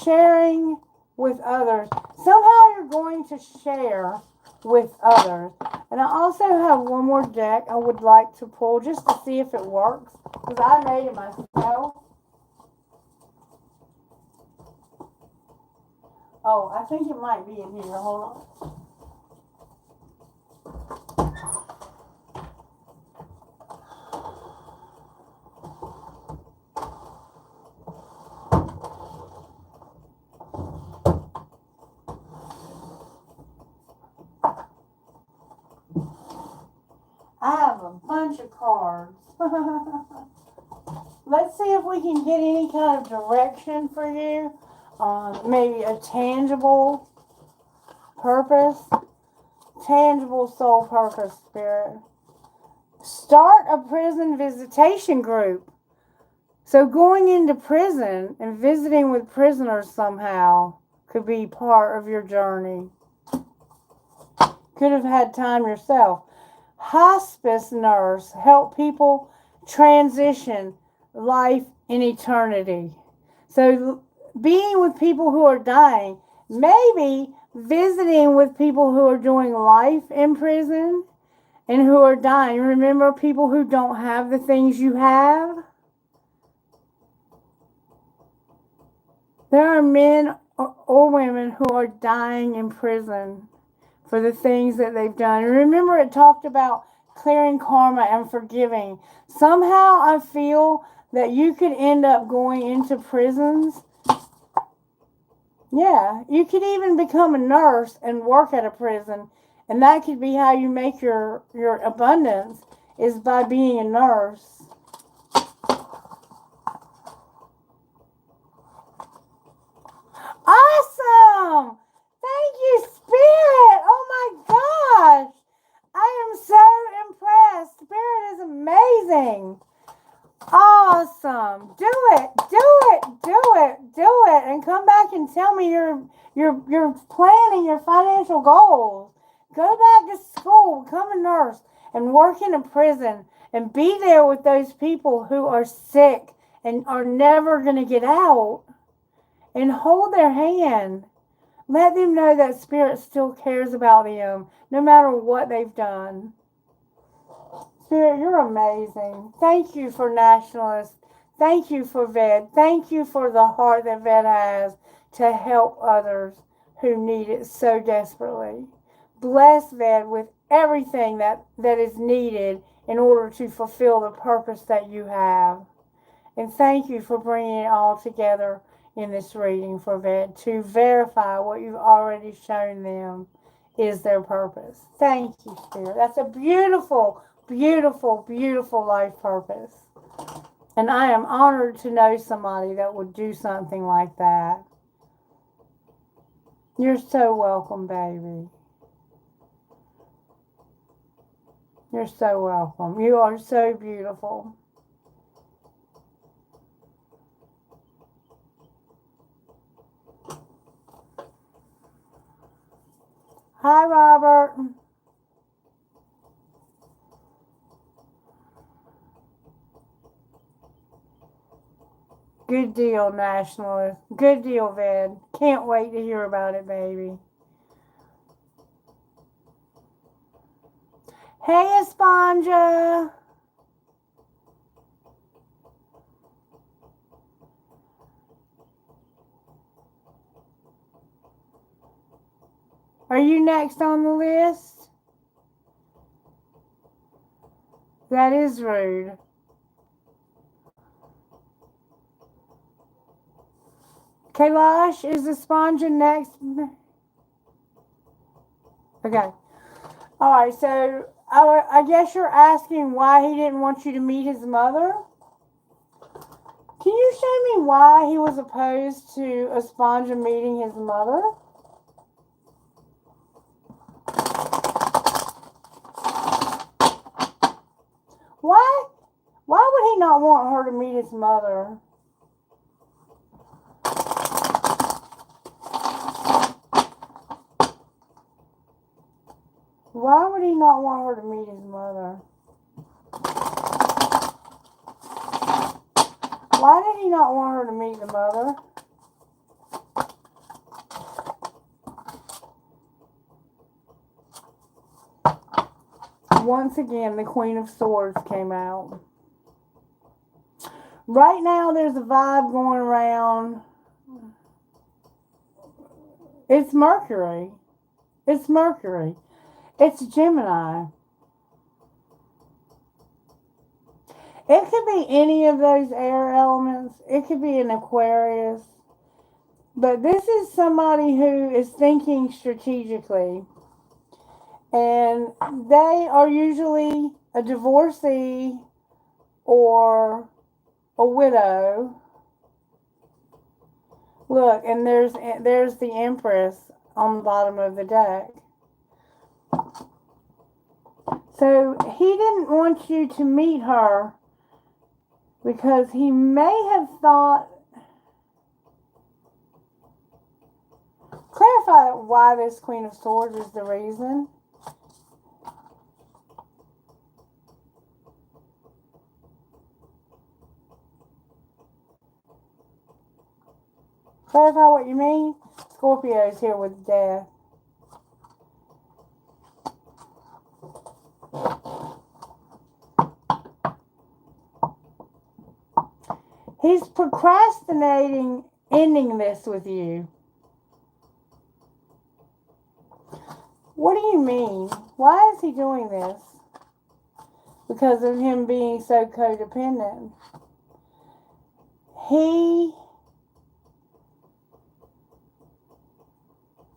sharing with others, somehow you're going to share with others. And I also have one more deck I would like to pull just to see if it works, because I made it myself. Oh, I think it might be in here. Hold on. I have a bunch of cards. Let's see if we can get any kind of direction for you on maybe a tangible purpose, tangible soul purpose, Spirit. Start a prison visitation group. So going into prison and visiting with prisoners somehow could be part of your journey. Could have had time yourself. Hospice nurse, help people transition life in eternity. So being with people who are dying, maybe visiting with people who are doing life in prison and who are dying. Remember people who don't have the things you have? There are men or women who are dying in prison for the things that they've done. And remember, it talked about clearing karma and forgiving. Somehow I feel that you could end up going into prisons. Yeah, you could even become a nurse and work at a prison. And that could be how you make your abundance, is by being a nurse. Awesome! Thank you, Spirit! Oh my gosh! I am so impressed. Spirit is amazing. Awesome. Do it. Do it. Do it. Do it. And come back and tell me your planning your financial goals. Go back to school, become a nurse, and work in a prison and be there with those people who are sick and are never going to get out. And hold their hand. Let them know that Spirit still cares about them, no matter what they've done. Spirit, you're amazing. Thank you for Nationalist. Thank you for Ved. Thank you for the heart that Ved has to help others who need it so desperately. Bless Ved with everything that is needed in order to fulfill the purpose that you have. And thank you for bringing it all together in this reading for Ved to verify what you've already shown them is their purpose. Thank you, Spirit. That's a beautiful, beautiful, beautiful life purpose. And I am honored to know somebody that would do something like that. You're so welcome, baby. You're so welcome. You are so beautiful. Hi, Robert. Good deal, Nationalist. Good deal, Ved. Can't wait to hear about it, baby. Hey, Esponja. Are you next on the list? That is rude. Kailash, is Esponja next? Okay. Alright, so I guess you're asking why he didn't want you to meet his mother? Can you show me why he was opposed to Esponja meeting his mother? Why? Why would he not want her to meet his mother? Why would he not want her to meet his mother? Why did he not want her to meet the mother? Once again, the Queen of Swords came out. Right now, there's a vibe going around. It's Mercury. It's Mercury. It's Gemini. It could be any of those air elements. It could be an Aquarius. But this is somebody who is thinking strategically. And they are usually a divorcee or a widow. Look, and there's the Empress on the bottom of the deck. So he didn't want you to meet her because he may have thought. Clarify why this Queen of Swords is the reason. Clarify what you mean. Scorpio's here with death. He's procrastinating ending this with you. What do you mean? Why is he doing this? Because of him being so codependent.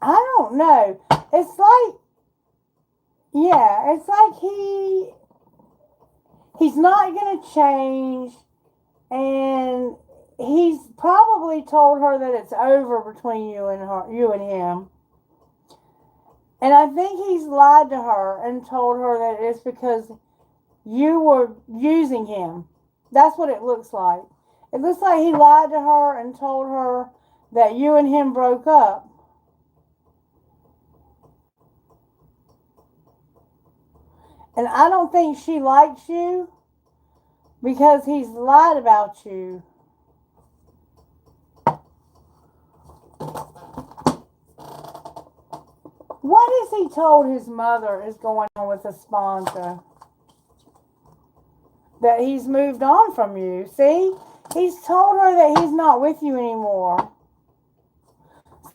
I don't know. It's like, yeah, it's like he's not going to change, and he's probably told her that it's over between you and him. And I think he's lied to her and told her that it's because you were using him. That's what it looks like. It looks like he lied to her and told her that you and him broke up. And I don't think she likes you because he's lied about you. What has he told his mother is going on with Esponja? That he's moved on from you. See? He's told her that he's not with you anymore.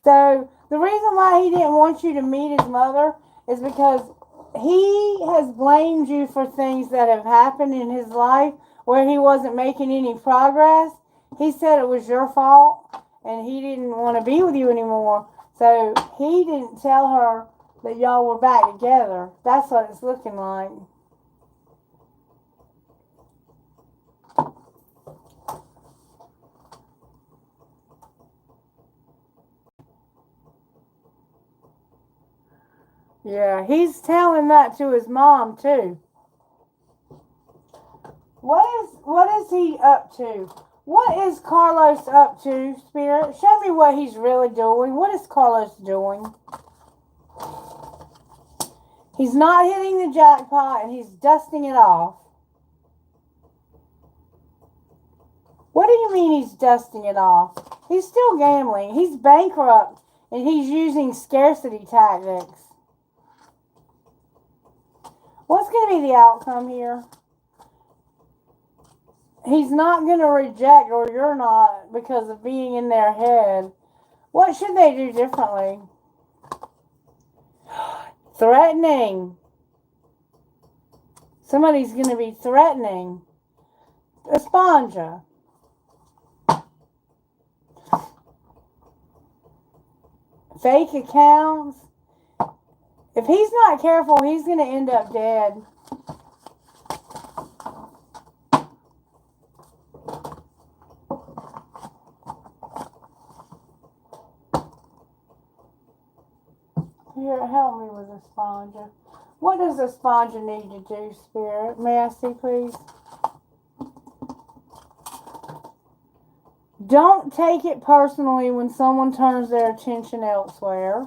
So, the reason why he didn't want you to meet his mother is because he has blamed you for things that have happened in his life where he wasn't making any progress. He said it was your fault and he didn't want to be with you anymore. So he didn't tell her that y'all were back together. That's what it's looking like. Yeah, he's telling that to his mom too. What is he up to? What is Carlos up to, Spirit? Show me what he's really doing. What is Carlos doing? He's not hitting the jackpot and he's dusting it off. What do you mean he's dusting it off? He's still gambling. He's bankrupt, and he's using scarcity tactics. What's going to be the outcome here? He's not going to reject, or you're not, because of being in their head. What should they do differently? Threatening. Somebody's going to be threatening. Esponja. Fake accounts. If he's not careful, he's going to end up dead. Here, help me with Esponja. What does Esponja need to do, Spirit? May I see, please? Don't take it personally when someone turns their attention elsewhere.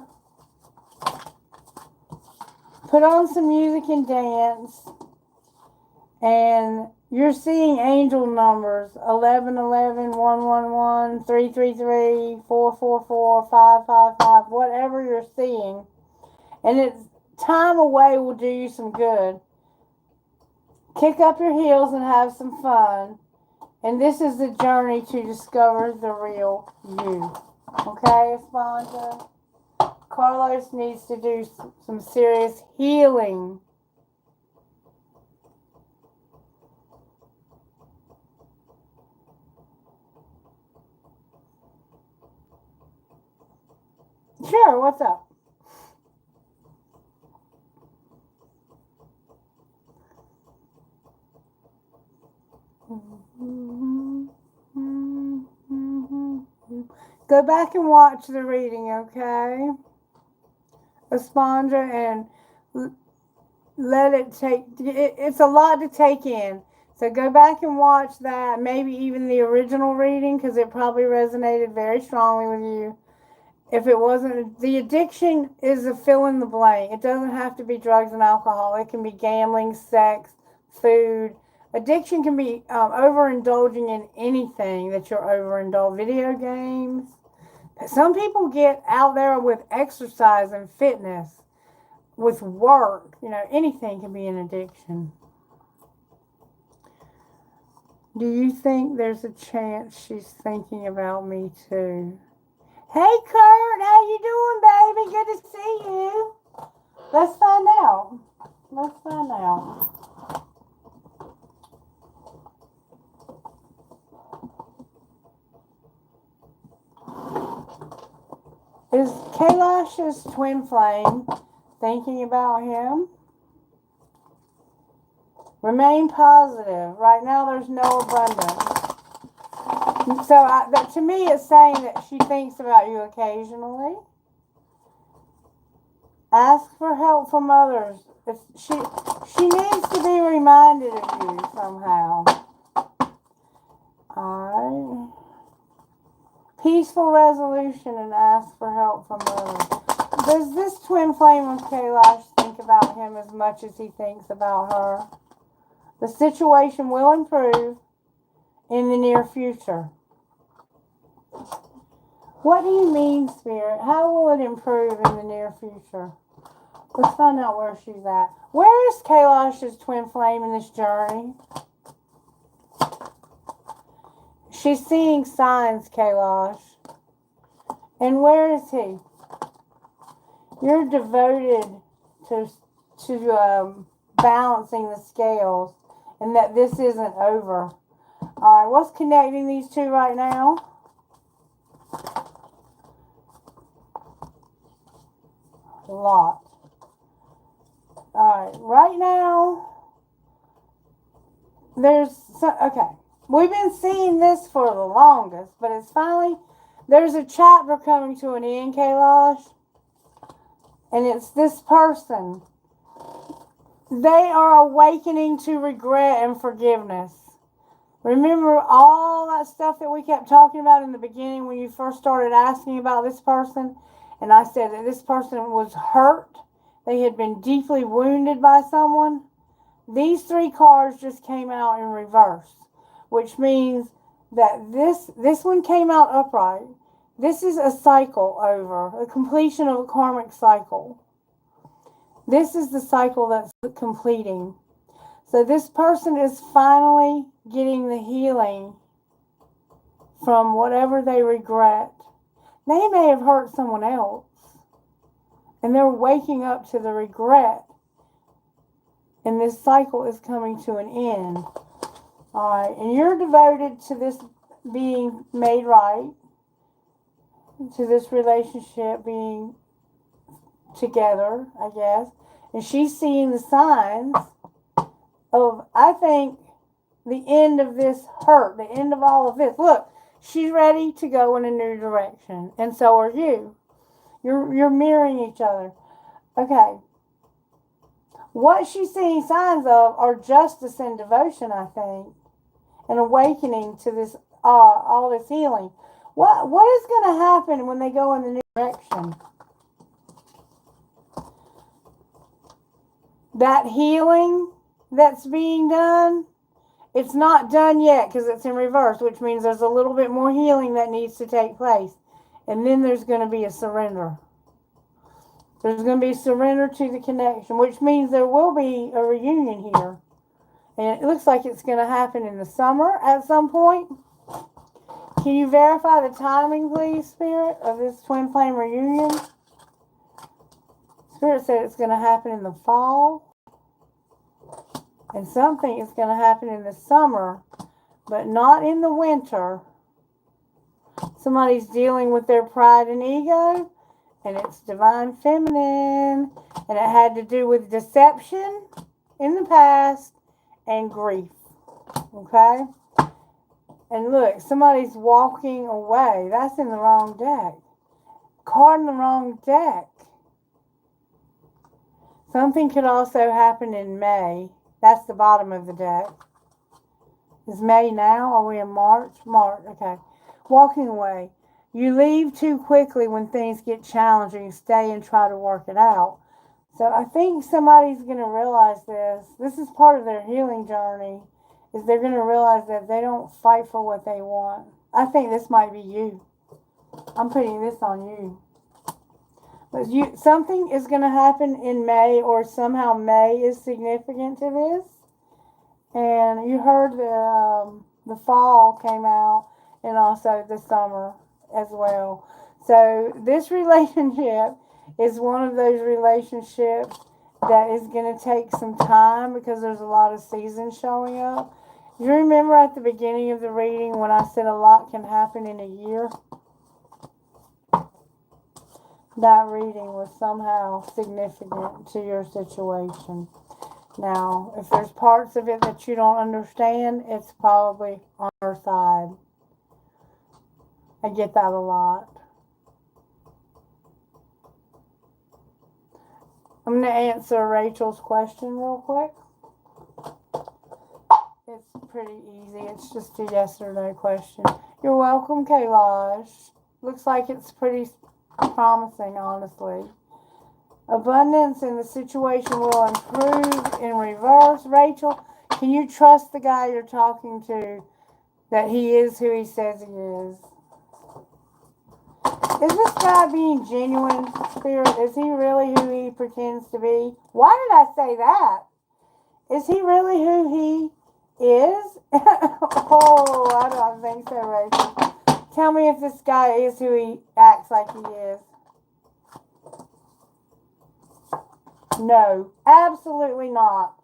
Put on some music and dance. And you're seeing angel numbers. 1111, 111, 333, 444, 555. Whatever you're seeing. And it's time away will do you some good. Kick up your heels and have some fun. And this is the journey to discover the real you. Okay, Esponja? Carlos needs to do some serious healing. Sure, what's up? Go back and watch the reading, okay? Esponja, and let it take, it's a lot to take in. So go back and watch that, maybe even the original reading, because it probably resonated very strongly with you. If it wasn't, the addiction is a fill in the blank. It doesn't have to be drugs and alcohol. It can be gambling, sex, food. Addiction can be overindulging in anything that you're overindulged. Video games. Some people get out there with exercise and fitness, with work. You know, anything can be an addiction. Do you think there's a chance she's thinking about me too? Hey Kurt, how you doing, baby? Good to see you. Let's find out. Let's find out. Is Kailash's twin flame thinking about him? Remain positive. Right now there's no abundance. So to me it's saying that she thinks about you occasionally. Ask for help from others. She needs to be reminded of you somehow. Alright. Peaceful resolution and ask for help from others. Does this twin flame of Kailash think about him as much as he thinks about her? The situation will improve in the near future. What do you mean, Spirit? How will it improve in the near future? Let's find out where she's at. Where is Kailash's twin flame in this journey? She's seeing signs, Kailash. And where is he? You're devoted to balancing the scales, and that this isn't over. Alright, what's connecting these two right now? A lot. Alright, right now, okay. We've been seeing this for the longest, but it's finally, there's a chapter coming to an end, Kailash. And it's this person. They are awakening to regret and forgiveness. Remember all that stuff that we kept talking about in the beginning when you first started asking about this person? And I said that this person was hurt. They had been deeply wounded by someone. These three cards just came out in reverse, which means that this one came out upright. This is a cycle over, a completion of a karmic cycle. This is the cycle that's completing. So this person is finally getting the healing from whatever they regret. They may have hurt someone else, and they're waking up to the regret, and this cycle is coming to an end. All right, and you're devoted to this being made right, to this relationship being together, I guess. And she's seeing the signs of, I think, the end of this hurt, the end of all of this. Look, she's ready to go in a new direction, and so are you. You're mirroring each other. Okay. What she's seeing signs of are justice and devotion, I think, and awakening to this, all this healing. What is going to happen when they go in the new direction? That healing that's being done, it's not done yet because it's in reverse, which means there's a little bit more healing that needs to take place. And then there's going to be a surrender. There's going to be surrender to the connection, which means there will be a reunion here. And it looks like it's going to happen in the summer at some point. Can you verify the timing, please, Spirit, of this twin flame reunion? Spirit said it's going to happen in the fall. And something is going to happen in the summer, but not in the winter. Somebody's dealing with their pride and ego, and it's divine feminine, and it had to do with deception in the past and grief. Okay? And look, somebody's walking away. That's in the wrong deck. Card in the wrong deck. Something could also happen in May. That's the bottom of the deck. Is May now? Are we in March? March, okay. Walking away. You leave too quickly when things get challenging. Stay and try to work it out. So I think somebody's going to realize this. This is part of their healing journey. Is they're going to realize that they don't fight for what they want. I think this might be you. I'm putting this on you. But something is going to happen in May, or somehow May is significant to this. And you heard the fall came out, and also the summer as well. So this relationship is one of those relationships that is going to take some time because there's a lot of seasons showing up. You remember at the beginning of the reading when I said a lot can happen in a year? That reading was somehow significant to your situation. Now, if there's parts of it that you don't understand, it's probably on her side. I get that a lot. I'm going to answer Rachel's question real quick. It's pretty easy. It's just a yes or no question. You're welcome, Kailash. Looks like it's pretty promising, honestly. Abundance in the situation will improve in reverse. Rachel, can you trust the guy you're talking to that he is who he says he is? Is this guy being genuine, Spirit? Is he really who he pretends to be? Why did I say that? Is he really who he is? Oh, I don't think so, Rachel. Tell me if this guy is who he acts like he is. No, absolutely not.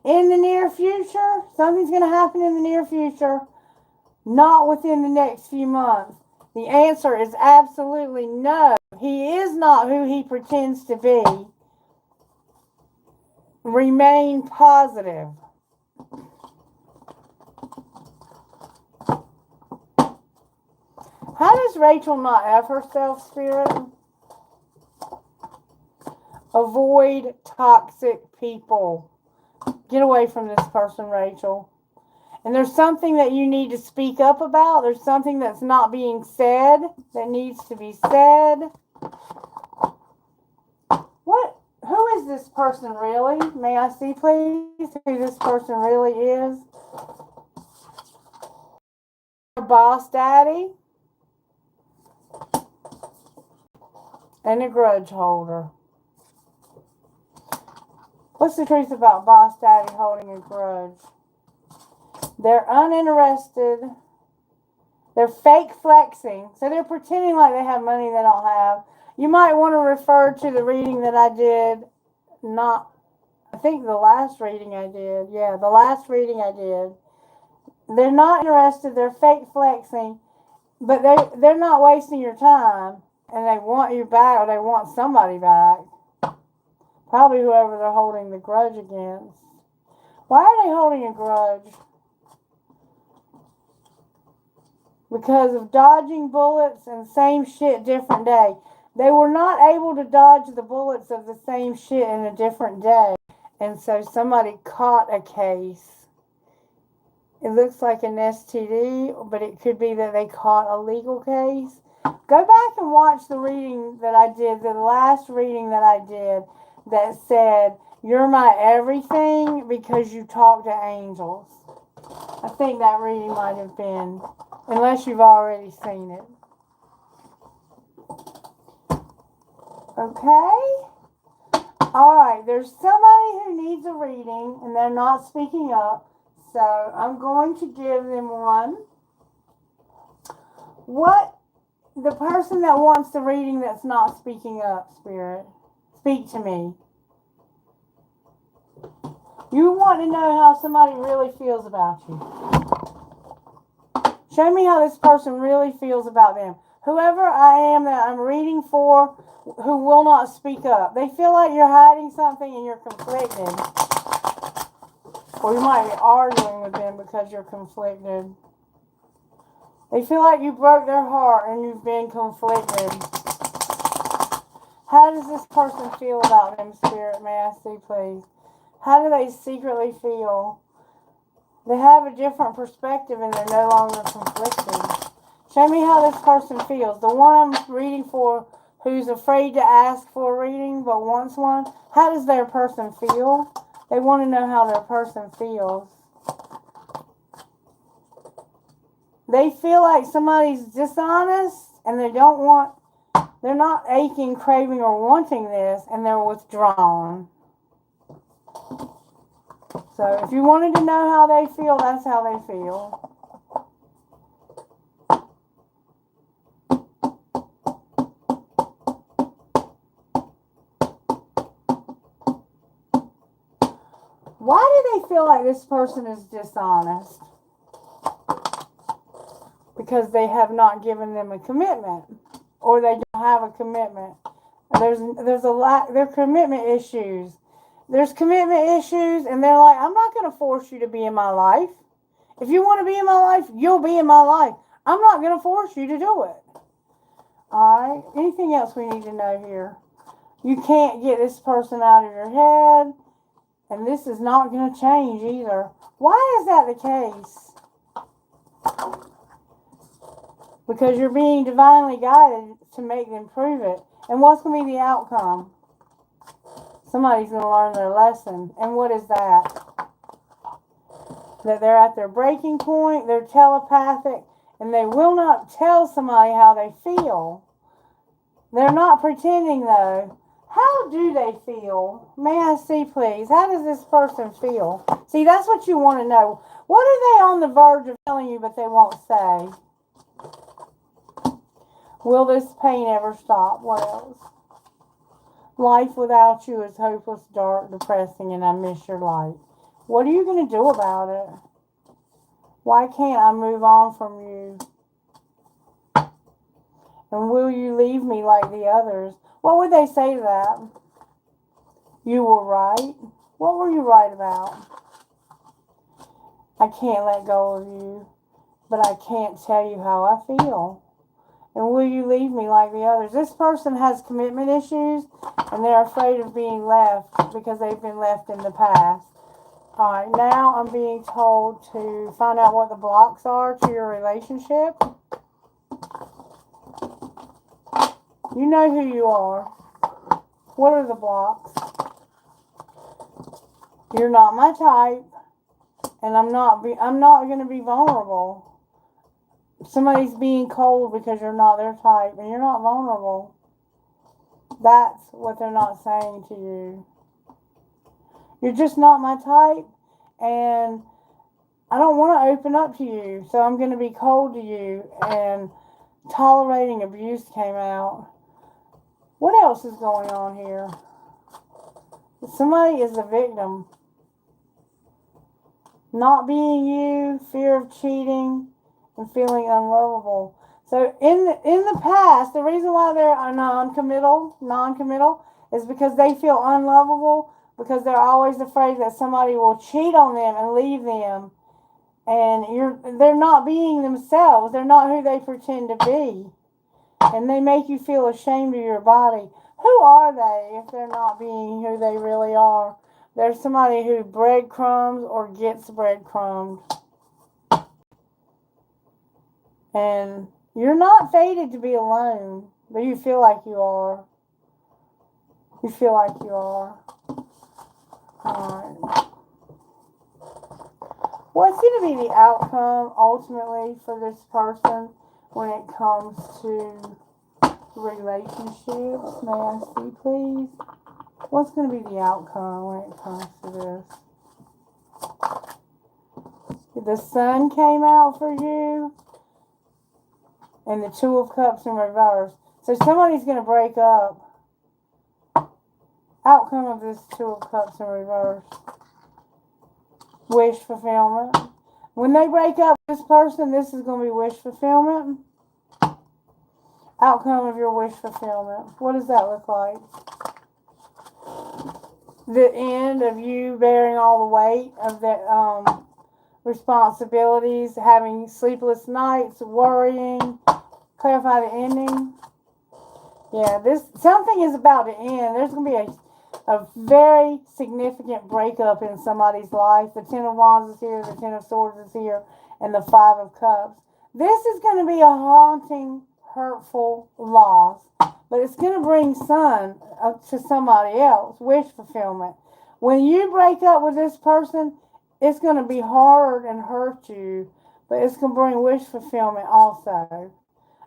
In the near future, something's going to happen in the near future, not within the next few months. The answer is absolutely no. He is not who he pretends to be. Remain positive. How does Rachel not F herself, Spirit? Avoid toxic people. Get away from this person, Rachel. And there's something that you need to speak up about. There's something that's not being said that needs to be said. Who is this person really? May I see, please, who this person really is? boss daddy and a grudge holder. What's the truth about boss daddy holding a grudge? They're uninterested. They're fake flexing. So they're pretending like they have money they don't have. You might want to refer to the reading that I did. I think the last reading I did. Yeah, the last reading I did. They're not interested. They're fake flexing. But they're not wasting your time. And they want you back, or they want somebody back. Probably whoever they're holding the grudge against. Why are they holding a grudge? Because of dodging bullets and same shit, different day. They were not able to dodge the bullets of the same shit in a different day. And so somebody caught a case. It looks like an STD, but it could be that they caught a legal case. Go back and watch the reading that I did, the last reading that I did, that said, "You're my everything because you talk to angels." I think that reading might have been, unless you've already seen it. Okay? Alright, there's somebody who needs a reading and they're not speaking up. So I'm going to give them one. What, the person that wants the reading that's not speaking up, Spirit, speak to me. You want to know how somebody really feels about you. Show me how this person really feels about them. Whoever I am that I'm reading for, who will not speak up. They feel like you're hiding something and you're conflicted. Or you might be arguing with them because you're conflicted. They feel like you broke their heart and you've been conflicted. How does this person feel about them, Spirit? May I see, please? How do they secretly feel? They have a different perspective and they're no longer conflicted. Show me how this person feels. The one I'm reading for who's afraid to ask for a reading but wants one, how does their person feel? They want to know how their person feels. They feel like somebody's dishonest and they're not aching, craving, or wanting this, and they're withdrawn. So if you wanted to know how they feel, that's how they feel. Why do they feel like this person is dishonest? Because they have not given them a commitment, or they don't have a commitment. There's a lack. There are commitment issues. There's commitment issues, and they're like, I'm not going to force you to be in my life. If you want to be in my life, you'll be in my life. I'm not going to force you to do it. All right. Anything else we need to know here? You can't get this person out of your head, and this is not going to change either. Why is that the case? Because you're being divinely guided to make them prove it. And what's going to be the outcome? Somebody's going to learn their lesson. And what is that? That they're at their breaking point, they're telepathic, and they will not tell somebody how they feel. They're not pretending, though. How do they feel? May I see, please? How does this person feel? See, that's what you want to know. What are they on the verge of telling you, but they won't say? Will this pain ever stop? What else? Life without you is hopeless, dark, depressing, and I miss your light. What are you going to do about it? Why can't I move on from you? And will you leave me like the others? What would they say to that? You were right. What were you right about? I can't let go of you, but I can't tell you how I feel. And will you leave me like the others? This person has commitment issues, and they're afraid of being left because they've been left in the past. All right, now I'm being told to find out what the blocks are to your relationship. You know who you are. What are the blocks? You're not my type, and I'm not going to be vulnerable. Somebody's being cold because you're not their type and you're not vulnerable. That's what they're not saying to you. You're just not my type, and I don't want to open up to you, so I'm going to be cold to you. And tolerating abuse came out. What else is going on here? Somebody is a victim. Not being you, fear of cheating, and feeling unlovable. So in the past, the reason why they're non-committal, is because they feel unlovable, because they're always afraid that somebody will cheat on them and leave them. And they're not being themselves. They're not who they pretend to be. And they make you feel ashamed of your body. Who are they if they're not being who they really are? There's somebody who breadcrumbs or gets breadcrumbed. And you're not fated to be alone, but you feel like you are. You feel like you are. Alright. What's going to be the outcome ultimately for this person when it comes to relationships? May I see, please? What's going to be the outcome when it comes to this? The Sun came out for you, and the Two of Cups in reverse. So somebody's going to break up. Outcome of this Two of Cups in reverse. Wish fulfillment. When they break up with this person, this is going to be wish fulfillment. Outcome of your wish fulfillment. What does that look like? The end of you bearing all the weight of the responsibilities, having sleepless nights, worrying. Clarify the ending. Yeah, something is about to end. There's going to be a very significant breakup in somebody's life. The Ten of Wands is here, the Ten of Swords is here, and the Five of Cups. This is going to be a haunting, hurtful loss, but it's going to bring sun to somebody else. Wish fulfillment. When you break up with this person, it's going to be hard and hurt you, but it's going to bring wish fulfillment also.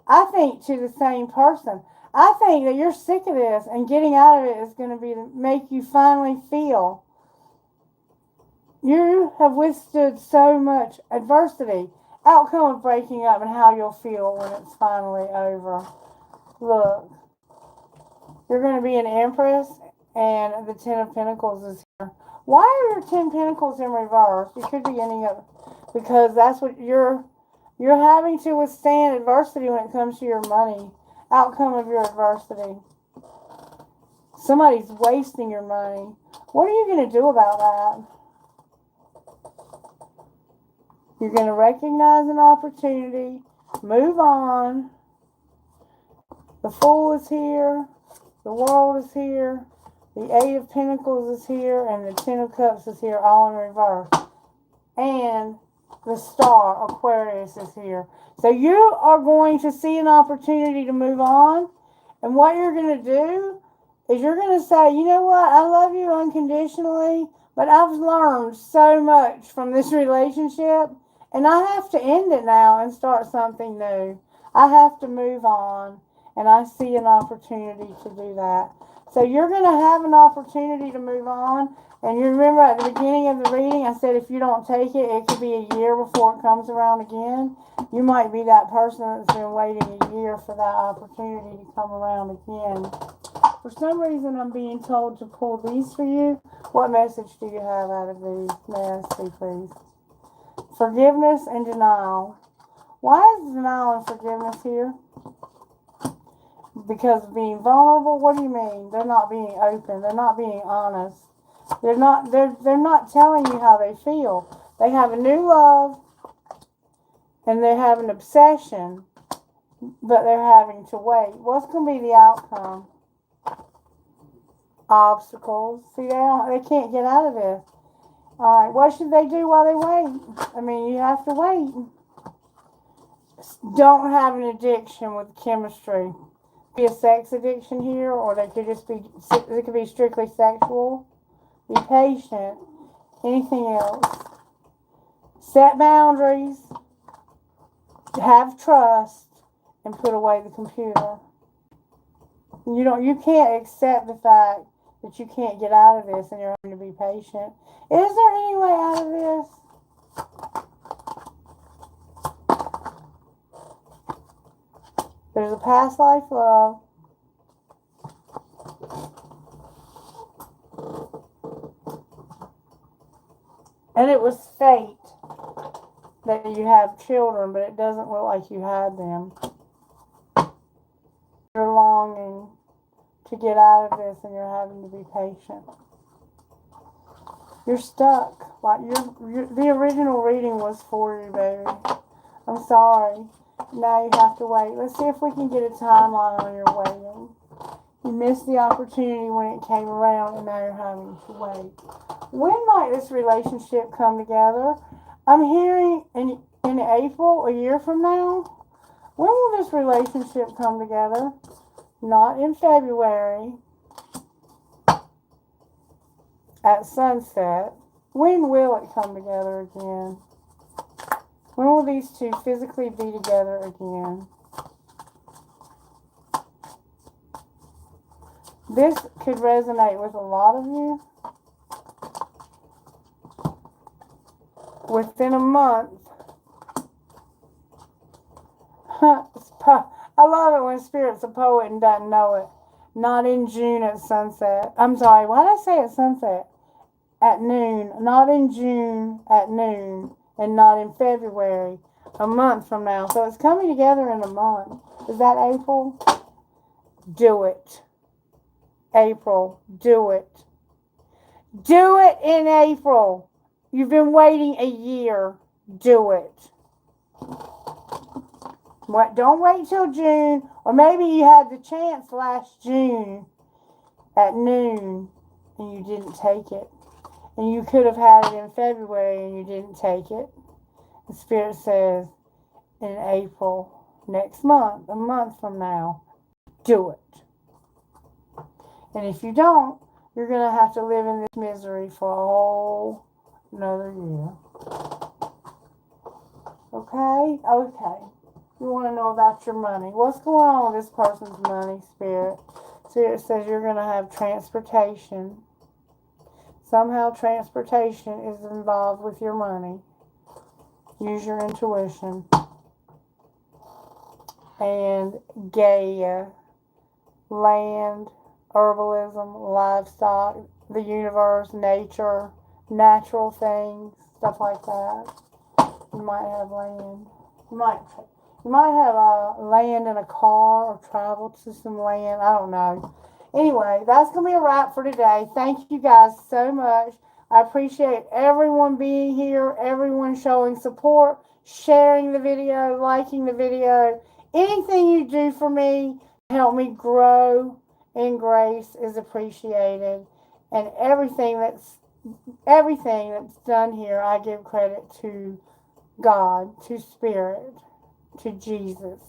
I think to the same person. I think that you're sick of this, and getting out of it is going to be to make you finally feel. You have withstood so much adversity. Outcome of breaking up and how you'll feel when it's finally over. Look, you're going to be an Empress, and the Ten of Pentacles is here. Why are your 10 Pentacles in reverse? You could be ending up, because that's what you're having to withstand adversity when it comes to your money. Outcome of your adversity. Somebody's wasting your money. What are you going to do about that? You're going to recognize an opportunity. Move on. The Fool is here. The World is here. The Eight of Pentacles is here. And the Ten of Cups is here, all in reverse. And the Star, Aquarius, is here. So you are going to see an opportunity to move on. And what you're going to do is you're going to say, you know what, I love you unconditionally, but I've learned so much from this relationship, and I have to end it now and start something new. I have to move on, and I see an opportunity to do that. So you're going to have an opportunity to move on. And you remember at the beginning of the reading, I said if you don't take it, it could be a year before it comes around again. You might be that person that's been waiting a year for that opportunity to come around again. For some reason, I'm being told to pull these for you. What message do you have out of these? May I see, please? Forgiveness and denial. Why is denial and forgiveness here? Because of being vulnerable? What do you mean? They're not being open. They're not being honest. They're not telling you how they feel. They have a new love, and they have an obsession, but they're having to wait. What's going to be the outcome? Obstacles. See, they can't get out of this. All right, what should they do while they wait? I mean, you have to wait. Don't have an addiction with chemistry. Be a sex addiction here, or it could be strictly sexual. Be patient. Anything else? Set boundaries. have trust and put away the computer. You can't accept the fact that you can't get out of this and you're having to be patient. Is there any way out of this? There's a past life love. And it was fate that you have children, but it doesn't look like you had them. You're longing to get out of this and you're having to be patient. You're stuck. Like the original reading was for you, baby. I'm sorry. Now you have to wait. Let's see if we can get a timeline on your waiting. You missed the opportunity when it came around and now you're having to wait. When might this relationship come together? I'm hearing in April, a year from now. When will this relationship come together? Not in February. At sunset. When will it come together again? When will these two physically be together again? This could resonate with a lot of you. Within a month. I love it when Spirit's a poet and doesn't know it. Not in June at sunset. I'm sorry, why did I say at sunset? At noon. Not in June at noon. And not in February. A month from now. So it's coming together in a month. Is that April? Do it. April. Do it. Do it in April. You've been waiting a year. Do it. Don't wait till June. Or maybe you had the chance last June at noon and you didn't take it. And you could have had it in February and you didn't take it. The Spirit says in April, next month, a month from now, do it. And if you don't, you're going to have to live in this misery for a whole another year. Okay? Okay. You want to know about your money. What's going on with this person's money, Spirit? Spirit says you're going to have transportation. Somehow transportation is involved with your money. Use your intuition. And Gaia, land, herbalism, livestock, the universe, nature, natural things, stuff like that. You might have land. You might have land in a car or travel to some land. I don't know. Anyway, that's going to be a wrap for today. Thank you guys so much. I appreciate everyone being here, everyone showing support, sharing the video, liking the video. Anything you do for me to help me grow in grace is appreciated. And everything that's done here, I give credit to God, to Spirit, to Jesus.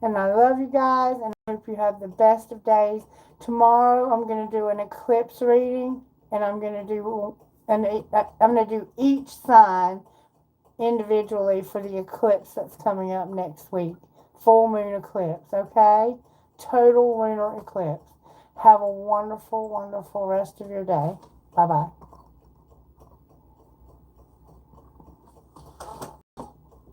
And I love you guys, and I hope you have the best of days. Tomorrow I'm going to do an eclipse reading, and I'm going to do each sign individually for the eclipse that's coming up next week. Full moon eclipse, okay? Total lunar eclipse. Have a wonderful, wonderful rest of your day. Bye-bye.